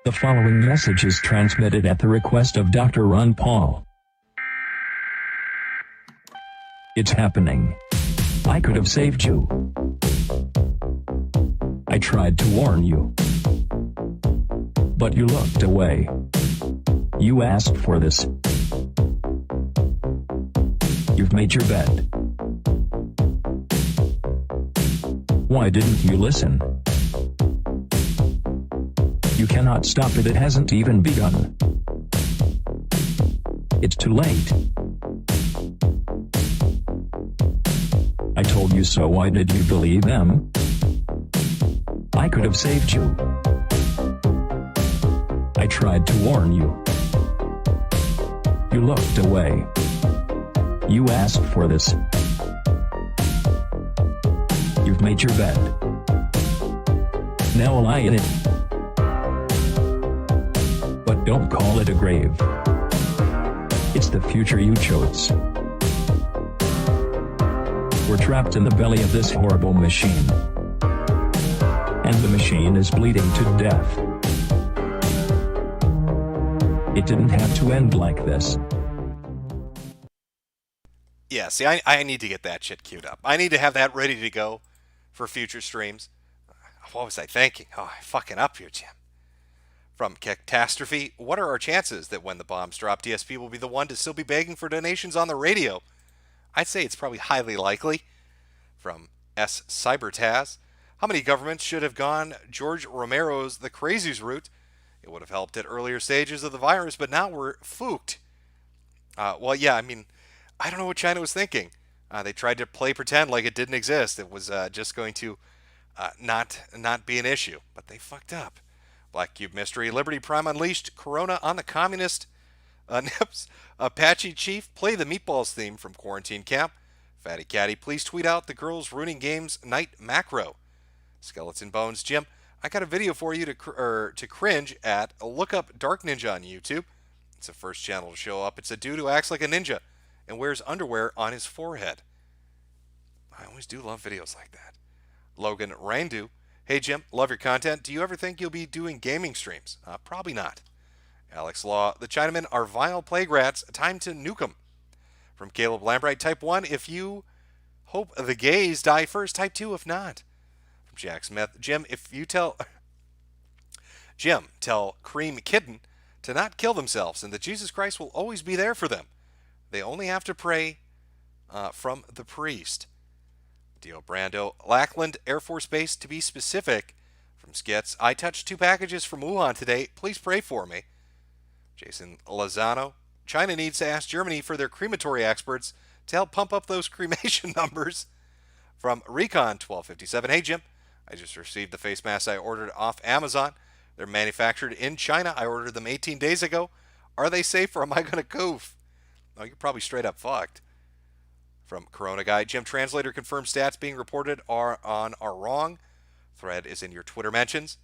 The following message is transmitted at the request of Dr. Ron Paul. It's happening. I could have saved you. I tried to warn you. But you looked away. You asked for this. You've made your bed. Why didn't you listen? You cannot stop it hasn't even begun. It's too late. I told you so, why did you believe them? I could have saved you. I tried to warn you. You looked away. You asked for this. You've made your bed. Now lie in it. But don't call it a grave. It's the future you chose. We're trapped in the belly of this horrible machine. And the machine is bleeding to death. It didn't have to end like this. Yeah, see, I need to get that shit queued up. I need to have that ready to go for future streams. What was I thinking? Oh, I'm fucking up here, Jim. From Catastrophe, what are our chances that when the bombs drop, DSP will be the one to still be begging for donations on the radio? I'd say it's probably highly likely. From S. Cybertaz, how many governments should have gone George Romero's The Crazies route? It would have helped at earlier stages of the virus, but now we're fooked. Well, yeah, I mean, I don't know what China was thinking. They tried to play pretend like it didn't exist. It was just going to not be an issue, but they fucked up. Black Cube Mystery, Liberty Prime Unleashed, Corona on the Communist, Nips, Apache Chief, play the Meatballs theme from Quarantine Camp. Fatty Catty, please tweet out the Girls Ruining Games Night Macro. Skeleton Bones, Jim, I got a video for you to cringe at. Look up Dark Ninja on YouTube. It's the first channel to show up. It's a dude who acts like a ninja and wears underwear on his forehead. I always do love videos like that. Logan Randu, hey Jim, love your content. Do you ever think you'll be doing gaming streams? Probably not. Alex Law, the Chinamen are vile plague rats. Time to nuke them. From Caleb Lambright, type 1 if you hope the gays die first. Type 2 if not. From Jack Smith, Jim, tell Cream Kitten to not kill themselves and that Jesus Christ will always be there for them. They only have to pray from the priest. Dio Brando, Lackland Air Force Base to be specific. From Skits, I touched 2 packages from Wuhan today. Please pray for me. Jason Lozano, China needs to ask Germany for their crematory experts to help pump up those cremation numbers. From Recon 1257, hey Jim, I just received the face masks I ordered off Amazon. They're manufactured in China. I ordered them 18 days ago. Are they safe or am I going to goof? Oh, you're probably straight up fucked. From Corona Guy, Jim, translator confirmed stats being reported are wrong. Thread is in your Twitter mentions.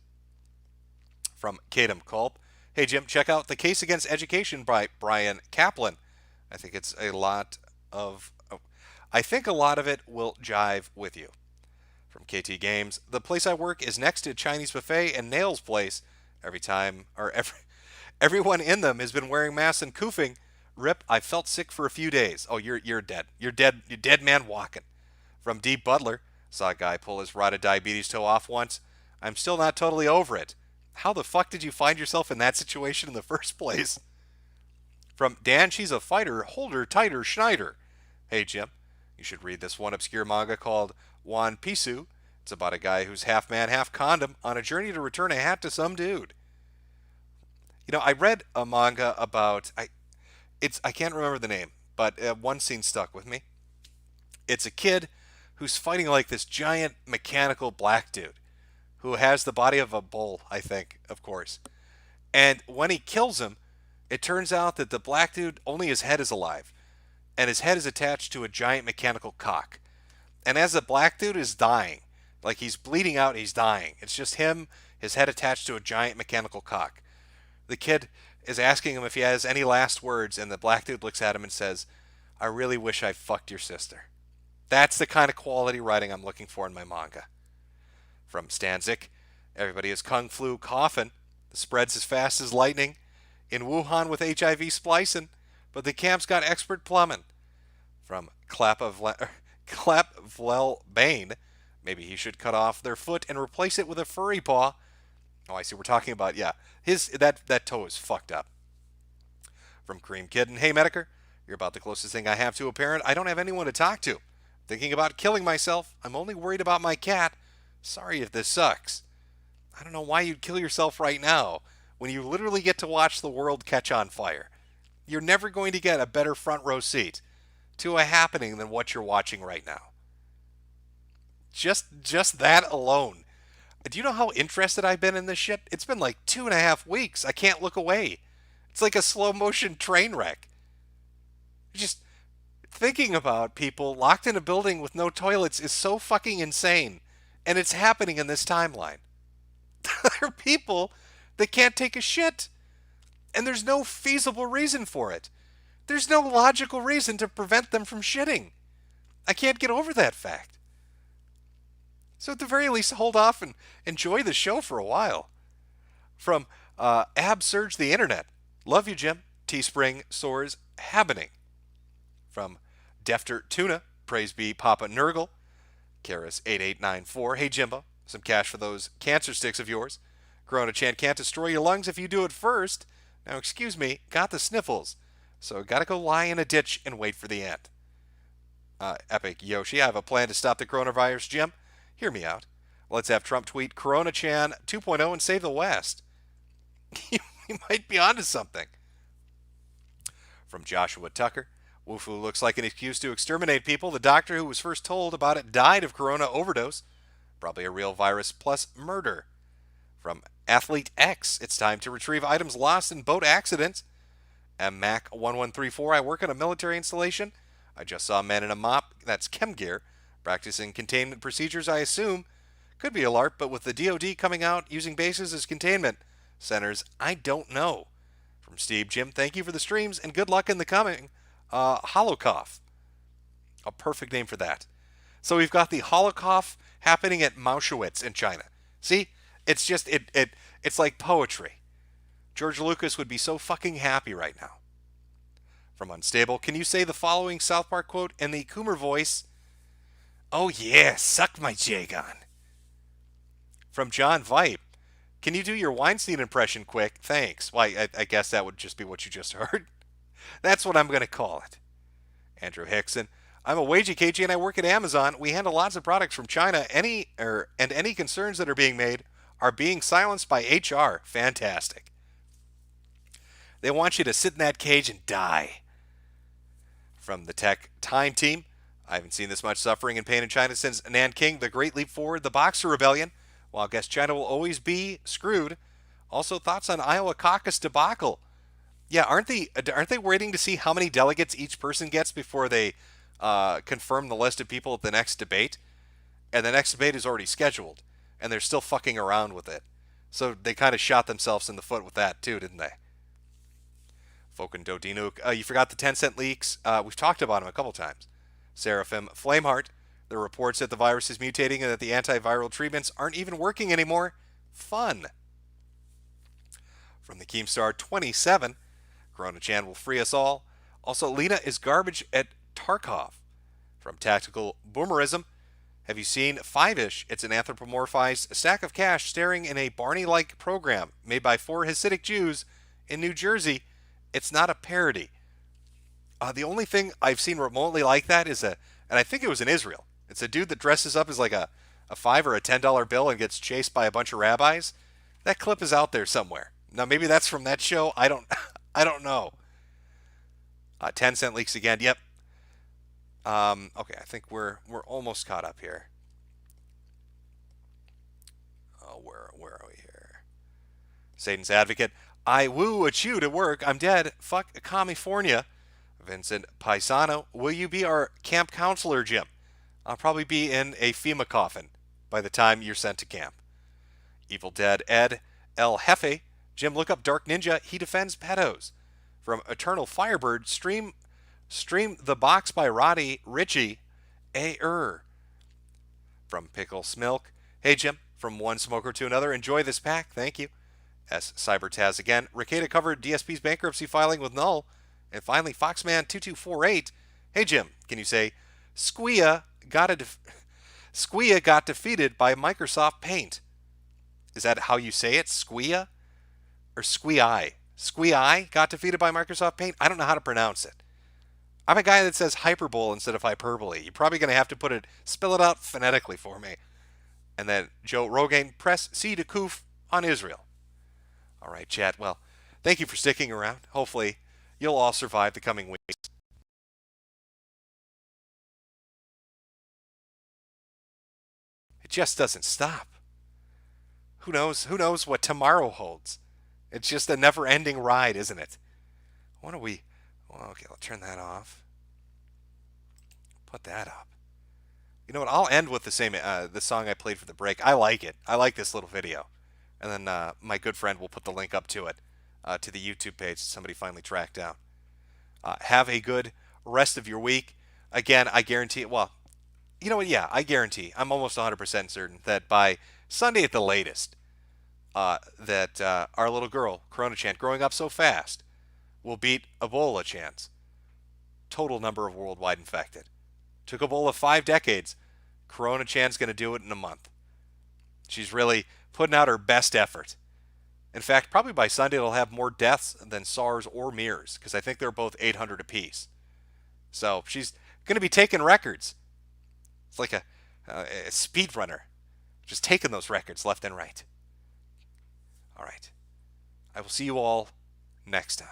From Kadam Culp, Hey, Jim, check out The Case Against Education by Brian Kaplan. I think it's a lot of... I think a lot of it will jive with you. From KT Games, the place I work is next to Chinese buffet and Nails place. Everyone in them has been wearing masks and koofing. Rip, I felt sick for a few days. Oh, you're dead. You're dead man walking. From Deep Butler, saw a guy pull his rotted diabetes toe off once. I'm still not totally over it. How the fuck did you find yourself in that situation in the first place? From Dan, she's a fighter, hold her tighter, Schneider. Hey, Jim, you should read this one obscure manga called One Pisu. It's about a guy who's half man, half condom on a journey to return a hat to some dude. You know, I read a manga about I can't remember the name, but one scene stuck with me. It's a kid who's fighting like this giant mechanical black dude who has the body of a bull, I think, of course. And when he kills him, it turns out that the black dude, only his head is alive, and his head is attached to a giant mechanical cock. And as the black dude is dying, like he's bleeding out, he's dying. It's just him, his head attached to a giant mechanical cock. The kid is asking him if he has any last words, and the black dude looks at him and says, I really wish I fucked your sister. That's the kind of quality writing I'm looking for in my manga. From Stanzik, everybody is Kung Flu coughing. The spread's as fast as lightning. In Wuhan with HIV splicing, but the camp's got expert plumbing. From Clapvell Bane, maybe he should cut off their foot and replace it with a furry paw. Oh, I see. We're talking about, yeah, that toe is fucked up. From Cream Kitten, hey Metokur, you're about the closest thing I have to a parent. I don't have anyone to talk to. Thinking about killing myself. I'm only worried about my cat. Sorry if this sucks. I don't know why you'd kill yourself right now when you literally get to watch the world catch on fire. You're never going to get a better front row seat to a happening than what you're watching right now. Just that alone. Do you know how interested I've been in this shit? It's been like 2.5 weeks. I can't look away. It's like a slow motion train wreck. Just thinking about people locked in a building with no toilets is so fucking insane. And it's happening in this timeline. There are people that can't take a shit. And there's no feasible reason for it. There's no logical reason to prevent them from shitting. I can't get over that fact. So at the very least, hold off and enjoy the show for a while. From Absurge the Internet. Love you, Jim. Teespring soars happening. From Defter Tuna. Praise be Papa Nurgle. Karis8894. Hey, Jimbo. Some cash for those cancer sticks of yours. Corona Chan can't destroy your lungs if you do it first. Now, excuse me, got the sniffles. So gotta go lie in a ditch and wait for the end. Epic Yoshi, I have a plan to stop the coronavirus, Jim. Hear me out. Let's have Trump tweet Corona Chan 2.0 and save the West. You might be onto something. From Joshua Tucker. Wufu looks like an excuse to exterminate people. The doctor who was first told about it died of corona overdose. Probably a real virus plus murder. From Athlete X, it's time to retrieve items lost in boat accidents. MAC1134, I work on a military installation. I just saw a man in a mop, that's chem gear, practicing containment procedures, I assume. Could be a LARP, but with the DoD coming out using bases as containment centers, I don't know. From Steve, Jim, thank you for the streams and good luck in the coming Holocaust. A perfect name for that. So we've got the Holocaust happening at Mauschwitz in China. See? It's just, it's like poetry. George Lucas would be so fucking happy right now. From Unstable, can you say the following South Park quote in the Coomer voice? Oh yeah, suck my Jagon. From John Vipe, can you do your Weinstein impression quick? Thanks. Why, I guess that would just be what you just heard. That's what I'm going to call it. Andrew Hickson, I'm a wage KG and I work at Amazon. We handle lots of products from China. Any concerns that are being made are being silenced by HR. Fantastic. They want you to sit in that cage and die. From the Tech Time Team, I haven't seen this much suffering and pain in China since Nanking, the Great Leap Forward, the Boxer Rebellion. While I guess China will always be screwed. Also, thoughts on Iowa caucus debacle. Yeah, aren't they waiting to see how many delegates each person gets before they confirm the list of people at the next debate? And the next debate is already scheduled, and they're still fucking around with it. So they kind of shot themselves in the foot with that too, didn't they? Foken Dodinuk. You forgot the Tencent leaks. We've talked about them a couple times. Seraphim Flameheart. There are reports that the virus is mutating and that the antiviral treatments aren't even working anymore. Fun. From the Keemstar 27. Corona-chan will free us all. Also, Lena is garbage at Tarkov. From Tactical Boomerism. Have you seen Five-ish? It's an anthropomorphized stack of cash staring in a Barney-like program made by 4 Hasidic Jews in New Jersey. It's not a parody. The only thing I've seen remotely like that is and I think it was in Israel. It's a dude that dresses up as like a $5 or a $10 bill and gets chased by a bunch of rabbis. That clip is out there somewhere. Now maybe that's from that show. I don't know. 10 cent leaks again. Yep. Okay, I think we're almost caught up here. Oh, where are we here? Satan's Advocate. I woo a chew to work. I'm dead. Fuck California. Vincent Paisano. Will you be our camp counselor, Jim? I'll probably be in a FEMA coffin by the time you're sent to camp. Evil Dead Ed. El Jefe. Jim, look up Dark Ninja. He defends pedos. From Eternal Firebird. Stream The Box by Roddy Ritchie. From Pickle Smilk. Hey, Jim. From one smoker to another. Enjoy this pack. Thank you. S. Cybertaz again. Ricada covered DSP's bankruptcy filing with Null. And finally, Foxman2248. Hey, Jim, can you say, Squia got defeated by Microsoft Paint? Is that how you say it? Squia? Or Squii? Squii got defeated by Microsoft Paint? I don't know how to pronounce it. I'm a guy that says hyperbole instead of hyperbole. You're probably going to have to spell it out phonetically for me. And then Joe Rogaine, press C to Koof on Israel. All right, chat. Well, thank you for sticking around. Hopefully, you'll all survive the coming weeks. It just doesn't stop. Who knows what tomorrow holds? It's just a never-ending ride, isn't it? What are we... Well, okay, I'll turn that off. Put that up. You know what? I'll end with the song I played for the break. I like it. I like this little video. And then my good friend will put the link up to it, to the YouTube page that somebody finally tracked down. Have a good rest of your week. Again, I guarantee, well, you know what? Yeah, I guarantee, I'm almost 100% certain that by Sunday at the latest, that our little girl, Corona-chan, growing up so fast, will beat Ebola-chan's total number of worldwide infected. Took Ebola 5 decades. Corona-chan's going to do it in a month. She's really putting out her best effort. In fact, probably by Sunday it'll have more deaths than SARS or MERS, because I think they're both 800 apiece. So she's going to be taking records. It's like a speed runner, just taking those records left and right. All right. I will see you all next time.